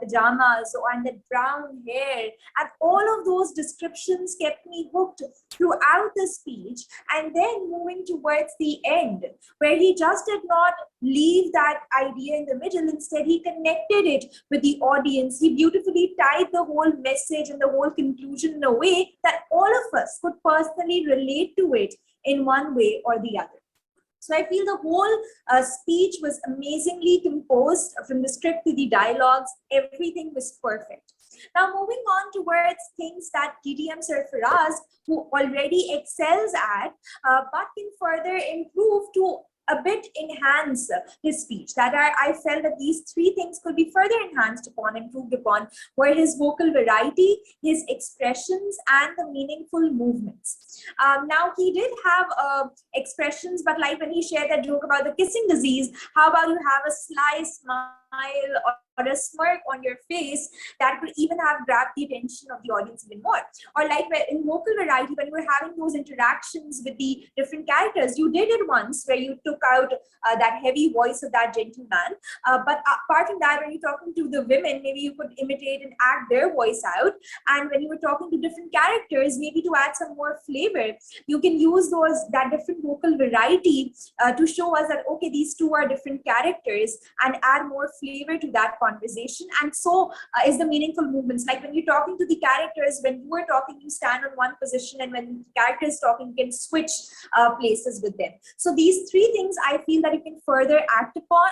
pajamas and the brown hair, and all of those descriptions kept me hooked throughout the speech. And then moving towards the end, where he just did not leave that idea in the middle, instead he connected it with the audience. He beautifully tied the whole message and the whole conclusion in a way that all of us could personally relate to it in one way or the other. So I feel the whole speech was amazingly composed, from the script to the dialogues. Everything was perfect. Now moving on towards things that DTM Sarfaraz, who already excels at, but can further improve to a bit enhance his speech. That I felt that these three things could be further enhanced upon, improved upon, were his vocal variety, his expressions, and the meaningful movements. Now he did have expressions, but like when he shared that joke about the kissing disease, how about you have a sly smile or a smirk on your face that could even have grabbed the attention of the audience even more. Or like in vocal variety, when we're having those interactions with the different characters, you did it once where you took out that heavy voice of that gentleman. But apart from that, when you're talking to the women, maybe you could imitate and act their voice out. And when you were talking to different characters, maybe to add some more flavor, you can use that different vocal variety to show us that, okay, these two are different characters, and add more flavor to that conversation. And so is the meaningful movements. Like when you're talking to the characters, when you are talking, you stand on one position, and when the character is talking, you can switch places with them. So these three things I feel that you can further act upon,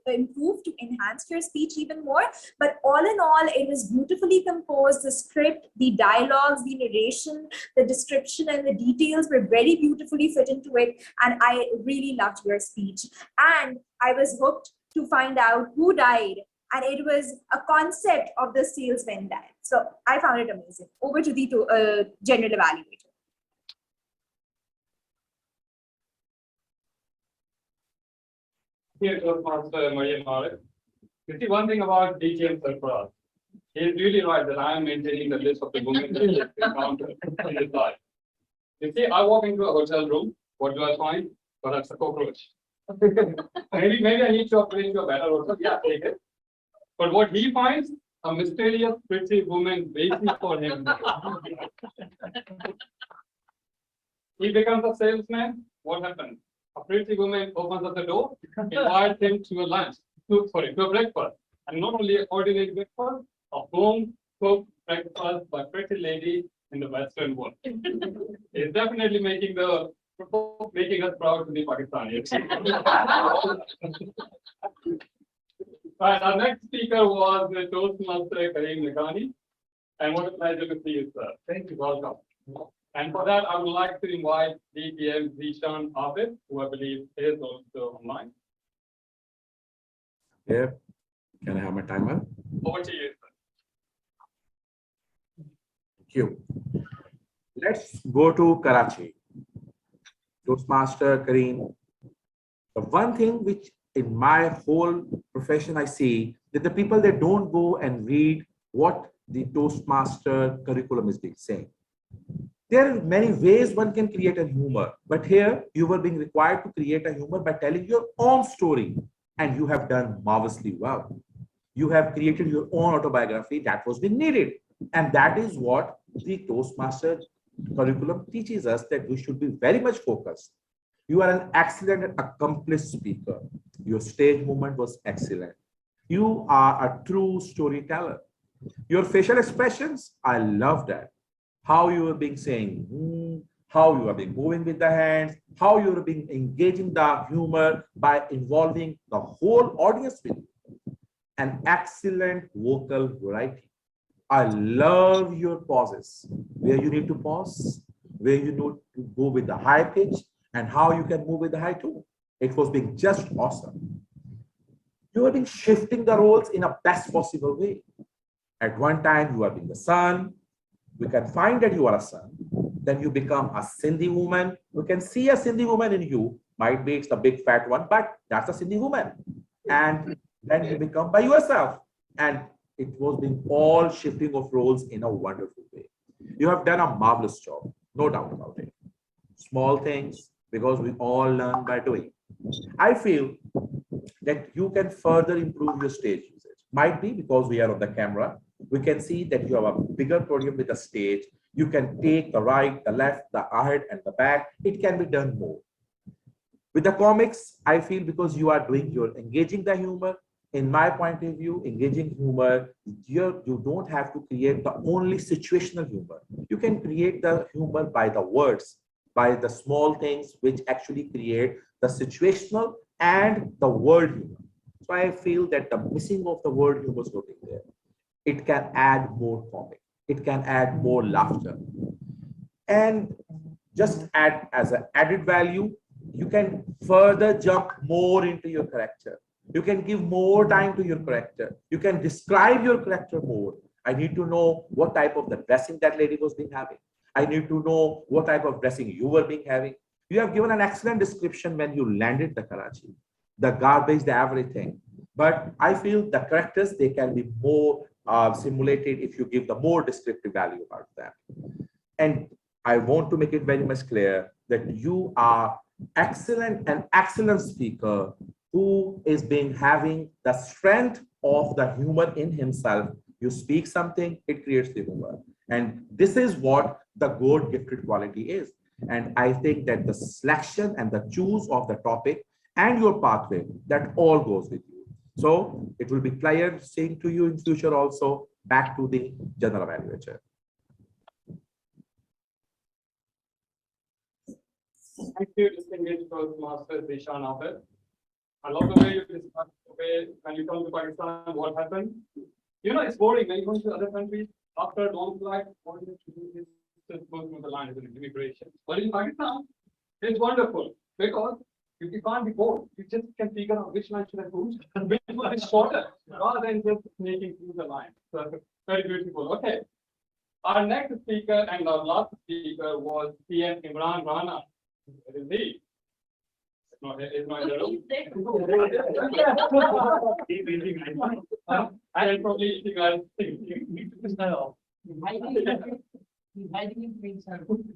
improve to enhance your speech even more. But all in all, it was beautifully composed. The script, the dialogues, the narration, the description, and the details were very beautifully fit into it. And I really loved your speech. And I was hooked to find out who died. And it was a concept of the salesman died. So I found it amazing. Over to the general evaluator. Here goes Master Maria Malik. You see, one thing about DTM Sarfaraz, he's really right that I am maintaining the list of the women that he encountered in his life. You see, I walk into a hotel room, what do I find? Perhaps a cockroach. maybe I need to upgrade to a better hotel. Yeah, take it. But what he finds, a mysterious pretty woman waiting for him. He becomes a salesman. What happens? A pretty woman opens up the door, invites him to a lunch, to a breakfast. And not only an ordinary breakfast, a home cooked breakfast by pretty lady in the Western world. It's definitely making us proud to be Pakistani. Right, our next speaker was the Toastmaster Kareem Nagani. And what a pleasure to see you, sir. Thank you. Welcome. And for that, I would like to invite DTM Zishan Abid, who I believe is also online. Yeah. Can I have my timer? Over to you, sir. Thank you. Let's go to Karachi. Toastmaster Kareem. The one thing which in my whole profession I see that the people that don't go and read what the Toastmaster curriculum is being saying. There are many ways one can create a humor, but here you were being required to create a humor by telling your own story, and you have done marvelously well. You have created your own autobiography that was being needed, and that is what the Toastmaster curriculum teaches us, that we should be very much focused. You are an excellent and accomplished speaker. Your stage movement was excellent. You are a true storyteller. Your facial expressions, I love that. How you are being saying, how you are being moving with the hands, how you are being engaging the humor by involving the whole audience with you. An excellent vocal variety. I love your pauses, where you need to pause, where you need to go with the high pitch, and how you can move with the high tone. It was being just awesome. You have been shifting the roles in a best possible way. At one time, you are being the son. We can find that you are a son. Then you become a Sindhi woman. We can see a Sindhi woman in you. Might be it's the big fat one, but that's a Sindhi woman. And then you become by yourself. And it was being all shifting of roles in a wonderful way. You have done a marvelous job, no doubt about it. Small things, because we all learn by doing. I feel that you can further improve your stage usage. Might be because we are on the camera. We can see that you have a bigger podium with a stage. You can take the right, the left, the ahead, and the back. It can be done more. With the comics, I feel because you are doing your engaging the humor. In my point of view, engaging humor, you don't have to create the only situational humor. You can create the humor by the words, by the small things which actually create the situational and the word humor. So I feel that the missing of the word humor is not there. It can add more comic. It can add more laughter. And just add as an added value, you can further jump more into your character. You can give more time to your character. You can describe your character more. I need to know what type of the dressing that lady was being having. I need to know what type of dressing you were being having. You have given an excellent description when you landed the Karachi, the garbage, the everything. But I feel the characters, they can be more simulated if you give the more descriptive value about them. And I want to make it very much clear that you are an excellent speaker who is being having the strength of the humor in himself. You speak something, it creates the humor. And this is what the God gifted quality is. And I think that the selection and the choose of the topic and your pathway, that all goes with you. So it will be clear saying to you in future also, back to the general evaluator. Thank you, distinguished Toastmaster Zishan Abid. I love the way you described the way when you come to Pakistan, what happened. You know, it's boring when you go to other countries. After a long flight, all you have to do is just go through the line of immigration. But in Pakistan, it's wonderful because you can't be bored. You just can figure out which line should I go and which one is shorter rather than just making through the line. So very beautiful. Okay. Our next speaker and our last speaker was PM Imran Rana. Where is he? Is not in the room? He's eating. I'll probably eating. I'll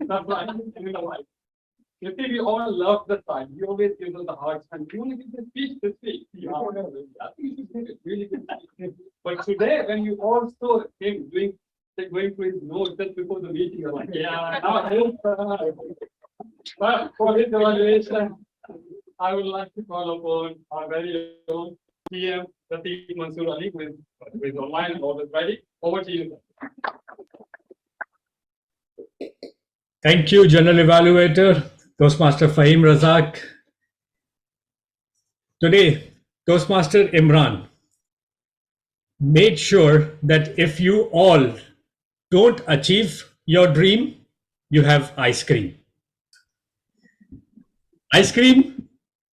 That's right. You see, we all love the time. He always gives us the hard time. You want to give the speech this week. I think you should really good. But today, when you all saw him going through his notes just before the meeting, you're like, yeah, but for his evaluation, I would like to call upon our very own PM, Pratik Mansoor Ali, with online and all is ready. Over to you. Thank you, General Evaluator, Toastmaster Fahim Razak. Today, Toastmaster Imran made sure that if you all don't achieve your dream, you have ice cream. Ice cream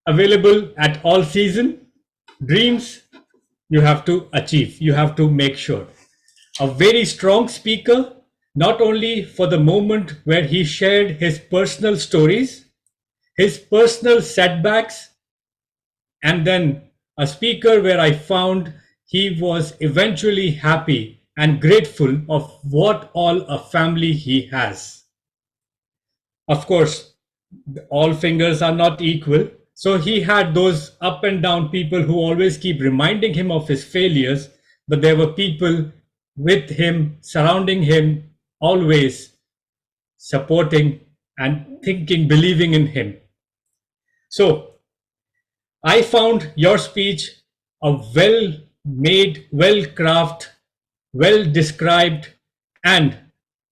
available at all season. Dreams you have to achieve, you have to make sure. A very strong speaker, not only for the moment where he shared his personal stories, his personal setbacks, and then a speaker where I found he was eventually happy and grateful of what all a family he has. Of course, all fingers are not equal. So he had those up and down people who always keep reminding him of his failures, but there were people with him, surrounding him, always supporting and thinking, believing in him. So I found your speech a well-made, well-crafted, well-described, and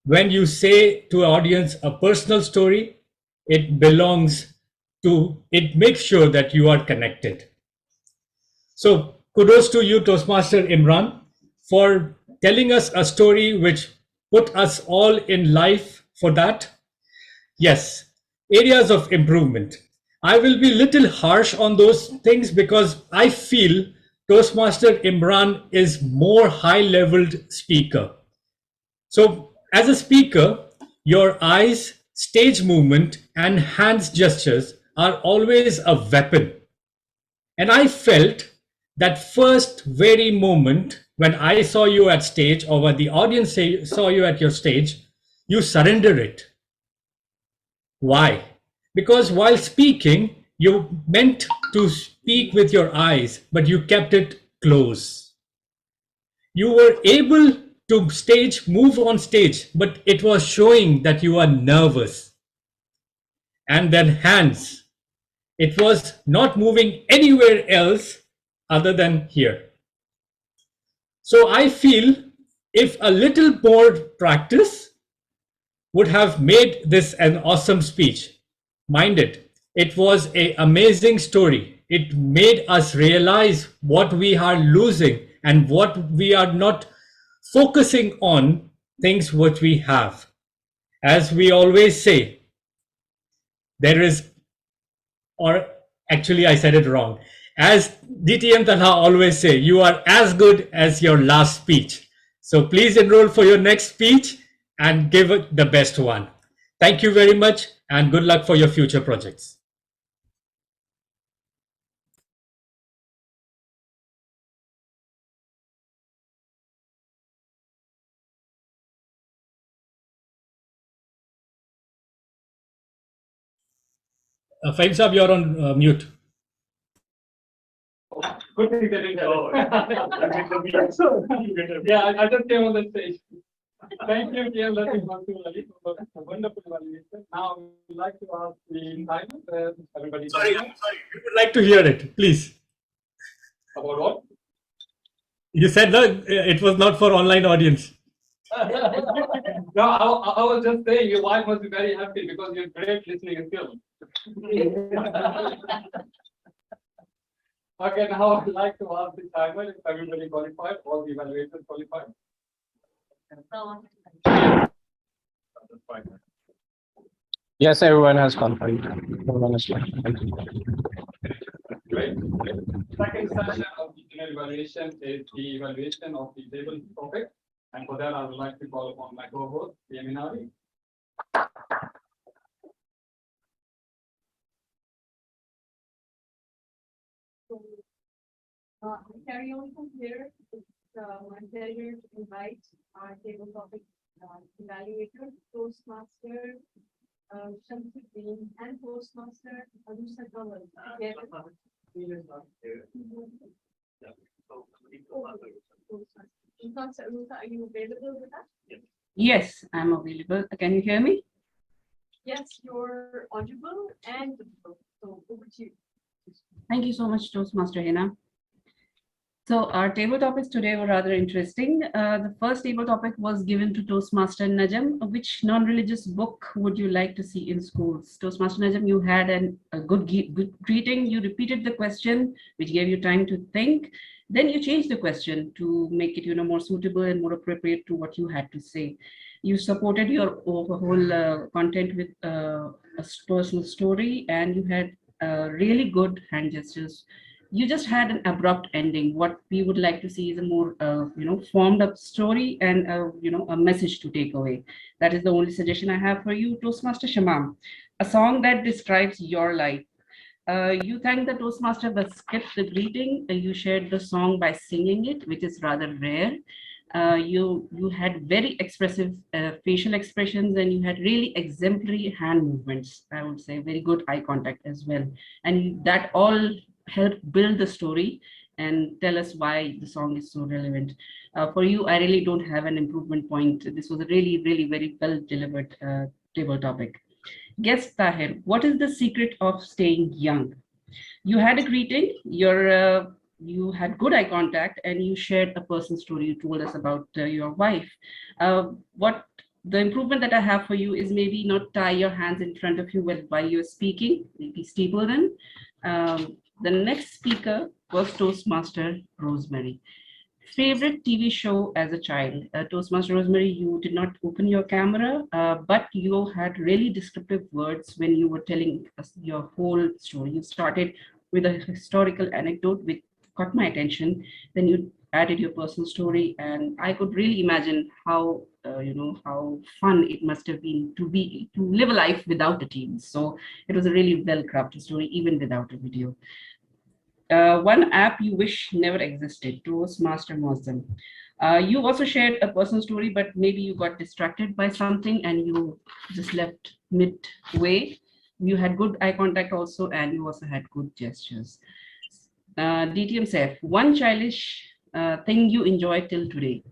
when you say to an audience a personal story, it belongs to, it makes sure that you are connected. So kudos to you, Toastmaster Imran, for telling us a story which put us all in life for that. Yes, areas of improvement. I will be little harsh on those things because I feel Toastmaster Imran is more high-leveled speaker. So as a speaker, your eyes, stage movement, and hands gestures are always a weapon. And I felt that first very moment when I saw you at stage, or when the audience saw you at your stage, you surrender it. Why? Because while speaking, you meant to speak with your eyes, but you kept it close. You were able to move on stage, but it was showing that you are nervous. And then hands. It was not moving anywhere else other than here. So I feel if a little more practice would have made this an awesome speech. Mind it was an amazing story. It made us realize what we are losing and what we are not focusing on things which we have. As we always say, there is, or actually I said it wrong. As DTM Talha always say, you are as good as your last speech. So please enroll for your next speech and give it the best one. Thank you very much and good luck for your future projects. Fahim Saab, you're on mute. Good thing they didn't have it. Yeah, I just came on the stage. Thank you, dear Latif Mansoor Ali, for a wonderful evaluation. Now, I would like to ask the timer, everybody. Sorry, we would like to hear it, please. About what? You said that it was not for online audience. No, I was just saying your wife must be very happy because you're great listening skills. Okay, now I'd like to ask the timer if everybody qualified, all the evaluators qualified. Yes, everyone has confirmed. Everyone is confirmed. Great. Second session of the general evaluation is the evaluation of the table topic. And for that, I would like to call upon my co-host, Dignitaries. I carry on from here. It's my pleasure to invite our table topic evaluator, Toastmaster Shamsuddin, and Toastmaster Anusa Kawal. Toastmaster, are you available with us? Yes, I'm available. Can you hear me? Yes, you're audible and visible. So over to you. Thank you so much, Toastmaster Hina. So our table topics today were rather interesting. The first table topic was given to Toastmaster Najam. Which non-religious book would you like to see in schools? Toastmaster Najam, you had a good greeting. You repeated the question, which gave you time to think. Then you changed the question to make it, more suitable and more appropriate to what you had to say. You supported your whole content with a personal story, and you had really good hand gestures. You just had an abrupt ending. What we would like to see is a more formed up story and a message to take away. That is the only suggestion I have for you. Toastmaster Shamam, a song that describes your life. You thanked the Toastmaster but skipped the greeting. You shared the song by singing it, which is rather rare. You had very expressive facial expressions, and you had really exemplary hand movements. I would say very good eye contact as well, and that all helped build the story and tell us why the song is so relevant. For you, I really don't have an improvement point. This was a really, really very well delivered table topic. Guest Tahir, what is the secret of staying young? You had a greeting, you had good eye contact, and you shared a personal story. You told us about your wife. What the improvement that I have for you is maybe not tie your hands in front of you while you're speaking, maybe steeple them. The next speaker was Toastmaster Rosemary. Favorite TV show as a child? Toastmaster Rosemary, you did not open your camera, but you had really descriptive words when you were telling us your whole story. You started with a historical anecdote which caught my attention. Then you added your personal story, and I could really imagine how how fun it must have been to live a life without a team. So it was a really well crafted story, even without a video. One app you wish never existed, Toastmaster Muslim. You also shared a personal story, but maybe you got distracted by something and you just left midway. You had good eye contact also, and you also had good gestures. DTM Saif, one childish thing you enjoy till today.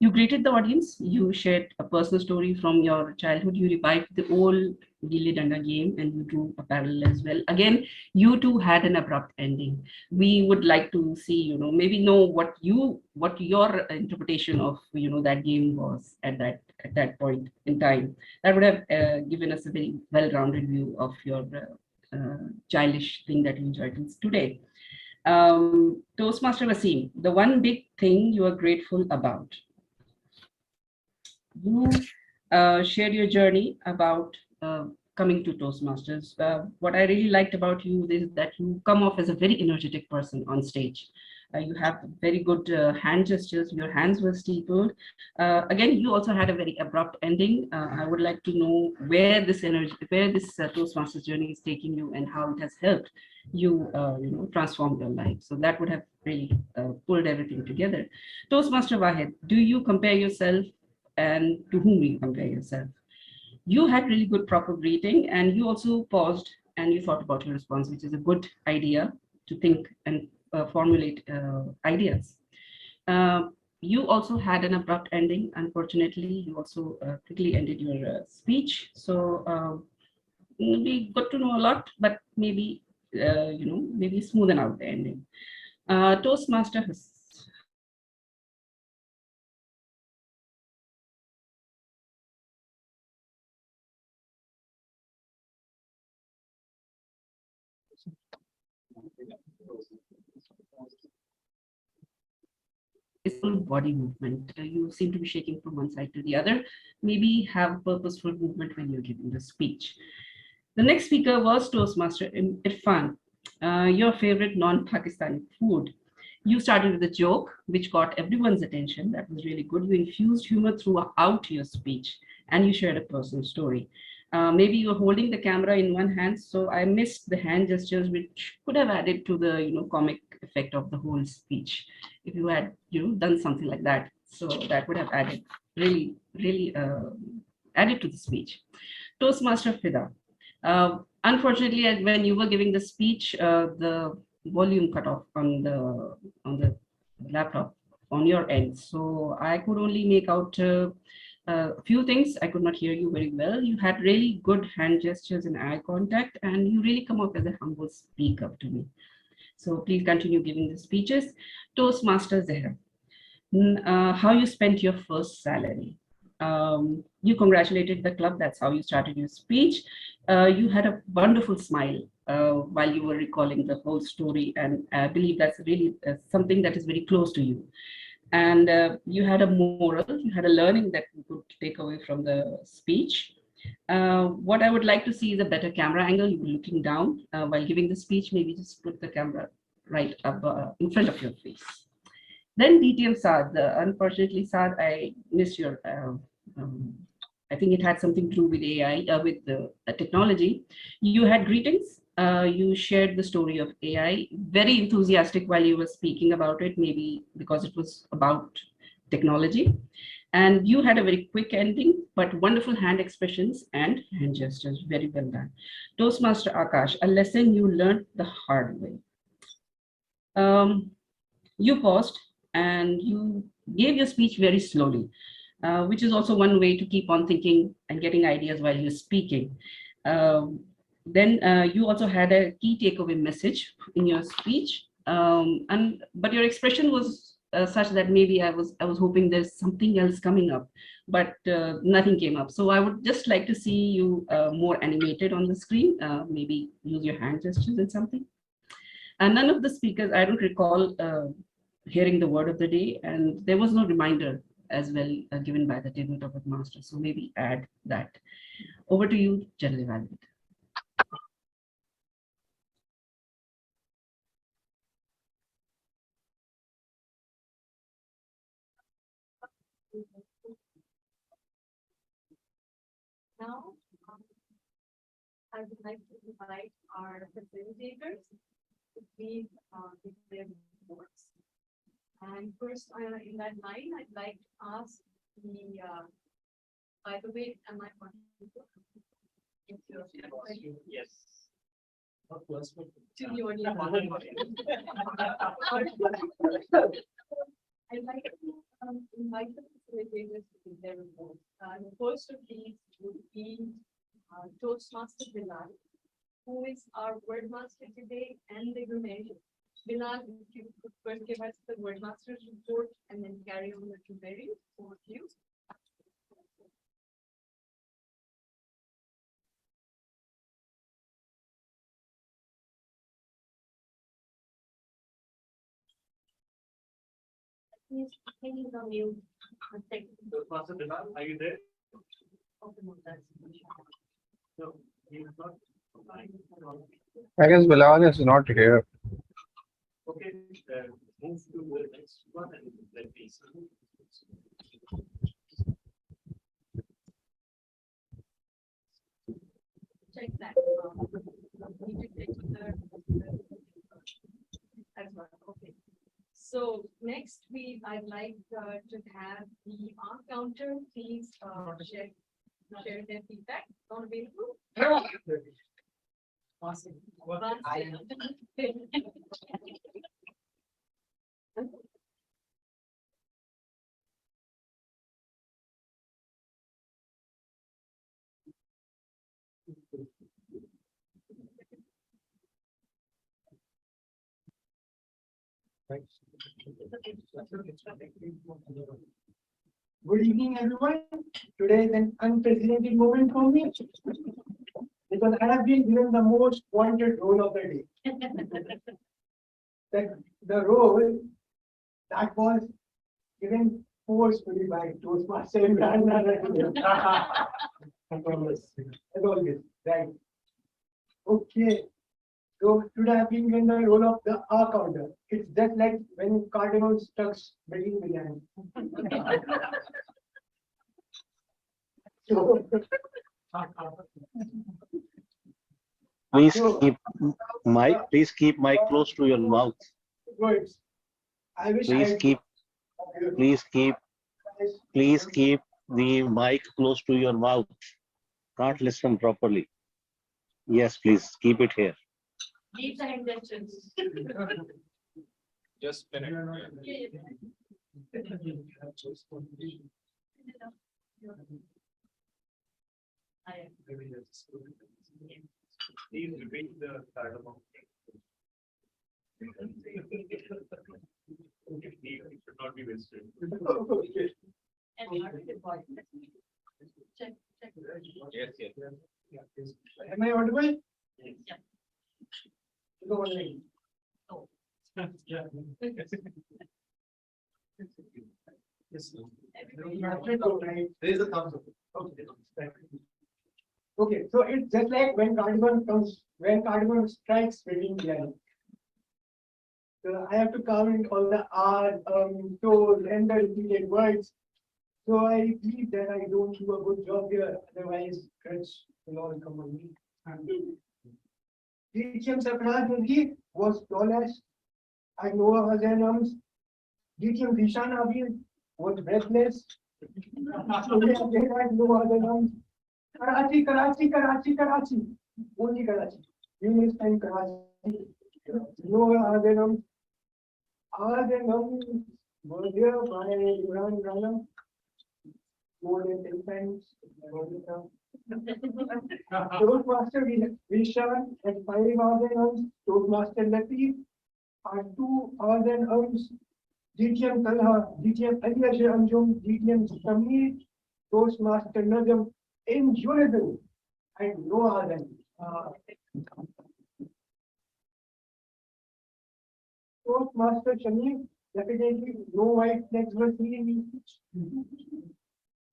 You greeted the audience, you shared a personal story from your childhood, you revived the old Gilli Danda game, and you drew a parallel as well. Again, you too had an abrupt ending. We would like to see, maybe know what your interpretation of, that game was at that point in time. That would have given us a very well-rounded view of your childish thing that you enjoyed today. Toastmaster Wasim, the one big thing you are grateful about. You shared your journey about coming to Toastmasters. What I really liked about you is that you come off as a very energetic person on stage. You have very good hand gestures. Your hands were steepled. Again, you also had a very abrupt ending. I would like to know where this Toastmasters journey is taking you and how it has helped you, transform your life. So that would have really pulled everything together. Toastmaster Wahed, do you compare yourself, and to whom you compare yourself? You had really good proper greeting, and you also paused and you thought about your response, which is a good idea to think and formulate ideas. You also had an abrupt ending. Unfortunately, you also quickly ended your speech. So we got to know a lot, but maybe, maybe smoothen out the ending. Toastmaster is full body movement. You seem to be shaking from one side to the other. Maybe have purposeful movement when you're giving the speech. The next speaker was Toastmaster Irfan, your favorite non-Pakistani food. You started with a joke, which got everyone's attention. That was really good. You infused humor throughout your speech, and you shared a personal story. Maybe you were holding the camera in one hand, so I missed the hand gestures, which could have added to the comic effect of the whole speech. If you had done something like that, so that would have added really added to the speech. Toastmaster Fida. Unfortunately, when you were giving the speech, the volume cut off on the laptop on your end, so I could only make out a few things. I could not hear you very well. You had really good hand gestures and eye contact, and you really come off as a humble speaker to me. So please continue giving the speeches. Toastmaster Zehra, how you spent your first salary. You congratulated the club. That's how you started your speech. You had a wonderful smile while you were recalling the whole story, and I believe that's really something that is very close to you. And you had a moral, you had a learning that you could take away from the speech. What I would like to see is a better camera angle. You were looking down while giving the speech. Maybe just put the camera right up in front of your face. Then DTM Saad. Unfortunately, Saad, I missed your. I think it had something to do with AI, with the technology. You had greetings. You shared the story of AI, very enthusiastic while you were speaking about it, maybe because it was about technology. And you had a very quick ending, but wonderful hand expressions and hand gestures. Very well done. Toastmaster Akash, a lesson you learned the hard way. You paused and you gave your speech very slowly, which is also one way to keep on thinking and getting ideas while you're speaking. Then you also had a key takeaway message in your speech, but your expression was such that maybe I was hoping there's something else coming up, but nothing came up. So I would just like to see you more animated on the screen. Maybe use your hand gestures and something. And none of the speakers, I don't recall hearing the word of the day, and there was no reminder as well given by the table topic master. So maybe add that. Over to you, General Evaluator. Now, I would like to invite our facilitators to please give their reports. And first, in that line, I'd like to ask the, by the way, am I on? Yes. To the audience. I'd like to invite the facilitators to give their reports. The first of these would be Toastmaster Bilal, who is our wordmaster today and the grenadier. Bilal, if you could first give us the wordmaster's report and then carry on the two variants. Over to you. Please, can you unmute? Toastmaster Bilal, are you there? No, he is not. I guess Bilal is not here. Okay, move to the next one and let me see. Check that. As well. Okay. So next I'd like to have the on counter please share their feedback. Not available. Awesome. Good evening, everyone. Today is an unprecedented moment for me because I have been given the most wanted role of the day. The role that was given forcefully by Toastmaster. As always, right? Okay. So today I've been given the role of the R counter. It's just like when Cardinal Stucks between the lines. So Please keep mic close to your mouth. Good. I wish Please keep the mic close to your mouth. Can't listen properly. Yes, please keep it here. Leave the intentions. Just a minute. Please repeat the cardamom. It should not be wasted. Check. Yes, yes. Am I audible? Yeah. Go on. Oh. Yeah. There is a thumbs up. Okay, so it's just like when cardamom strikes between the line. So I have to count all the R, toes, and the repeated words. So I believe that I don't do a good job here. Otherwise, crutch will all come on me. DTM Sarfaraz was flawless. I know her arms. DTM Vishan Abir was breathless. Today again I know other names. Karachi. Only Karachi. Units and Karachi. No other names. Other names were there by Imran Rana. More than 10 times. Toastmaster Vishan and 5 other names. Toastmaster Latif are 2 other names. DTM Talha, DTM Aliasher Anjum, DTM Samir, Toastmaster Najam, enjoyable and no other. Toastmaster Shamir, definitely no white flags were seen.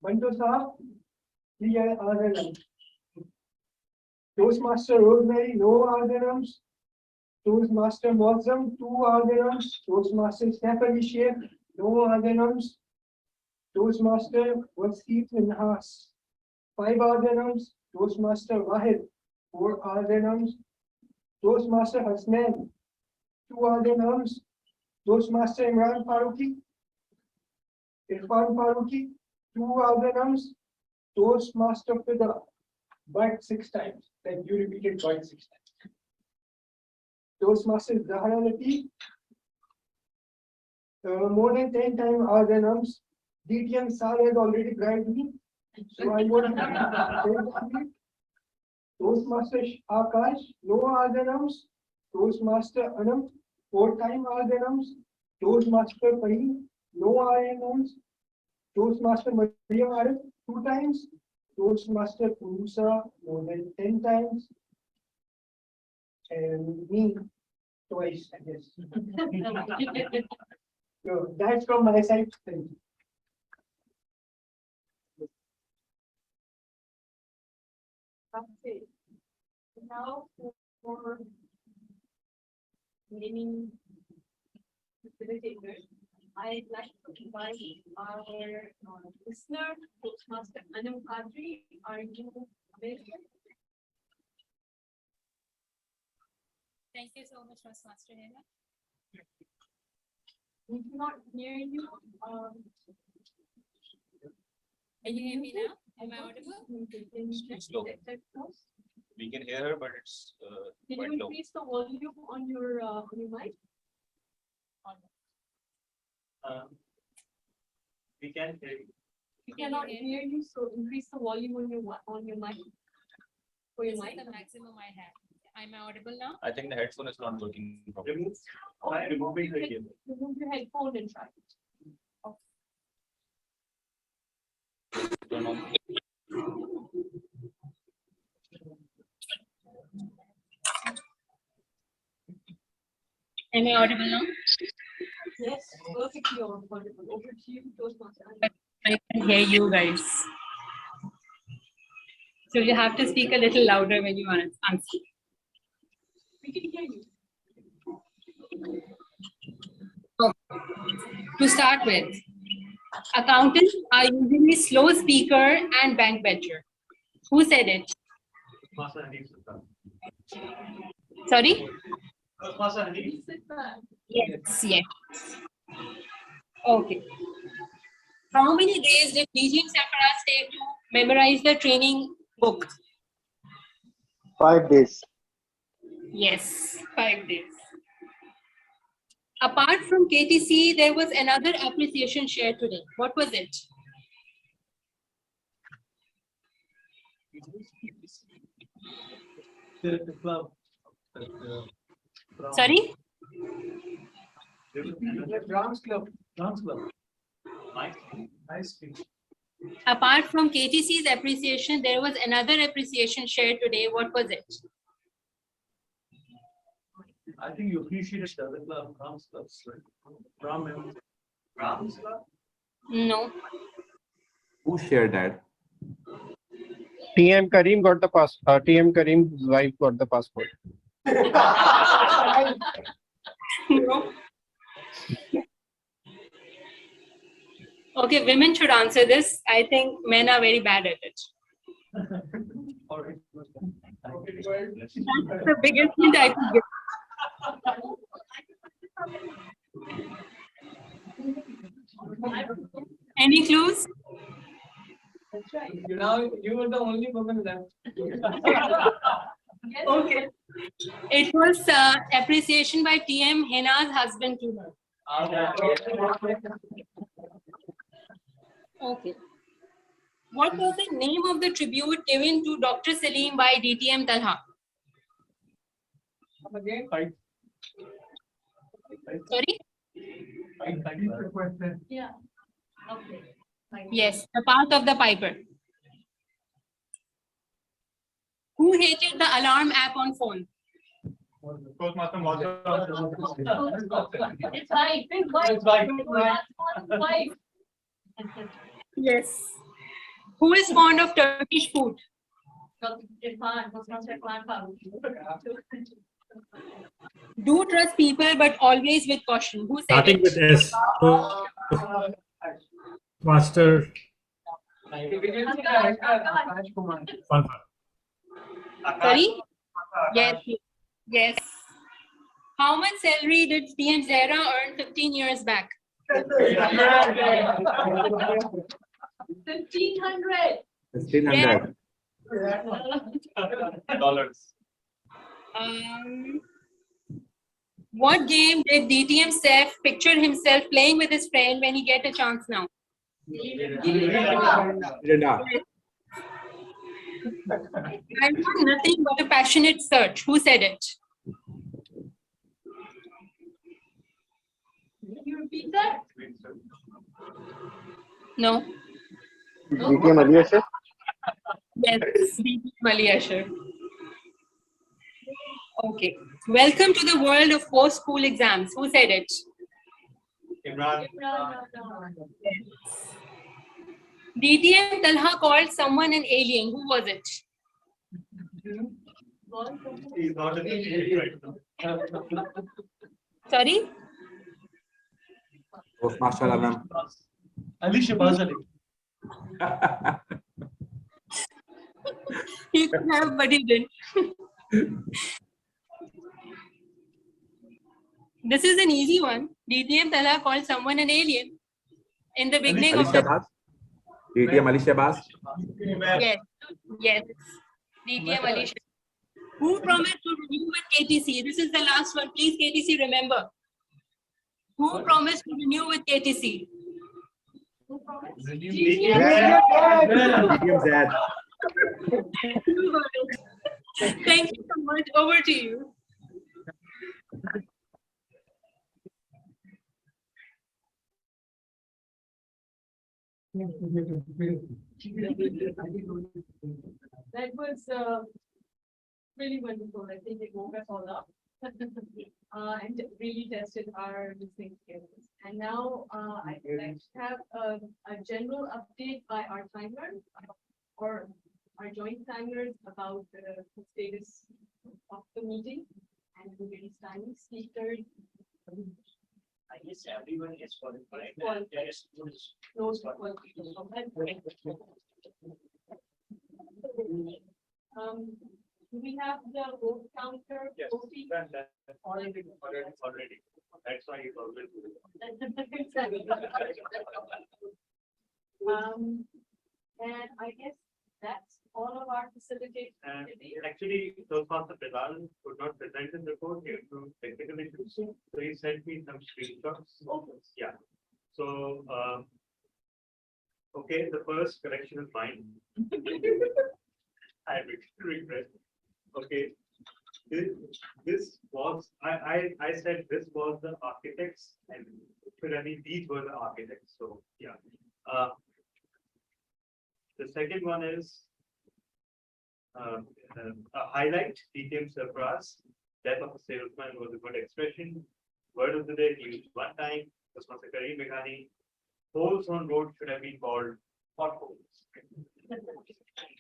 Bantu Saab, 3 other names. Toastmaster Rosemary, no other names. Toastmaster Mozam, 2 other names. Toastmaster Stephanie Sheikh, no other names. Toastmaster Waseef Minhas, 5 other names. Toastmaster Wahid, 4 other names. Toastmaster Hasnan, 2 other names. Toastmaster Imran Faruqi, Irfan Faruqi, 2 other names. Toastmaster Fida, but 6 times. Then you repeated but 6 times. Toastmaster Zahra Latif, more than 10 times other names. DTM Sal has already bribed me, so I won't say that. Toastmaster Akash, no other names. Toastmaster Anam, 4 times other names. Toastmaster Fahim, no other names. Toastmaster Mariam Arif, 2 times. Toastmaster Purusa, more than 10 times. And me, twice, I guess. So that's from my side. Thank you. Okay. Now for naming facilitators, I'd like to invite our listener, Toastmaster Anam Qadri. Are you available? Thank you so much, Toastmaster Hena. We cannot hear you. Can you hear me now? Am I audible? It's low. We can hear her, but it's Can quite you low. increase the volume on your mic? We can hear you. We cannot hear you, so increase the volume on your mic. For your This mic. is the maximum I have. Am I audible now? I think the headphone is not working properly. By removing the cable. Remove your headphone and try it. Turn on. Am I audible now? Yes, perfectly audible. Over to you, Toastmaster. I can hear you guys. So you have to speak a little louder when you want to answer. We can hear you. To start with, accountants are usually slow speaker and backbencher. Who said it? Sorry? Yes, yes. Okay. How many days did DGM Sarfaraz take to memorize the training book? 5 days. Yes, 5 days. Apart from KTC, there was another appreciation shared today. What was it? Sorry? Drums Club. Apart from KTC's appreciation, there was another appreciation shared today. What was it? I think you appreciated the other club, Rams clubs, right? Rams club? No. Who shared that? TM Karim got the pass. TM Karim's wife got the passport. No. Okay, women should answer this. I think men are very bad at it. That's the biggest hint I could give. Any clues? That's right. You were the only woman left. Okay. It was appreciation by TM Hena's husband to her. Okay. What was the name of the tribute given to Dr. Salim by DTM Talha? Again? Sorry? Yeah. Okay. Yes, the part of the piper. Who hated the alarm app on phone? It's fine. It's fine. Yes. Who is fond of Turkish food? Do trust people, but always with caution. Who said Starting it? with S. Master. Sorry? Yes. Yes. How much salary did TM Zahra earn 15 years back? 1,500. 1,500. Dollars. What game did DTM Seth picture himself playing with his friend when he get a chance now? I want nothing but a passionate search. Who said it? Can you repeat that? No. DTM Ali Asher? Yes, DTM Ali Asher. Okay. Welcome to the world of post-school exams. Who said it? Imran. DTM Talha called someone an alien. Who was it? He's not an idiot right now. Sorry? Toastmaster Alam. Alicia Bazali. He could have, but he didn't. This is an easy one. DTM Talha called someone an alien in the beginning of the... Alicia DTM Alicia Bas. Yes, yes. DTM Alicia. Who promised to renew with KTC? This is the last one. Please, KTC, remember. Who promised to renew with KTC? DTM Zad. Thank you so much. Over to you. That was really wonderful. I think it woke us all up and really tested our listening skills. And now I would like to have a general update by our timer or our joint timers about the status of the meeting and the various timing speakers. I guess everyone is qualified. There is Close to qualification. Do we have the vote counter? Yes, voting? already. That's why it's always. And I guess that's all of our facilitators. And actually, Toastmaster Bilal could not present his report due to technical issues. So he sent me some screenshots. Yeah. So, okay, the first correction is mine. I regret. Okay. This was, I said this was the architects, and these were the architects. So, yeah. The second one is a highlight, DTM surprise. Death of a salesman was a good expression. Word of the day used one time. Toastmaster Kareem Meghani. Holes on road should have been called potholes.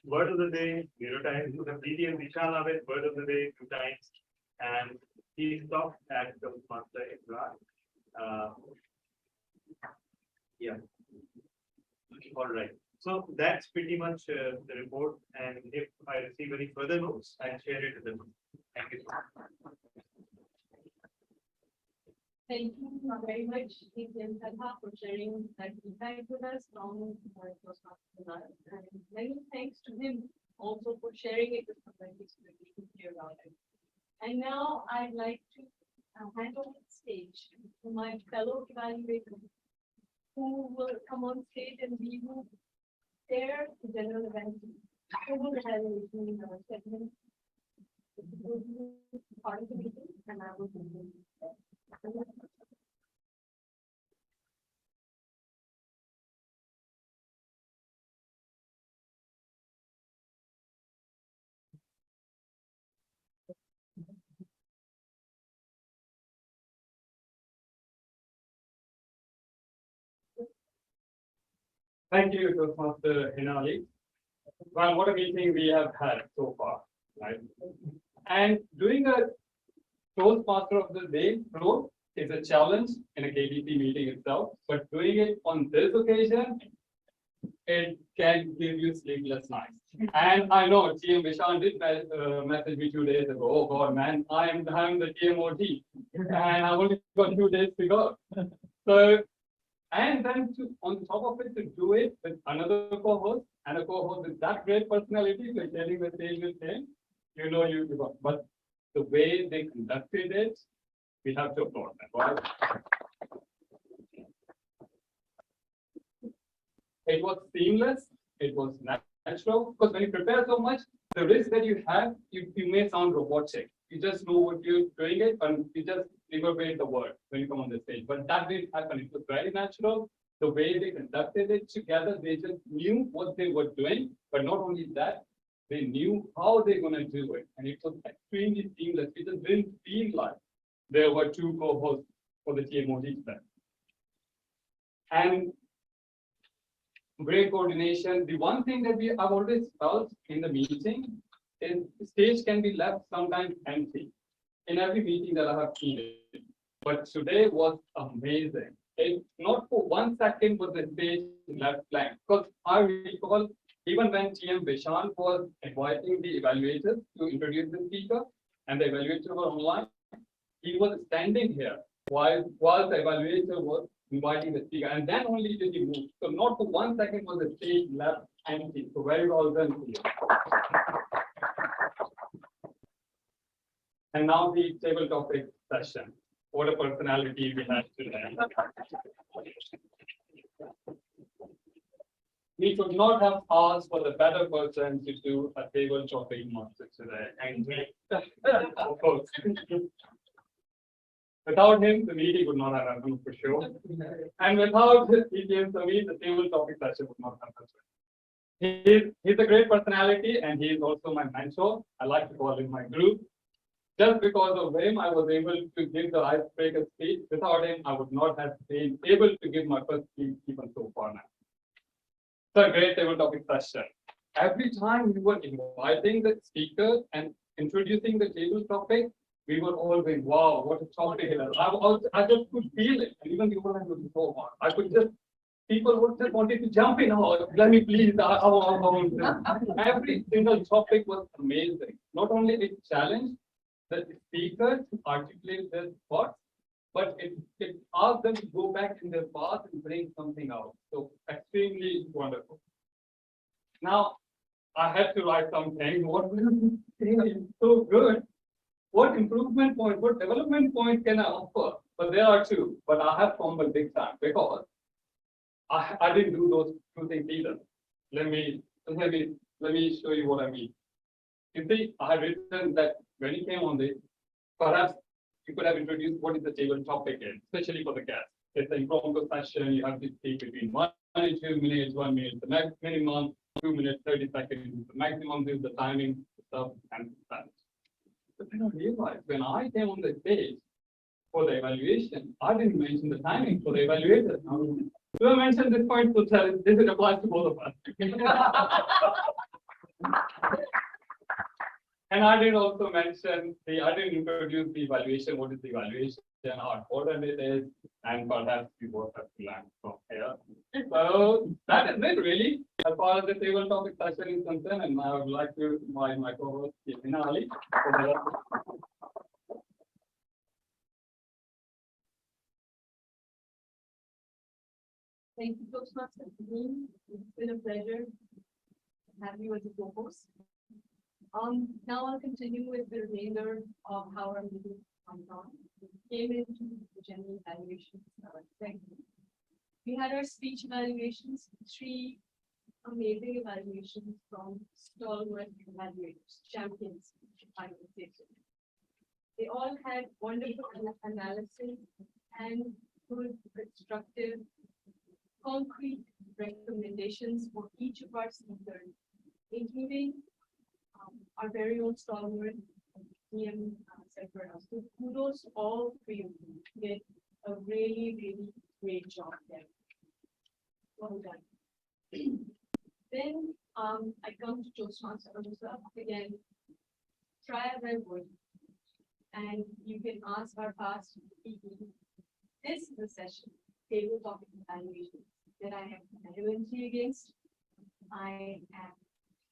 Word of the day, 0 times. The DTM Vishal Ahmed, word of the day 2 times. And he stopped at Toastmaster Ibrahim. Yeah. All right. So that's pretty much the report. And if I receive any further notes, I'll share it with them. Thank you so much. Thank you very much, DTM Talha, for sharing that feedback with us from Toastmaster Bilal. And many thanks to him also for sharing it with somebody so that we can hear about it. And now I'd like to hand over the stage to my fellow evaluators who will come on stage and we will share the general event. Who will have a segment part of the meeting, and I will continue. Thank you, Toastmaster Hinali. Well, what a meeting we have had so far, right? And doing a Toastmaster of the Day floor is a challenge in a KDP meeting itself, but doing it on this occasion, it can give you sleepless nights. And I know TM Vishan did message me 2 days ago. Oh God, man, I'm the TMOT, and I've only got 2 days to go. So, and then on top of it, to do it with another co-host and a co-host with that great personality, so sharing the stage with him, you know you got. But the way they conducted it, we have to applaud that, right? It was seamless, it was natural, because when you prepare so much, the risk that you have, you may sound robotic. You just know what you're doing it, and you just reverberate the word when you come on the stage. But that didn't happen. It was very natural. The way they conducted it together, they just knew what they were doing. But not only that, they knew how they're going to do it. And it was extremely seamless. It just didn't feel like there were 2 co-hosts for the TMOD then. And great coordination. The one thing that I've always felt in the meeting is the stage can be left sometimes empty in every meeting that I have seen it. But today was amazing. It not for 1 second was the stage left blank. Because I recall even when TM Vishan was inviting the evaluators to introduce the speaker and the evaluators were online, he was standing here while the evaluator was inviting the speaker, and then only did he move. So not for 1 second was the stage left empty. So very well done to you. And now the table topic session. What a personality we had today. We could not have asked for the better person to do a table topic master today. And of course. Without him, the meeting would not have happened for sure. And without his DTM Samir, the table topic session would not have happened. He's a great personality, and he is also my mentor. I like to call him my guru. Just because of him, I was able to give the icebreaker speech. Without him, I would not have been able to give my first speech even so far now. So a great table topic session. Every time we were inviting the speaker and introducing the table topic, we were all going, wow, what a topic it is. I just could feel it. And even the overnight was so hard. I could just people would just wanted to jump in. Oh, let me please. Every single topic was amazing. Not only it challenged the speakers to articulate their thoughts, but it asked them to go back in their path and bring something out. So extremely wonderful. Now, I had to write something. What is so good? What improvement point, what development point can I offer? But there are two, but I have fumbled big time because I didn't do those two things either. Let me show you what I mean. You see, I have written that when you came on this, perhaps you could have introduced what is the table topic is, especially for the guests. It's an impromptu session. You have to speak between 1 and 2 minutes, 1 minute, the minimum, 2 minutes, 30 seconds, the maximum is the timing, stuff, and that. But then I realized when I came on the stage for the evaluation, I didn't mention the timing for the evaluators. So I mentioned this point, so this applies to both of us. And I did also mention I didn't introduce the evaluation. What is the evaluation? How important it is, and perhaps we both have to learn from here. So that is it really, as far as the table topic session is concerned. And I would like to invite my co-host Ali. Thank you, Toastmaster. It's been a pleasure to have you as a co-host. Now I'll continue with the remainder of how our meeting went on. We came into the general evaluation segment. We had our speech evaluations, 3 amazing evaluations from stalwart evaluators, champions, I would say so. They all had wonderful analysis and good, constructive, concrete recommendations for each of our speakers, including our very own stalwart, DM Sarfaraz. So kudos to all 3 of you. You did a really, really great job there. Well done. Then I come to Toastmaster Rosemary. Again, try as I would, and you can ask our past people. This is the session, table topic evaluation, that I have relevancy against. I am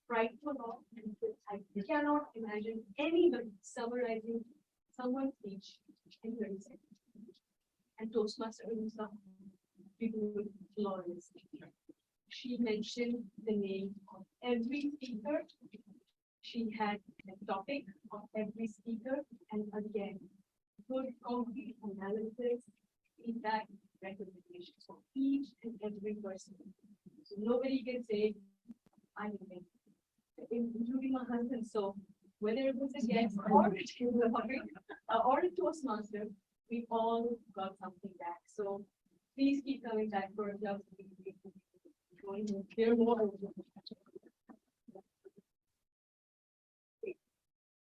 frightful of, and I cannot imagine anybody summarizing someone's speech in 30 seconds. And Toastmaster himself, people would flawlessly. She mentioned the name of every speaker. She had the topic of every speaker, and again, good concrete analysis, feedback, recommendations for each and every person. So nobody can say, I didn't, including my husband. So whether it was a guest or a Toastmaster, we all got something back. So please keep coming back for a club. Going to hear more.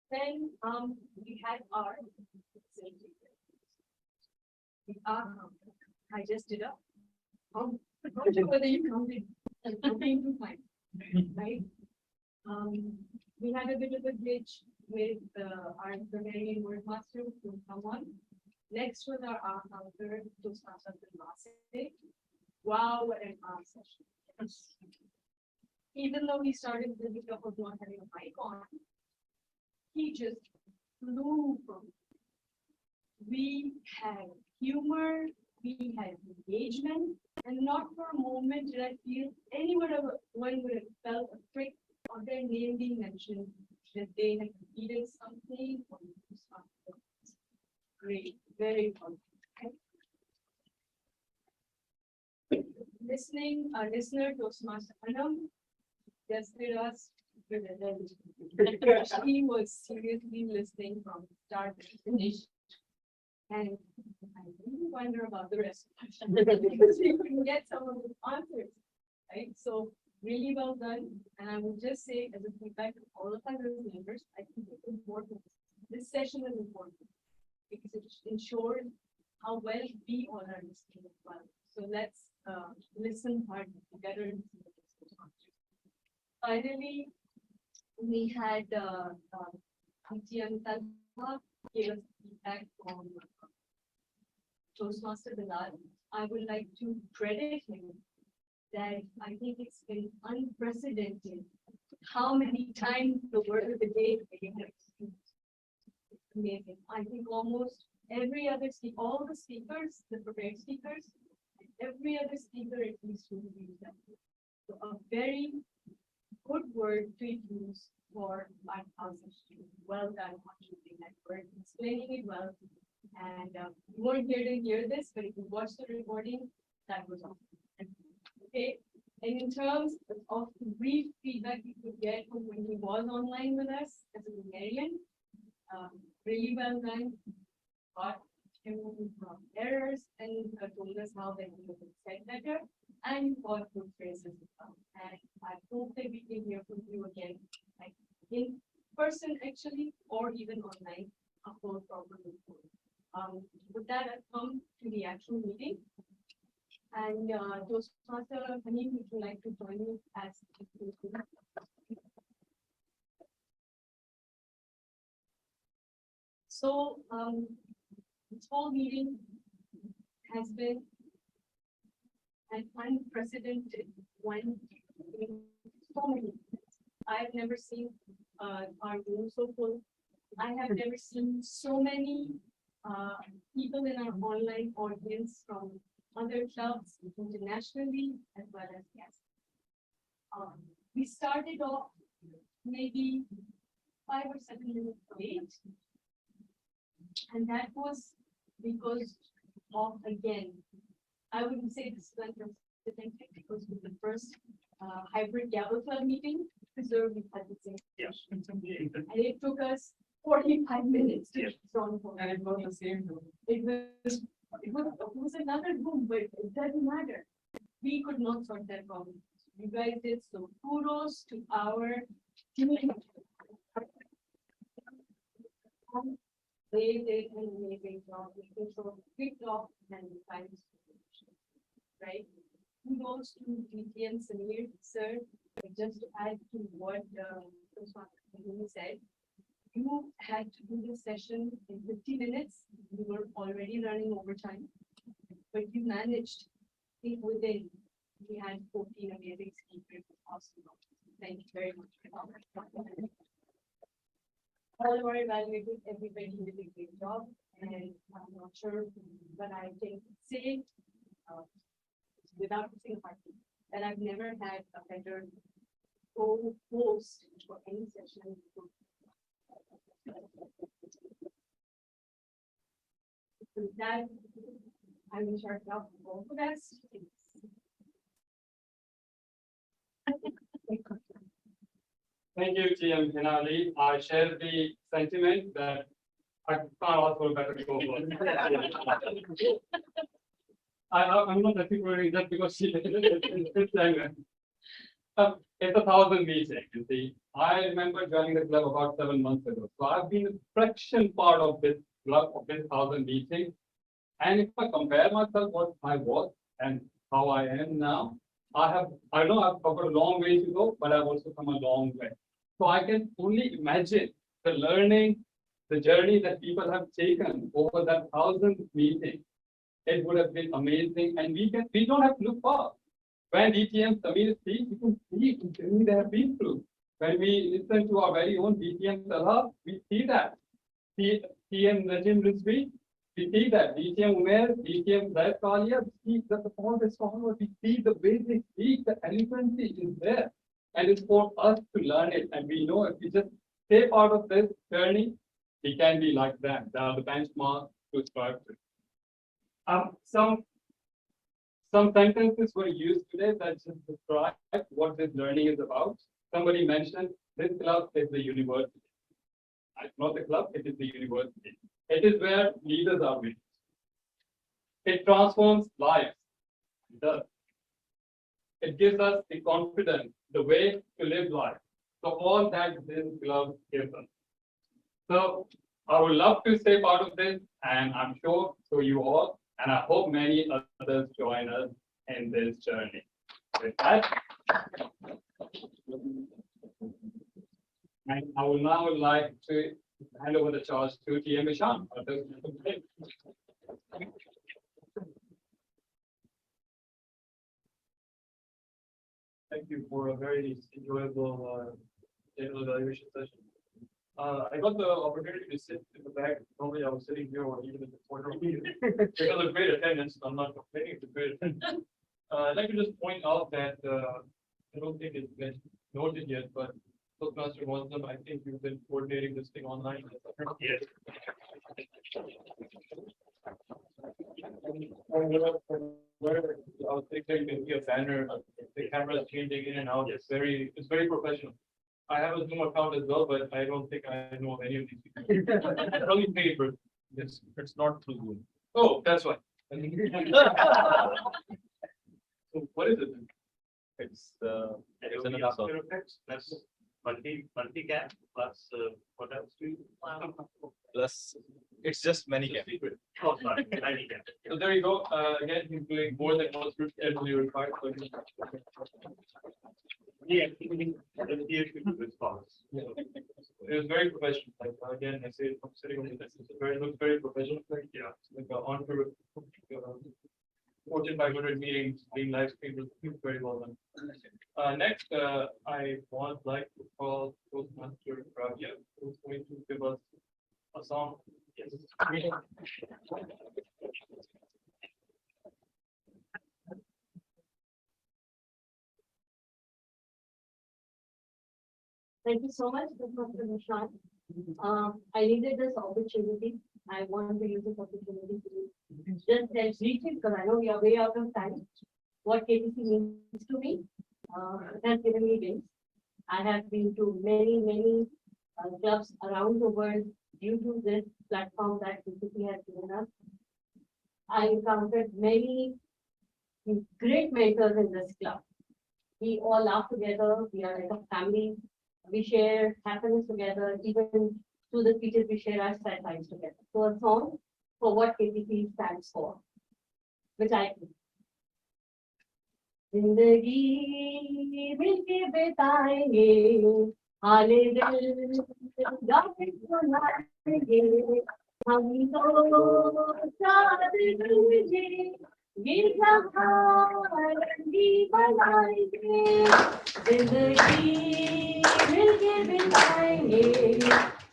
Then we had our I just did up. I'm not sure whether you counted. Nothing to find, right? We had a bit of a glitch with our Romanian word master who come on. Next was our counter Toastmaster Rosemary. Wow, what an art session. Even though he started with the hiccup of not having a mic on, he just flew from it. We had humor, we had engagement, and not for a moment did I feel anyone would have felt a prick or their name being mentioned that they had completed something or something. Great, very fun. Listening, our listener Toastmaster Anam tested us with a he was seriously listening from start to finish. And I really wonder about the rest of us because we couldn't get some of the answers, right? So really well done. And I would just say, as a feedback to all of our members, I think it's important. This session is important because it ensures how well we all are listening as well. So let's listen hard together. Finally, we had Untitled Chapter gave us feedback on Toastmaster Bilal. I would like to credit him that I think it's been unprecedented how many times the word of the day is amazing. I think almost every other all the speakers, the prepared speakers, and every other speaker at least will use that. So a very good word to use for our conversation. Well done on choosing that word, explaining it well. And you weren't here to hear this, but if you watch the recording, that was awesome. Okay. And in terms of brief feedback you could get from when he was online with us as a grammarian, really well done. Got him from errors and told us how they could have said better, and you got good phrases as well. And I hope that we can hear from you again, like in person actually, or even online, a full proper report. With that, I've come to the actual meeting. And Toastmaster Haneem, would you like to join me as so this whole meeting has been an unprecedented one in so many ways. I've never seen our room so full. I have never seen so many people in our online audience from other clubs internationally as well as guests. We started off maybe 5 or 7 minutes late, and that was because of, again, I wouldn't say this is unprecedented because with the first hybrid Gavel Club meeting, preserve we had the same session. And it took us 45 minutes to get on board. And it was the same room. It was another room, but it doesn't matter. We could not sort that problem. You guys did, so kudos to our team. They did an amazing job. They controlled the quick talk and the time solution. Right? Kudos to DT and Samir, sir. Just to add to what Toastmaster said, you had to do this session in 50 minutes. You were already running overtime, but you managed it within. We had 14 amazing speakers. Awesome. Thank you very much for that. All of our evaluators, everybody did a great job, and I'm not sure, but I can say without missing a party that I've never had a better host for any session. With that, I will start off all the best. Thank you, GM Hinali. I share the sentiment that I can't ask for a better co-host. I'm not particularly just because she it's 1,000 meeting. You see, I remember joining the club about 7 months ago. So I've been a fraction part of this club of this 1,000 meeting. And if I compare myself what I was and how I am now, I know I've got a long way to go, but I've also come a long way. So I can only imagine the learning, the journey that people have taken over that 1,000 meetings. It would have been amazing, and we don't have to look far. When DTM Samir speaks, you can see the journey they have been through. When we listen to our very own DTM Salah, we see that. TM Najim Rizvi, we see that. DTM Umer, DTM Zaid Kalia, we see that all the scholars, we see the way they speak, the eloquency is there. And it's for us to learn it. And we know if we just stay part of this journey, we can be like them. They are the benchmark to strive to. Some sentences were used today that just describe what this learning is about. Somebody mentioned this club is the university. It's not the club, it is the university. It is where leaders are made. It transforms lives. It does. It gives us the confidence, the way to live life. So all that this club gives us. So I would love to stay part of this, and I'm sure so you all, and I hope many others join us in this journey. With that, and I would now like to hand over the charge to TM Ishan. Thank you for a very enjoyable table evaluation session. I got the opportunity to sit in the back. Normally I was sitting here or even in the corner because of great attendance. I'm not complaining, it's a great attendance. I'd like to just point out that I don't think it's been noted yet, but Toastmaster Muslim, I think you've been coordinating this thing online. Yes. I was thinking maybe a banner, the camera is changing in and out. It's very professional. I have a Zoom account as well, but I don't think I know of any of these people. I probably paid, but it's not through Zoom. Oh, that's why. So what is it? It's After Effects plus multi-cam plus what else do you? Plus it's just many cam. Oh, sorry, many cam. So there you go. Again, he's doing more than one script as we required. So Yeah, it was very professional. Like again, I say I'm sitting on this. It looks very professional. Yeah, like on to Fortune 500 meetings being live streamed was very well done. Next, I would like to call Toastmaster Rabia, who's going to give us a song. Yes. Thank you so much, Dr. Nishan. I needed this opportunity. I want to use this opportunity to just tell briefly, because I know we are way out of time, what KTC means to me. It has given me wings. I have been to many clubs around the world due to this platform that KTC has given us. I encountered many great mentors in this club. We all laugh together. We are like a family. We share happiness together. Even through the speeches, we share our sad times together. So a song for what KTC stands for, which I think. जिंदगी मिलके बिताएंगे हाले दिल गाके सुनाएंगे हम तो साथ रहेंगे ये जहां रंगी बनाएंगे जिंदगी मिलके बिताएंगे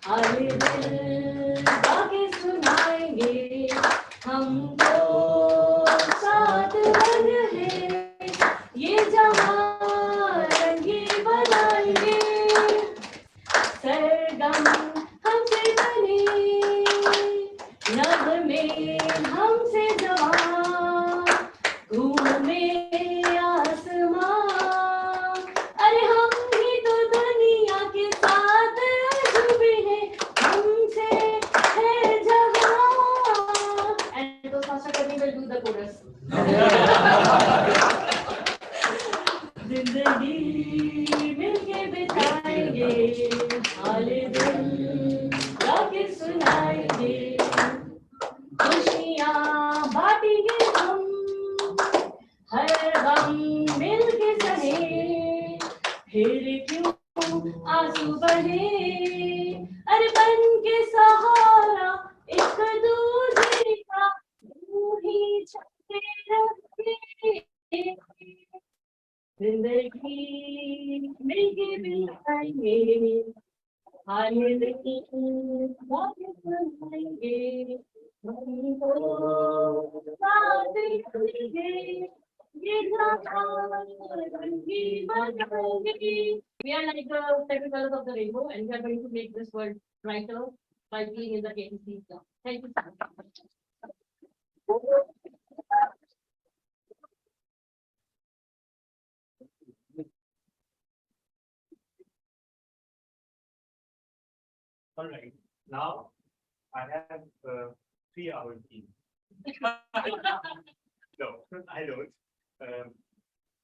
हाले दिल गाके सुनाएंगे हम तो साथ रहेंगे ये जहां रंगी बनाएंगे सरगम हमसे बने नग़्मे हमसे जवां घूमे आसमां अरे हम ही तो दुनिया के साथ अजूबे हैं हमसे है जहां and Toastmaster Karni will do the chorus. जिंदगी मिलके बिताएंगे हाले दिल गाके सुनाएंगे खुशियाँ बांटेंगे हम हर गम मिलके सहे फिर क्यों आंसू बहे अरे बन के सहारा एक दूसरे का यूं ही चलते रहेंगे जिंदगी मिलके बिताएंगे हाले दिल गाके सुनाएंगे हम तो साथ रहेंगे ये जहां रंगी बनाएंगे. We are like the seven colors of the rainbow, and we are going to make this world brighter by being in the KTC club. Thank you so much. All right, now I have 3-hour team. No, I don't.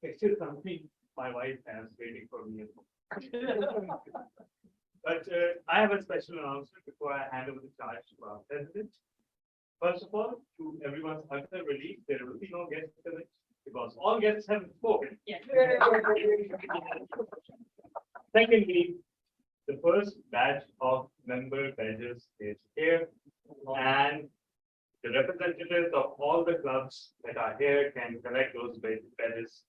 It's still something my wife has waiting for me at home. But I have a special announcement before I hand over the charge to our president. First of all, to everyone's utter relief, there will be no guest village because all guests have spoken. Yes. Secondly, the first batch of member badges is here, and the representatives of all the clubs that are here can collect those badges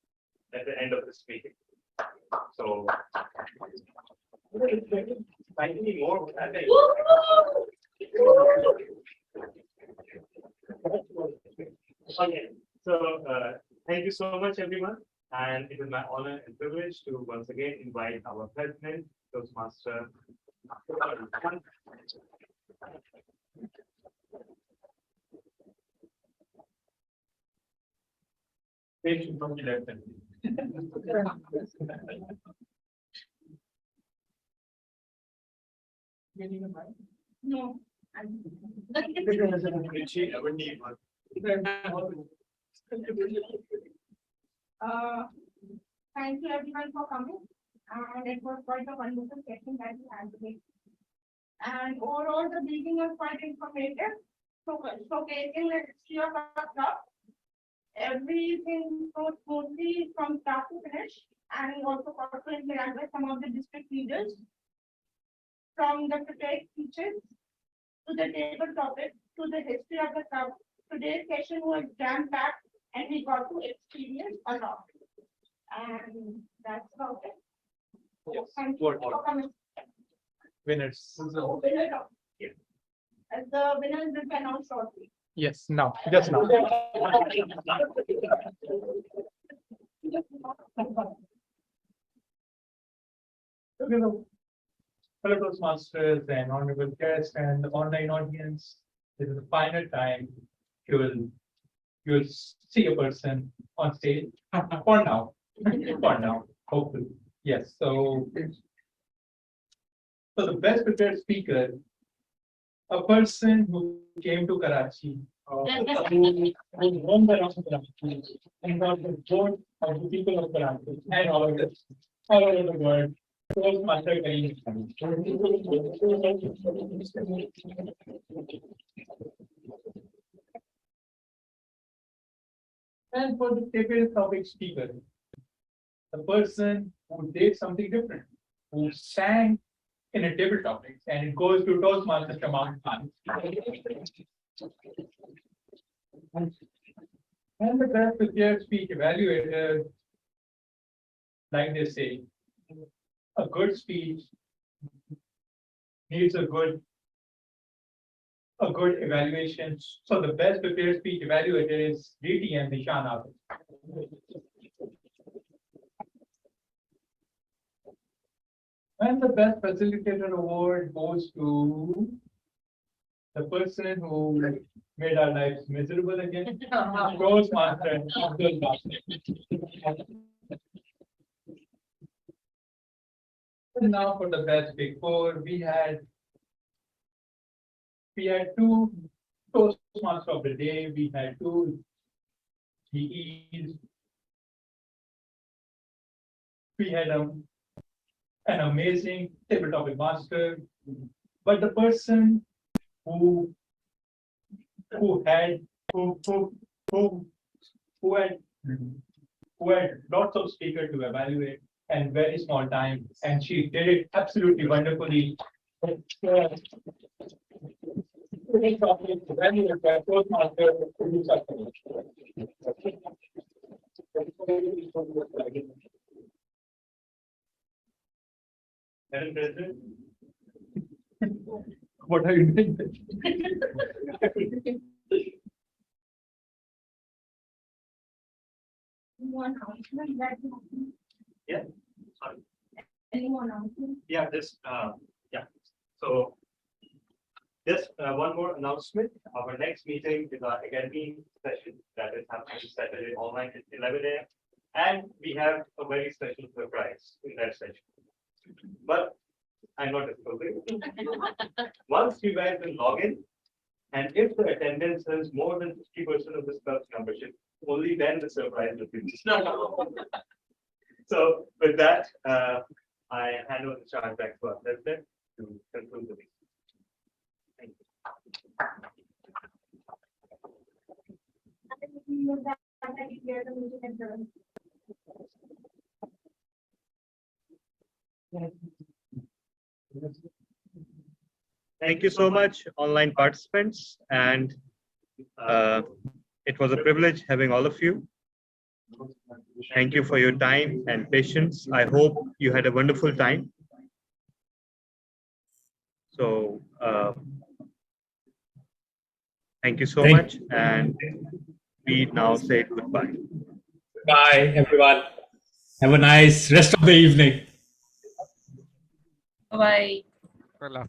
at the end of this meeting. So. Slightly more. Okay, so thank you so much, everyone. And it is my honor and privilege to once again invite our president, Toastmaster. Patient from the left hand. No. Thank you everyone for coming, and it was quite a wonderful session that we had today. And overall, the meeting was quite informative. So, showcasing the history of our club, everything goes smoothly from start to finish, and also interact with some of the district leaders. From the prepared speeches to the table topic to the history of the club, today's session was jam-packed and we got to experience a lot. And that's about it. Yes. Thank you for coming. Winners. Yes. As the winners will be announced shortly. Yes, now, just now. Fellow Toastmasters and honorable guests and the online audience, this is the final time you will see a person on stage for now. For now, hopefully. Yes. So the best prepared speaker, a person who came to Karachi, who roamed around Karachi and got the vote of the people of Karachi and all over the world. Toastmaster Kareem. And for the table topic speaker, the person who did something different, who sang in a table topic, and it goes to Toastmaster Shaman Khan. And the best prepared speech evaluator, like they say, a good speech needs a good evaluation. So the best prepared speech evaluator is DTM Nishan Abid. And the best facilitator award goes to the person who made our lives miserable again. Toastmaster Abdul Basit. And now for the best big four, we had two Toastmasters of the day, we had two GEs, we had an amazing table topic master, but the person who had lots of speakers to evaluate and very small time, and she did it absolutely wonderfully. Madam President, what are you doing? Yeah, sorry. Yeah, this, yeah. So just one more announcement. Our next meeting is our academy session that is happening Saturday online at 11 a.m. And we have a very special surprise in that session. But I'm not disclosing. Once you guys will log in, and if the attendance is more than 50% of this club's membership, only then the surprise will be. So with that, I hand over the charge back to our president to conclude the meeting. Thank you. Thank you so much, online participants, and it was a privilege having all of you. Thank you for your time and patience. I hope you had a wonderful time. So, thank you so much, and we now say goodbye. Bye, everyone. Have a nice rest of the evening. Bye. Well,